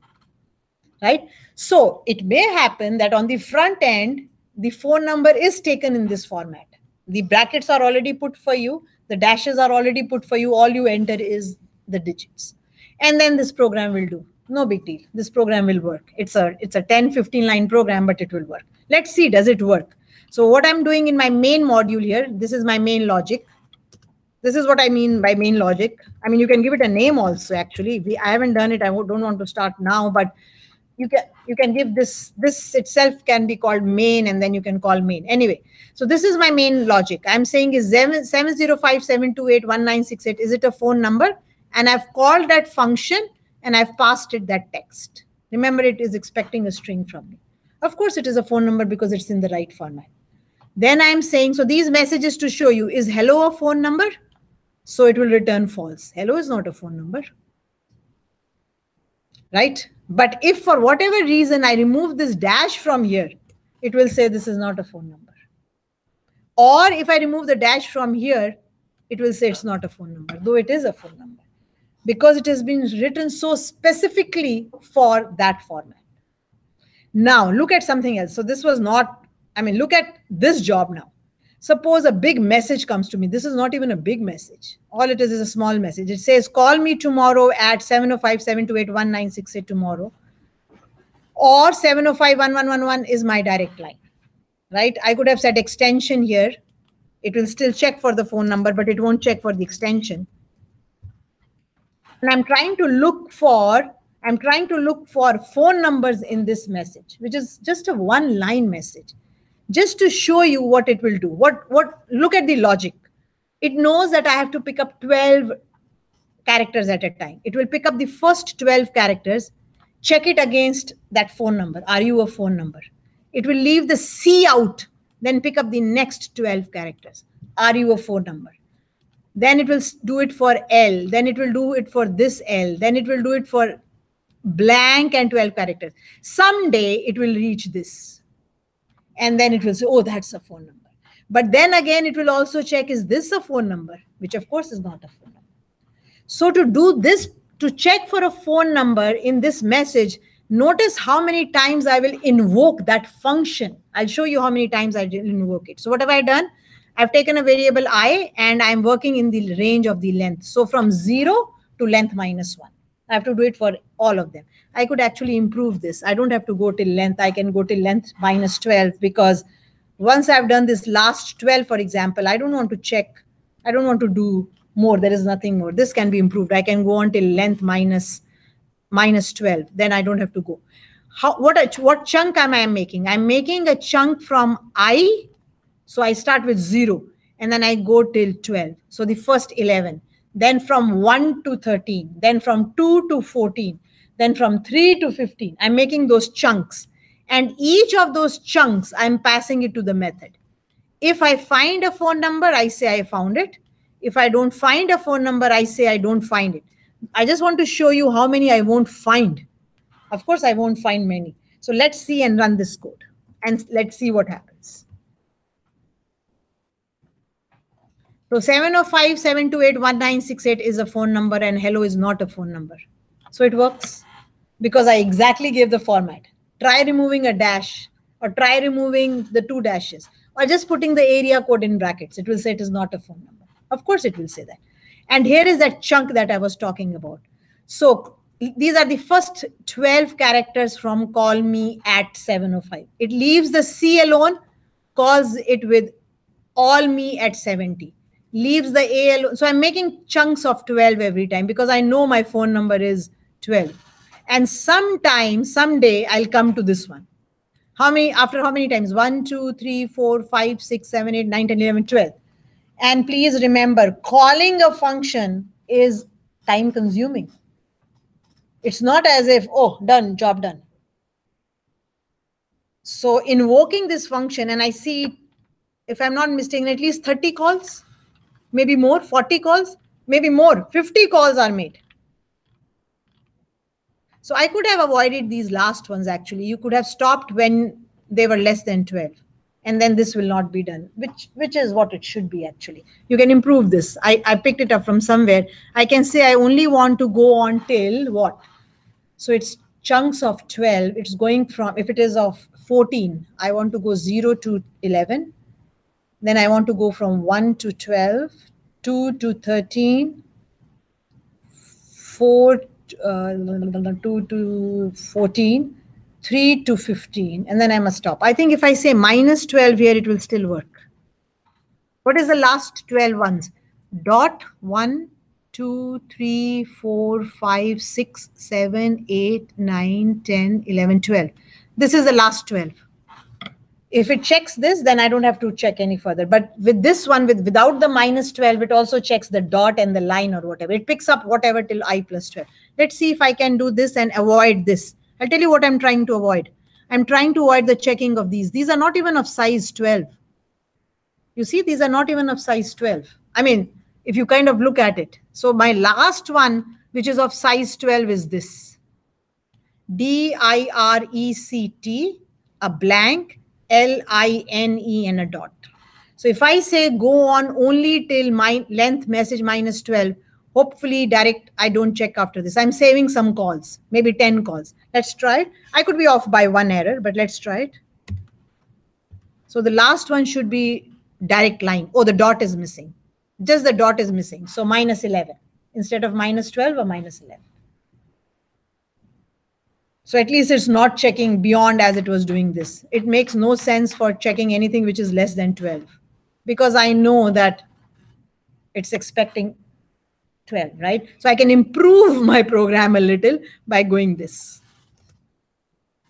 right? So it may happen that on the front end, the phone number is taken in this format. The brackets are already put for you. The dashes are already put for you. All you enter is the digits. And then this program will do. No big deal. This program will work. It's a 10-15 line program, but it will work. Let's see, does it work? So what I'm doing in my main module here, this is my main logic. This is what I mean by main logic. I mean, you can give it a name also, actually. I haven't done it. I don't want to start now, but you can give this itself can be called main, and then you can call main. Anyway, so this is my main logic. I'm saying is 705-728-1968. Is it a phone number? And I've called that function and I've passed it that text. Remember, it is expecting a string from me. Of course, it is a phone number because it's in the right format. Then I'm saying, so these messages to show you, is hello a phone number? So it will return false. Hello is not a phone number, right? But if for whatever reason I remove this dash from here, it will say this is not a phone number. Or if I remove the dash from here, it will say it's not a phone number, though it is a phone number, because it has been written so specifically for that format. Now look at something else. So this was not, I mean, look at this job now. Suppose a big message comes to me. This is not even a big message. All it is a small message. It says, call me tomorrow at 705-728-1968 tomorrow. Or 705-1111 is my direct line, right? I could have said extension here. It will still check for the phone number, but it won't check for the extension. And I'm trying to look for phone numbers in this message, which is just a one-line message, just to show you what it will do. Look at the logic. It knows that I have to pick up 12 characters at a time. It will pick up the first 12 characters, check it against that phone number. Are you a phone number? It will leave the C out, then pick up the next 12 characters. Are you a phone number? Then it will do it for L. Then it will do it for this L. Then it will do it for blank and 12 characters. Someday it will reach this. And then it will say, oh, that's a phone number. But then again, it will also check, is this a phone number? Which of course is not a phone number. So to do this, to check for a phone number in this message, notice how many times I will invoke that function. I'll show you how many times I will invoke it. So what have I done? I've taken a variable I and I'm working in the range of the length. So from 0 to length minus 1. I have to do it for all of them. I could actually improve this. I don't have to go till length. I can go till length minus 12 because once I've done this last 12, for example, I don't want to check. I don't want to do more. There is nothing more. This can be improved. I can go on till length minus 12. Then I don't have to go. What chunk am I making? I'm making a chunk from I. So I start with 0 and then I go till 12. So the first 11. Then from 1 to 13. Then from 2 to 14. Then from 3 to 15. I'm making those chunks. And each of those chunks, I'm passing it to the method. If I find a phone number, I say I found it. If I don't find a phone number, I say I don't find it. I just want to show you how many I won't find. Of course, I won't find many. So let's see and run this code. And let's see what happens. So 705-728-1968 is a phone number and hello is not a phone number. So it works because I exactly gave the format. Try removing a dash or try removing the 2 dashes or just putting the area code in brackets. It will say it is not a phone number. Of course, it will say that. And here is that chunk that I was talking about. So these are the first 12 characters from call me at 705. It leaves the C alone, calls it with all me at 70. Leaves the A alone. So I'm making chunks of 12 every time because I know my phone number is 12. And someday, I'll come to this one. After how many times? 1, 2, 3, 4, 5, 6, 7, 8, 9, 10, 11, 12. And please remember, calling a function is time consuming. It's not as if, oh, done, job done. So invoking this function, and I see, if I'm not mistaken, at least 30 calls, maybe more, 40 calls, maybe more, 50 calls are made. So I could have avoided these last ones actually. You could have stopped when they were less than 12. And then this will not be done, which is what it should be actually. You can improve this. I picked it up from somewhere. I can say I only want to go on till what? So it's chunks of 12. It's going from, if it is of 14, I want to go 0 to 11. Then I want to go from 1 to 12, 2 to 13, 2 to 14, 3 to 15, and then I must stop. I think if I say minus 12 here, it will still work. What is the last 12 ones? Dot 1, 2, 3, 4, 5, 6, 7, 8, 9, 10, 11, 12. This is the last 12. If it checks this, then I don't have to check any further. But with this one, without the minus 12, it also checks the dot and the line or whatever. It picks up whatever till I plus 12. Let's see if I can do this and avoid this. I'll tell you what I'm trying to avoid. I'm trying to avoid the checking of these. These are not even of size 12. You see, these are not even of size 12. I mean, if you kind of look at it. So my last one, which is of size 12, is this. DIRECT, a blank, LINE and a dot. So if I say go on only till my length message minus 12, hopefully direct, I don't check after this. I'm saving some calls, maybe 10 calls. Let's try it. I could be off by 1 error, but let's try it. So the last one should be direct line. Oh, the dot is missing. Just the dot is missing. So minus 11 instead of minus 12 or minus 11. So at least it's not checking beyond as it was doing this. It makes no sense for checking anything which is less than 12 because I know that it's expecting 12, right? So I can improve my program a little by going this.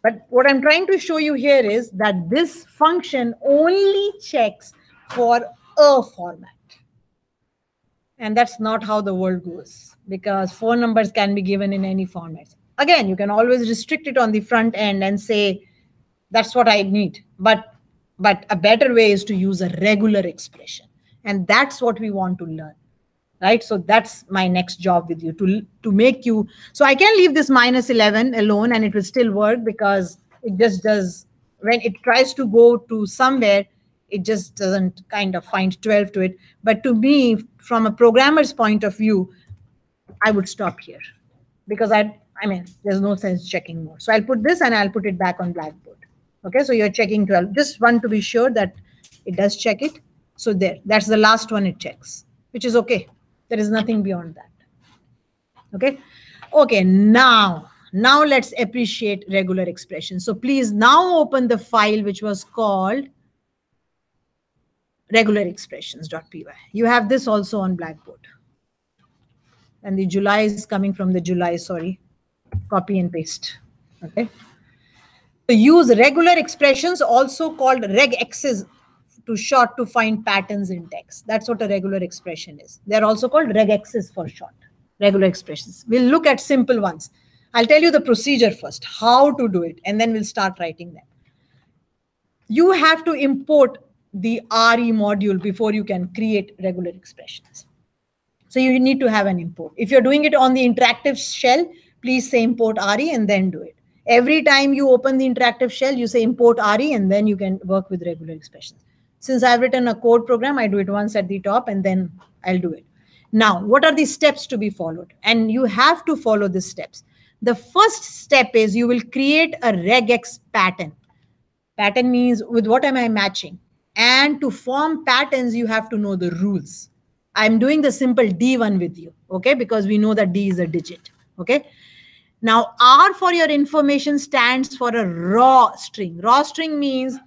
But what I'm trying to show you here is that this function only checks for a format. And that's not how the world goes because phone numbers can be given in any format. Again, you can always restrict it on the front end and say, that's what I need. But a better way is to use a regular expression. And that's what we want to learn, right? So that's my next job with you, to make you. So I can leave this minus 11 alone and it will still work because it just does, when it tries to go to somewhere, It just doesn't kind of find 12 to it. But to me, from a programmer's point of view, I would stop here because I mean, there's no sense checking more. So I'll put this and I'll put it back on Blackboard. Okay, so you're checking 12. Just want to be sure that it does check it. So there, that's the last one it checks, which is okay. There is nothing beyond that. Okay. Okay, now let's appreciate regular expressions. So please now open the file which was called regular expressions.py. You have this also on Blackboard. And the July is coming from the July, sorry, copy and paste. Okay. So use regular expressions, also called regexes, to short, to find patterns in text. That's what a regular expression is. They're also called regexes for short. Regular expressions. We'll look at simple ones. I'll tell you the procedure first, how to do it, and then we'll start writing them. You have to import the RE module before you can create regular expressions. So you need to have an import. If you're doing it on the interactive shell, please say import RE and then do it. Every time you open the interactive shell, you say import RE and then you can work with regular expressions. Since I've written a code program, I do it once at the top and then I'll do it. Now, what are the steps to be followed? And you have to follow the steps. The first step is you will create a regex pattern. Pattern means with what am I matching? And to form patterns, you have to know the rules. I'm doing the simple D one with you, okay? Because we know that D is a digit, okay? Now, R for your information stands for a raw string. Raw string means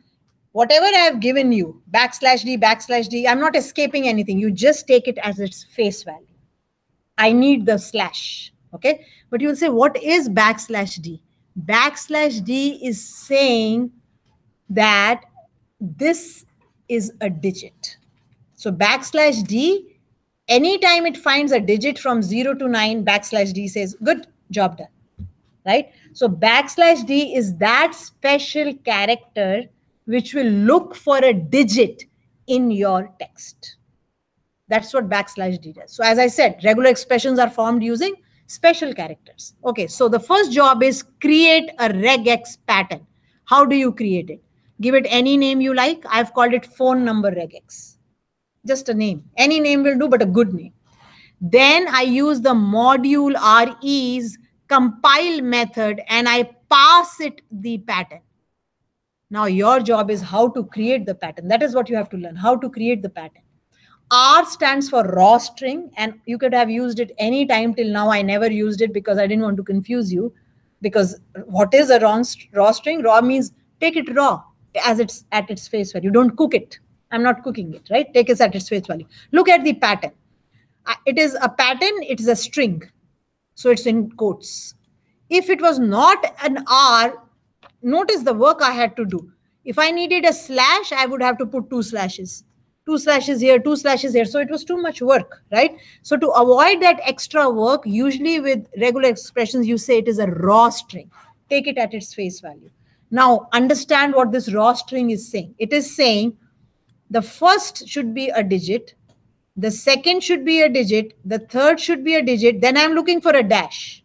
whatever I have given you, /D, I'm not escaping anything. You just take it as its face value. I need the slash, okay? But you'll say, what is /D? /D is saying that this is a digit. So /D, anytime it finds a digit from 0 to 9, /D says, good job done, right? So /D is that special character which will look for a digit in your text. That's what /D does. So as I said, regular expressions are formed using special characters. Okay, so the first job is create a regex pattern. How do you create it? Give it any name you like. I've called it phone number regex. Just a name. Any name will do, but a good name. Then I use the module RE's compile method and I pass it the pattern. Now your job is how to create the pattern. That is what you have to learn, how to create the pattern. R stands for raw string, and you could have used it any time till now. I never used it because I didn't want to confuse you. Because what is a raw string? Raw means take it raw as it's at its face value. Don't cook it. I'm not cooking it, right? Take it at its face value. Look at the pattern. It is a pattern. It is a string. So it's in quotes. If it was not an R, notice the work I had to do. If I needed a slash, I would have to put 2 slashes. 2 slashes here, 2 slashes here. So it was too much work, right? So to avoid that extra work, usually with regular expressions, you say it is a raw string. Take it at its face value. Now, understand what this raw string is saying. It is saying the first should be a digit. The second should be a digit. The third should be a digit. Then I'm looking for a dash.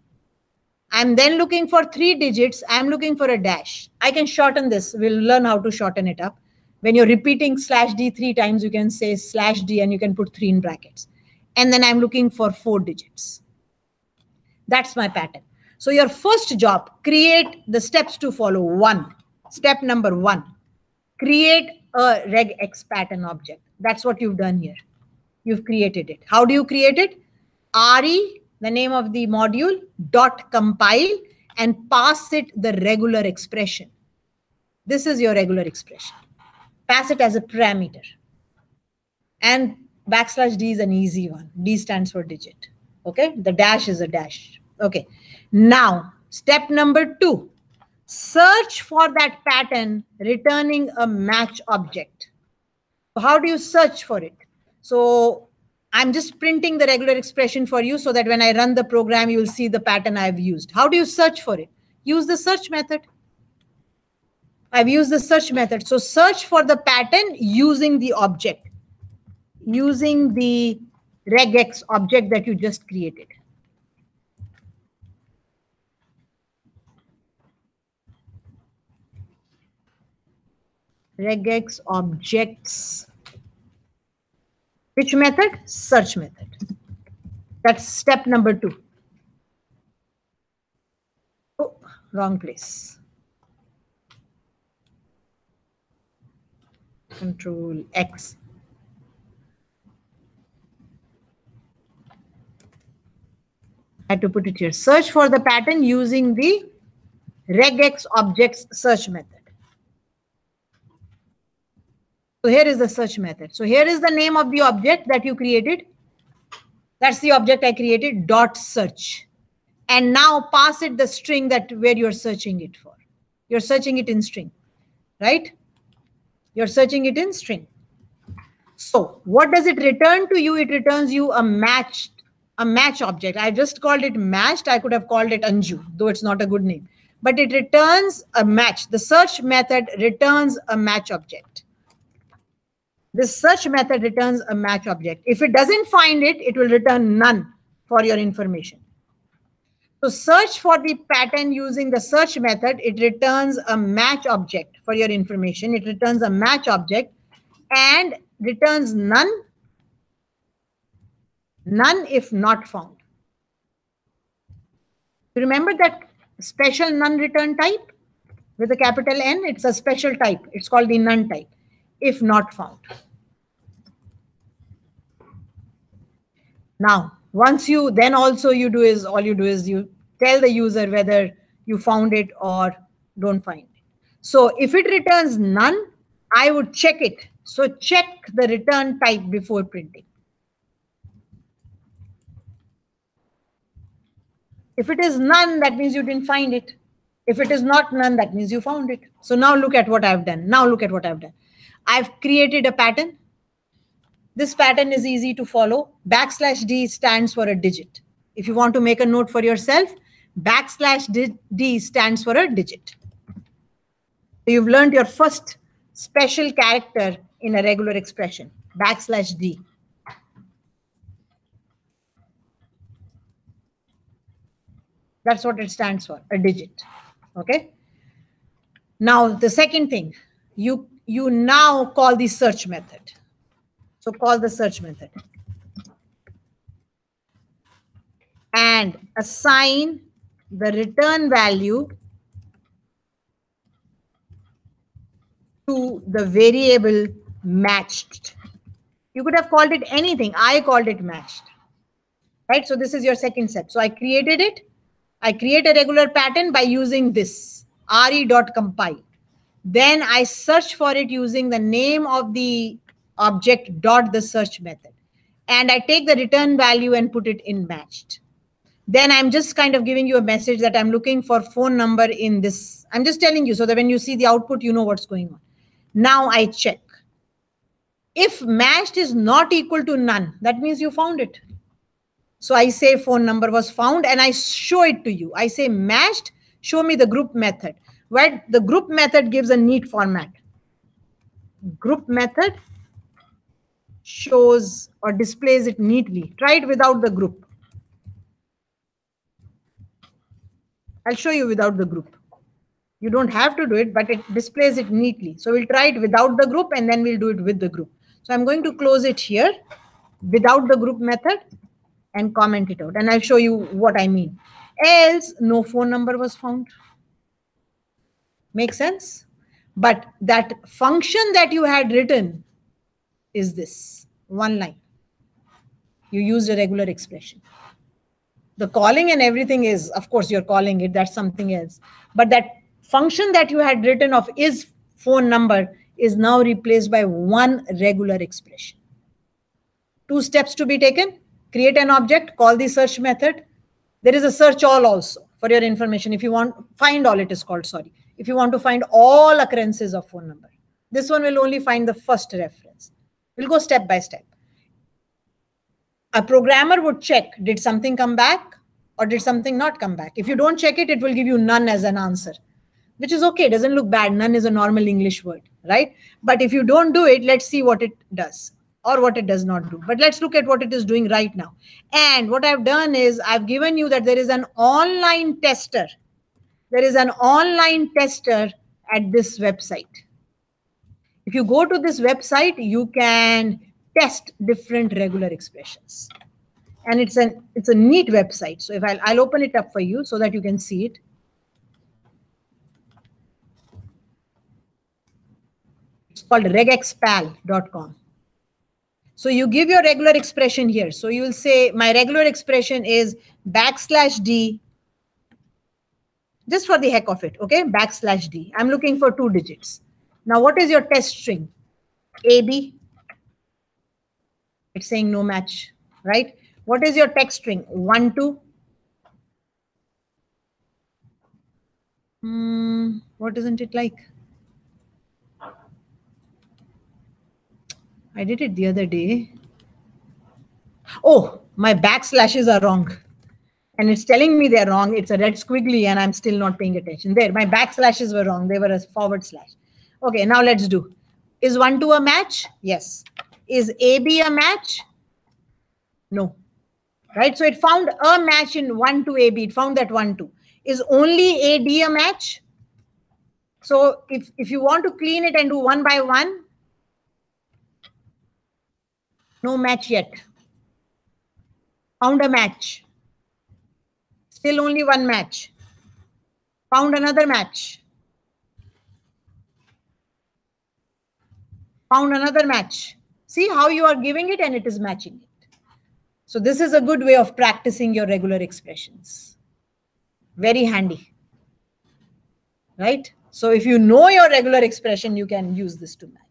I'm then looking for 3 digits. I'm looking for a dash. I can shorten this. We'll learn how to shorten it up. When you're repeating /D 3 times, you can say /D and you can put 3 in brackets. And then I'm looking for 4 digits. That's my pattern. So your first job, create the steps to follow. 1. Step number 1, create a regex pattern object. That's what you've done here. You've created it. How do you create it? RE, the name of the module, .compile, and pass it the regular expression. This is your regular expression. Pass it as a parameter. And /D is an easy one. D stands for digit. Okay, the dash is a dash. Okay, now step number 2, search for that pattern returning a match object. How do you search for it? So I'm just printing the regular expression for you so that when I run the program, you will see the pattern I've used. How do you search for it? Use the search method. I've used the search method. So search for the pattern using the object, using the regex object that you just created. regex objects. Which method? Search method. That's step number 2. Oh, wrong place. Control X. I had to put it here. Search for the pattern using the regex objects search method. So here is the search method. So here is the name of the object that you created. That's the object I created, dot search. And now pass it the string that where you're searching it for. You're searching it in string, right? You're searching it in string. So what does it return to you? It returns you a match object. I just called it matched. I could have called it Anju, though it's not a good name. But it returns a match. The search method returns a match object. This search method returns a match object. If it doesn't find it, it will return none for your information. So search for the pattern using the search method. It returns a match object for your information. It returns a match object and returns none if not found. You remember that special none return type with a capital N? It's a special type. It's called the none type, if not found. Now, once you, then also you do is, all you do is you tell the user whether you found it or don't find it. So if it returns none, I would check it. So check the return type before printing. If it is none, that means you didn't find it. If it is not none, that means you found it. So now look at what I've done. Now look at what I've done. I've created a pattern. This pattern is easy to follow. \D stands for a digit. If you want to make a note for yourself, \D stands for a digit. So you've learned your first special character in a regular expression, \D. That's what it stands for, a digit. Okay. Now the second thing, you now call the search method. So call the search method and assign the return value to the variable matched. You could have called it anything. I called it matched. Right? So this is your second step. So I created it. I create a regular pattern by using this re.compile. Then I search for it using the name of the object dot the search method. And I take the return value and put it in matched. Then I'm just kind of giving you a message that I'm looking for phone number in this. I'm just telling you so that when you see the output, you know what's going on. Now I check. If matched is not equal to none, that means you found it. So I say phone number was found and I show it to you. I say matched, show me the group method. Where the group method gives a neat format. Group method shows or displays it neatly. Try it without the group. I'll show you without the group. You don't have to do it, but it displays it neatly. So we'll try it without the group and then we'll do it with the group. So I'm going to close it here without the group method and comment it out. And I'll show you what I mean. Else, no phone number was found. Make sense? But that function that you had written is this, one line. You used a regular expression. The calling and everything is, of course, you're calling it, that's something else. But that function that you had written of is phone number is now replaced by one regular expression. 2 steps to be taken. Create an object, call the search method. There is a search all also for your information. If you want, find all it is called, sorry. If you want to find all occurrences of phone number. This one will only find the first reference. We'll go step by step. A programmer would check, did something come back or did something not come back? If you don't check it, it will give you none as an answer, which is okay. It doesn't look bad. None is a normal English word, right? But if you don't do it, let's see what it does or what it does not do. But let's look at what it is doing right now. And what I've done is I've given you that there is an online tester. There is an online tester at this website. If you go to this website, you can test different regular expressions. And it's a neat website. So if I'll open it up for you so that you can see it. It's called regexpal.com. So you give your regular expression here. So you will say my regular expression is \d, just for the heck of it, okay? \d. I'm looking for 2 digits. Now what is your test string? AB. It's saying no match, right? What is your text string? 1, 2. What isn't it like? I did it the other day. Oh, my backslashes are wrong. And it's telling me they're wrong. It's a red squiggly and I'm still not paying attention. There, my backslashes were wrong. They were a /. Okay, now let's do. Is 1, 2 a match? Yes. Is AB a match? No. Right? So it found a match in 1, 2 AB. It found that 1, 2. Is only AD a match? So if you want to clean it and do 1 by 1, no match yet. Found a match. Still only 1 match. Found another match. Found another match. See how you are giving it and it is matching it. So this is a good way of practicing your regular expressions. Very handy. Right? So if you know your regular expression, you can use this to match.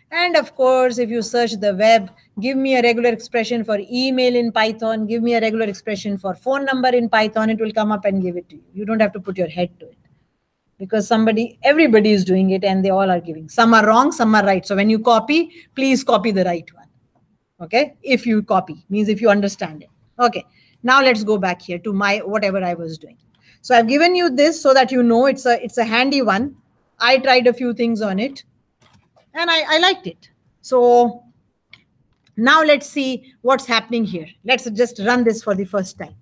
And of course, if you search the web, give me a regular expression for email in Python, give me a regular expression for phone number in Python, it will come up and give it to you. You don't have to put your head to it. Because everybody is doing it and they all are giving. Some are wrong, some are right. So when you copy, please copy the right one. Okay? If you copy, means if you understand it. Okay. Now let's go back here to my whatever I was doing. So I've given you this so that you know it's a handy one. I tried a few things on it and I liked it. So now let's see what's happening here. Let's just run this for the first time.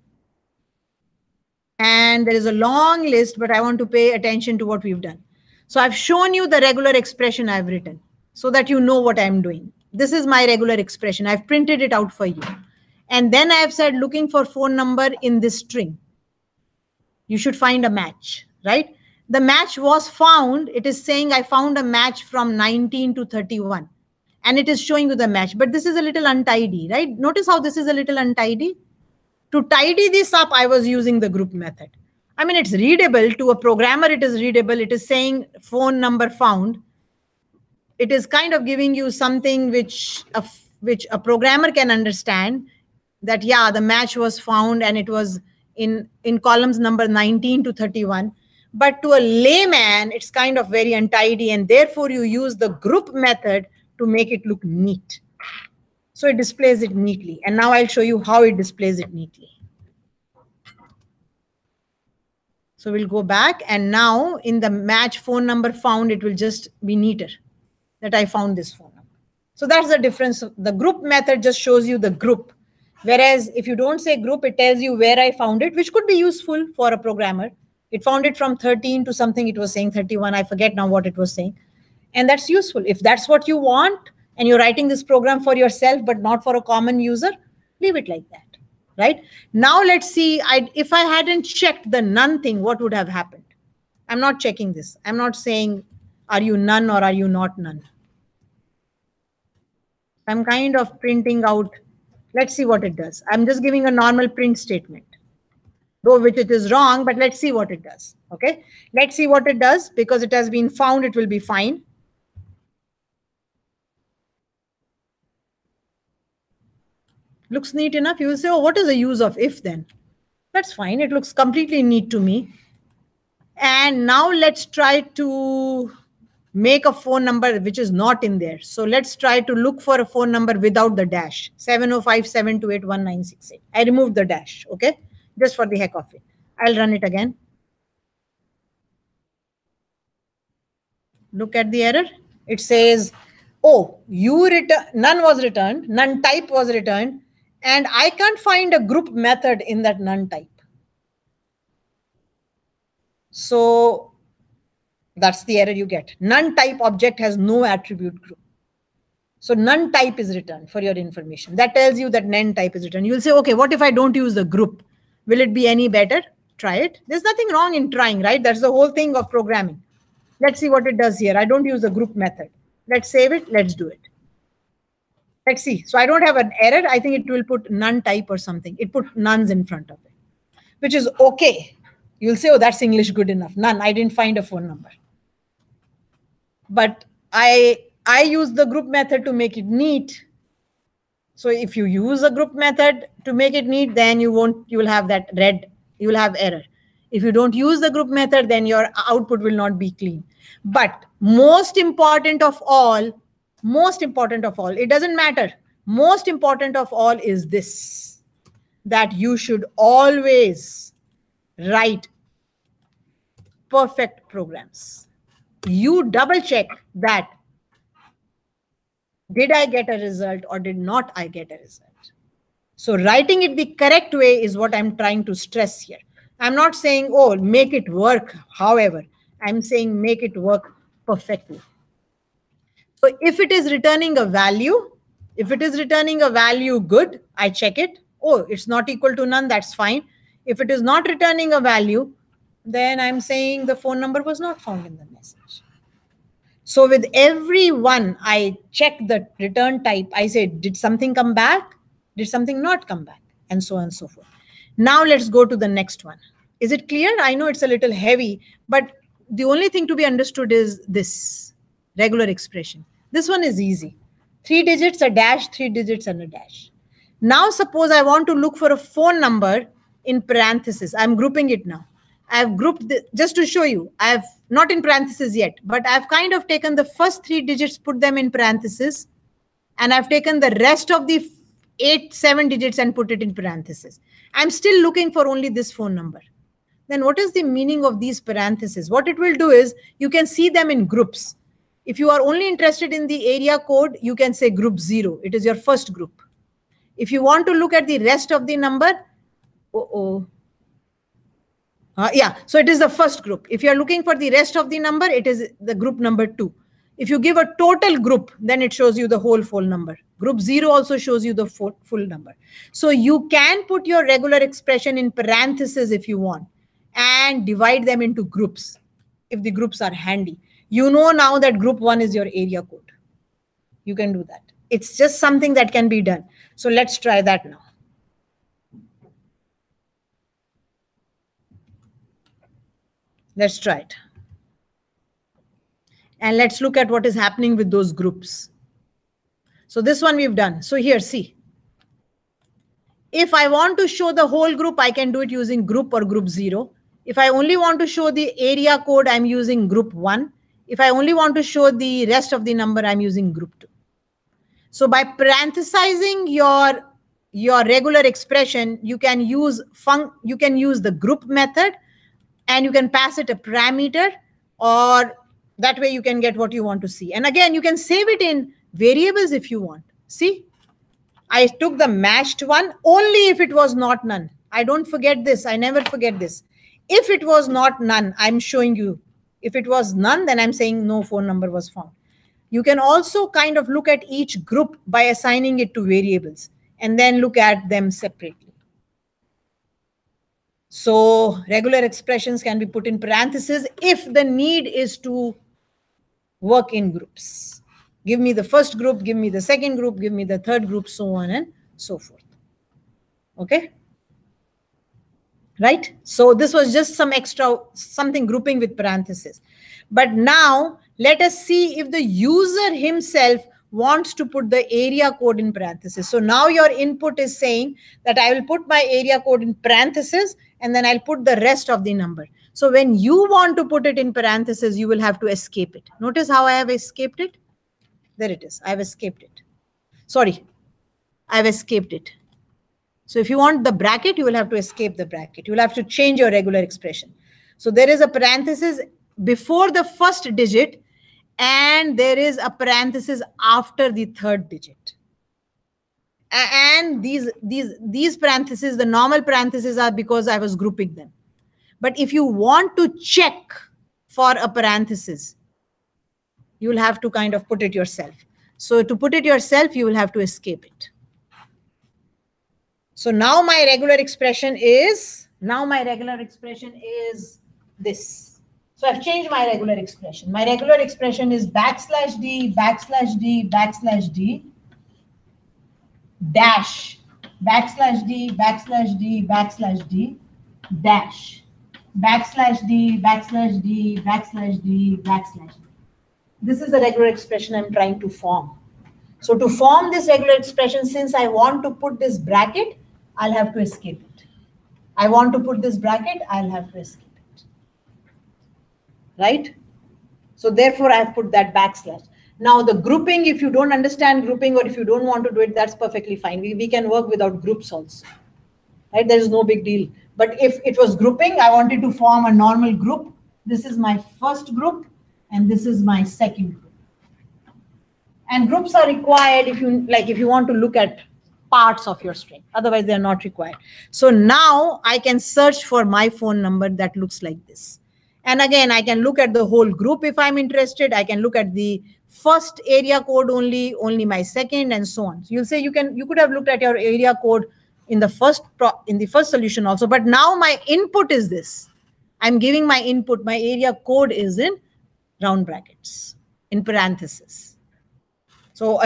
And there is a long list, but I want to pay attention to what we've done. So I've shown you the regular expression I've written so that you know what I'm doing. This is my regular expression. I've printed it out for you. And then I've said looking for phone number in this string. You should find a match, right? The match was found. It is saying I found a match from 19 to 31. And it is showing you the match. But this is a little untidy, right? Notice how this is a little untidy. To tidy this up, I was using the group method. I mean, it's readable. To a programmer, it is readable. It is saying phone number found. It is kind of giving you something which a programmer can understand that, yeah, the match was found and it was in columns number 19 to 31. But to a layman, it's kind of very untidy. And therefore, you use the group method to make it look neat. So it displays it neatly. And now I'll show you how it displays it neatly. So we'll go back. And now in the match phone number found, it will just be neater that I found this phone number. So that's the difference. The group method just shows you the group. Whereas if you don't say group, it tells you where I found it, which could be useful for a programmer. It found it from 13 to something. It was saying 31. I forget now what it was saying. And that's useful. If that's what you want, and you're writing this program for yourself, but not for a common user, leave it like that, right? Now let's see, if I hadn't checked the none thing, what would have happened? I'm not checking this. I'm not saying, are you none or are you not none? I'm kind of printing out. Let's see what it does. I'm just giving a normal print statement, though which it is wrong, but let's see what it does, okay? Let's see what it does. Because it has been found, it will be fine. Looks neat enough. You will say, oh, what is the use of if then? That's fine. It looks completely neat to me. And now let's try to make a phone number which is not in there. So let's try to look for a phone number without the dash. 705-728-1968. I removed the dash, okay? Just for the heck of it. I'll run it again. Look at the error. It says, oh, none was returned. None type was returned. And I can't find a group method in that none type. So That's the error you get. None type object has no attribute group. So none type is returned for your information. That tells you that none type is returned. You'll say, okay, what if I don't use the group? Will it be any better? Try it. There's nothing wrong in trying, right? That's the whole thing of programming. Let's see what it does here. I don't use the group method. Let's save it. Let's do it. Let's see. So I don't have an error. I think it will put none type or something. It put nones in front of it, which is okay. You'll say, oh, that's English good enough. None. I didn't find a phone number. But I use the group method to make it neat. So if you use a group method to make it neat, then you will have that red, you will have error. If you don't use the group method, then your output will not be clean. But most important of all, it doesn't matter. Most important of all is this, that you should always write perfect programs. You double check that, did I get a result or did not I get a result? So writing it the correct way is what I'm trying to stress here. I'm not saying, oh, make it work. However, I'm saying make it work perfectly. So if it is returning a value, good, I check it. Oh, it's not equal to none. That's fine. If it is not returning a value, then I'm saying the phone number was not found in the message. So with every one, I check the return type. I say, did something come back? Did something not come back? And so on and so forth. Now let's go to the next one. Is it clear? I know it's a little heavy, but the only thing to be understood is this regular expression. This one is easy. 3 digits, a dash, 3 digits and a dash. Now suppose I want to look for a phone number in parentheses. I'm grouping it now. I've grouped just to show you. I've not in parentheses yet, but I've kind of taken the first 3 digits, put them in parentheses, and I've taken the rest of the 7 digits and put it in parentheses. I'm still looking for only this phone number. Then what is the meaning of these parentheses? What it will do is you can see them in groups. If you are only interested in the area code, you can say group 0. It is your first group. If you want to look at the rest of the number, yeah, so it is the first group. If you're looking for the rest of the number, it is the group number 2. If you give a total group, then it shows you the whole full number. Group 0 also shows you the full number. So you can put your regular expression in parentheses if you want and divide them into groups if the groups are handy. You know now that group 1 is your area code. You can do that. It's just something that can be done. So let's try that now. Let's try it. And let's look at what is happening with those groups. So this one we've done. So here, see. If I want to show the whole group, I can do it using group or group 0. If I only want to show the area code, I'm using group 1. If I only want to show the rest of the number, I'm using group 2. So by parenthesizing your regular expression, you can use the group method and you can pass it a parameter, or that way you can get what you want to see. And again, you can save it in variables if you want. See, I took the matched one only if it was not none. I don't forget this. I never forget this. If it was not none, I'm showing you. If it was none, then I'm saying no phone number was found. You can also kind of look at each group by assigning it to variables and then look at them separately. So regular expressions can be put in parentheses if the need is to work in groups. Give me the first group, give me the second group, give me the third group, so on and so forth. Okay? Right? So this was just some extra, something grouping with parentheses. But now let us see if the user himself wants to put the area code in parentheses. So now your input is saying that I will put my area code in parentheses and then I'll put the rest of the number. So when you want to put it in parentheses, you will have to escape it. Notice how I have escaped it. There it is. I've escaped it. Sorry, I've escaped it. So if you want the bracket, you will have to escape the bracket. You will have to change your regular expression. So there is a parenthesis before the first digit and there is a parenthesis after the third digit. And these parentheses, the normal parentheses are because I was grouping them. But if you want to check for a parenthesis, you will have to kind of put it yourself. So to put it yourself, you will have to escape it. So now my regular expression is this. So I've changed my regular expression. My regular expression is \d dash \d dash \d dash \d. This is the regular expression I'm trying to form. So to form this regular expression, since I want to put this bracket, I'll have to escape it. I want to put this bracket, I'll have to escape it. Right? So therefore, I've put that \. Now the grouping, if you don't understand grouping or if you don't want to do it, that's perfectly fine. We can work without groups also. Right? There is no big deal. But if it was grouping, I wanted to form a normal group. This is my first group and this is my second group. And groups are required if you want to look at parts of your string. Otherwise, they are not required. So now I can search for my phone number that looks like this. And again, I can look at the whole group if I'm interested. I can look at the first area code only my second, and so on. So you'll say you could have looked at your area code in the first solution also. But now my input is this. I'm giving my input. My area code is in round brackets, in parentheses. So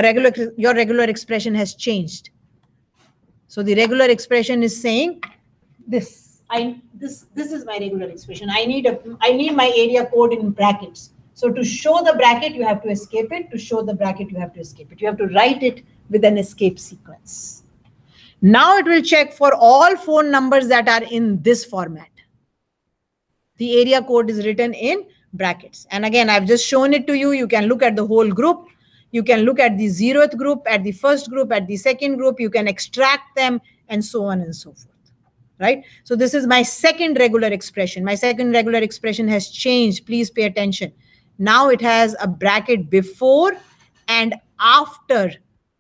your regular expression has changed. So the regular expression is saying this. This is my regular expression. I need my area code in brackets. So to show the bracket, you have to escape it. To show the bracket, you have to escape it. You have to write it with an escape sequence. Now it will check for all phone numbers that are in this format. The area code is written in brackets. And again, I've just shown it to you. You can look at the whole group. You can look at the 0th group, at the first group, at the second group. You can extract them and so on and so forth. Right? So this is my second regular expression. My second regular expression has changed. Please pay attention. Now it has a bracket before and after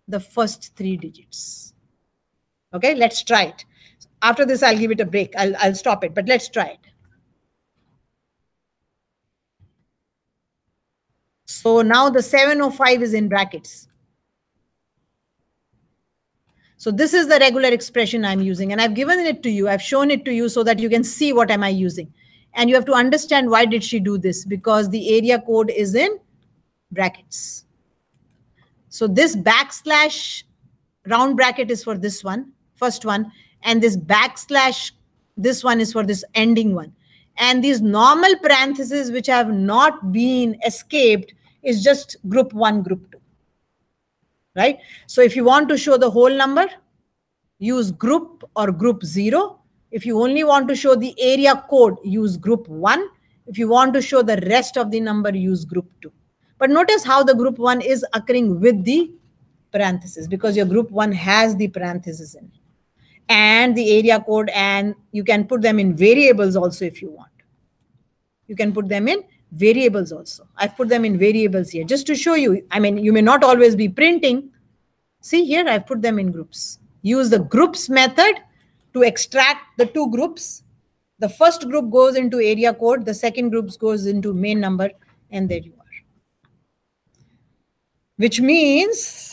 the first 3 digits. Okay, let's try it. After this, I'll give it a break. I'll stop it, but let's try it. So now the 705 is in brackets. So this is the regular expression I'm using, and I've given it to you. I've shown it to you so that you can see what am I using. And you have to understand why did she do this, because the area code is in brackets. So this / round bracket is for this one, first one, and this / this one is for this ending one. And these normal parentheses which have not been escaped is just group 1, group 2. Right? So if you want to show the whole number, use group or group 0. If you only want to show the area code, use group 1. If you want to show the rest of the number, use group 2. But notice how the group 1 is occurring with the parentheses, because your group 1 has the parentheses in it. And the area code, and you can put them in variables also if you want. You can put them in variables also. I've put them in variables here just to show you. I mean, you may not always be printing. See here, I've put them in groups. Use the groups method to extract the 2 groups. The first group goes into area code. The second group goes into main number. And there you are. Which means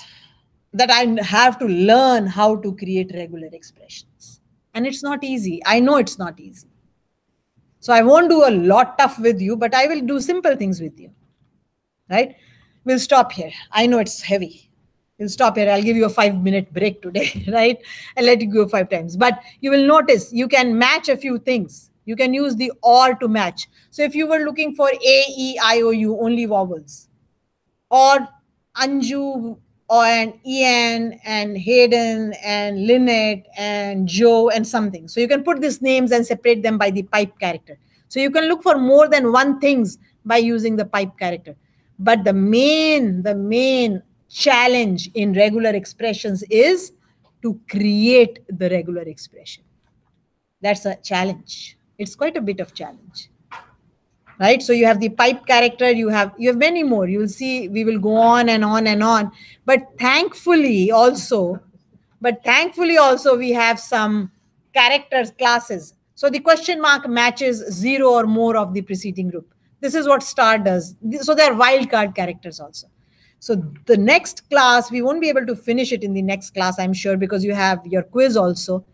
that I have to learn how to create regular expressions. And it's not easy. I know it's not easy. So I won't do a lot tough with you, but I will do simple things with you. Right? We'll stop here. I know it's heavy. We'll stop here. I'll give you a 5-minute break today, right? I'll let you go 5 times. But you will notice you can match a few things. You can use the OR to match. So if you were looking for A, E, I, O, U, only vowels, or Anju, and Ian, and Hayden, and Lynette, and Joe, and something. So you can put these names and separate them by the pipe character. So you can look for more than one things by using the pipe character. But the main challenge in regular expressions is to create the regular expression. That's a challenge. It's quite a bit of challenge. Right? So you have the pipe character, you have many more. You will see we will go on and on and on. But thankfully also we have some characters classes. So the question mark matches 0 or more of the preceding group. This is what star does. So there are wildcard characters also. So the next class, we won't be able to finish it in the next class, I'm sure, because you have your quiz also.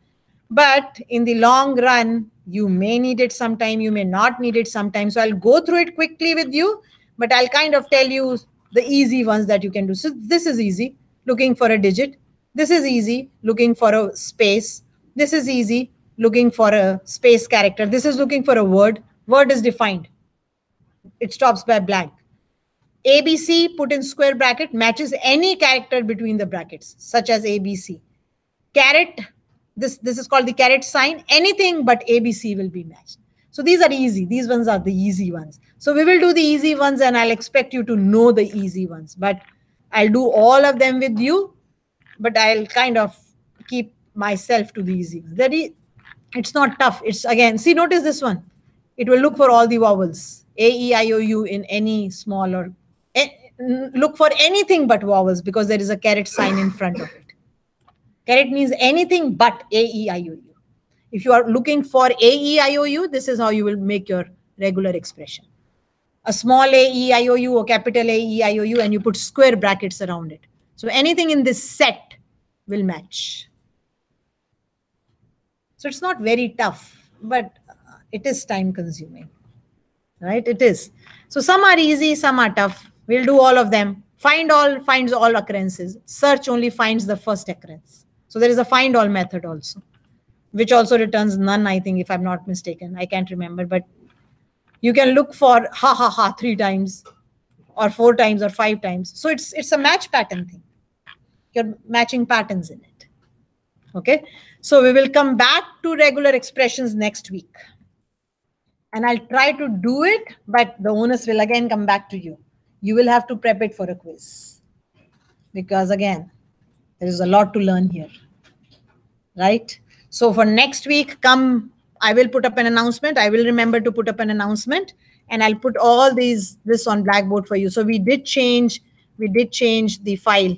But in the long run, you may need it sometime, you may not need it sometime. So I'll go through it quickly with you, but I'll kind of tell you the easy ones that you can do. So this is easy, looking for a digit. This is easy, looking for a space. This is easy, looking for a space character. This is looking for a word. Word is defined. It stops by blank. ABC put in square bracket matches any character between the brackets, such as ABC. Caret, this is called the caret sign. Anything but ABC will be matched. So these are easy. These ones are the easy ones. So we will do the easy ones, and I'll expect you to know the easy ones. But I'll do all of them with you, but I'll kind of keep myself to the easy ones. It's not tough. It's again, see, notice this one. It will look for all the vowels. A, E, I, O, U in any small or look for anything but vowels because there is a caret sign in front of it. Caret means anything but A, E, I, O, U. If you are looking for A, E, I, O, U, this is how you will make your regular expression. A small A, E, I, O, U or capital A, E, I, O, U, and you put square brackets around it. So anything in this set will match. So it's not very tough, but it is time consuming, right? It is. So some are easy, some are tough. We'll do all of them. Find all finds all occurrences. Search only finds the first occurrence. So there is a find all method also, which also returns none, I think, if I'm not mistaken. I can't remember, but you can look for ha ha ha 3 times or 4 times or 5 times. So it's a match pattern thing. You're matching patterns in it. Okay. So we will come back to regular expressions next week. And I'll try to do it, but the onus will again come back to you. You will have to prep it for a quiz. Because again, there is a lot to learn here. Right? So for next week, I will put up an announcement. I will remember to put up an announcement. And I'll put all this on Blackboard for you. So we did change the file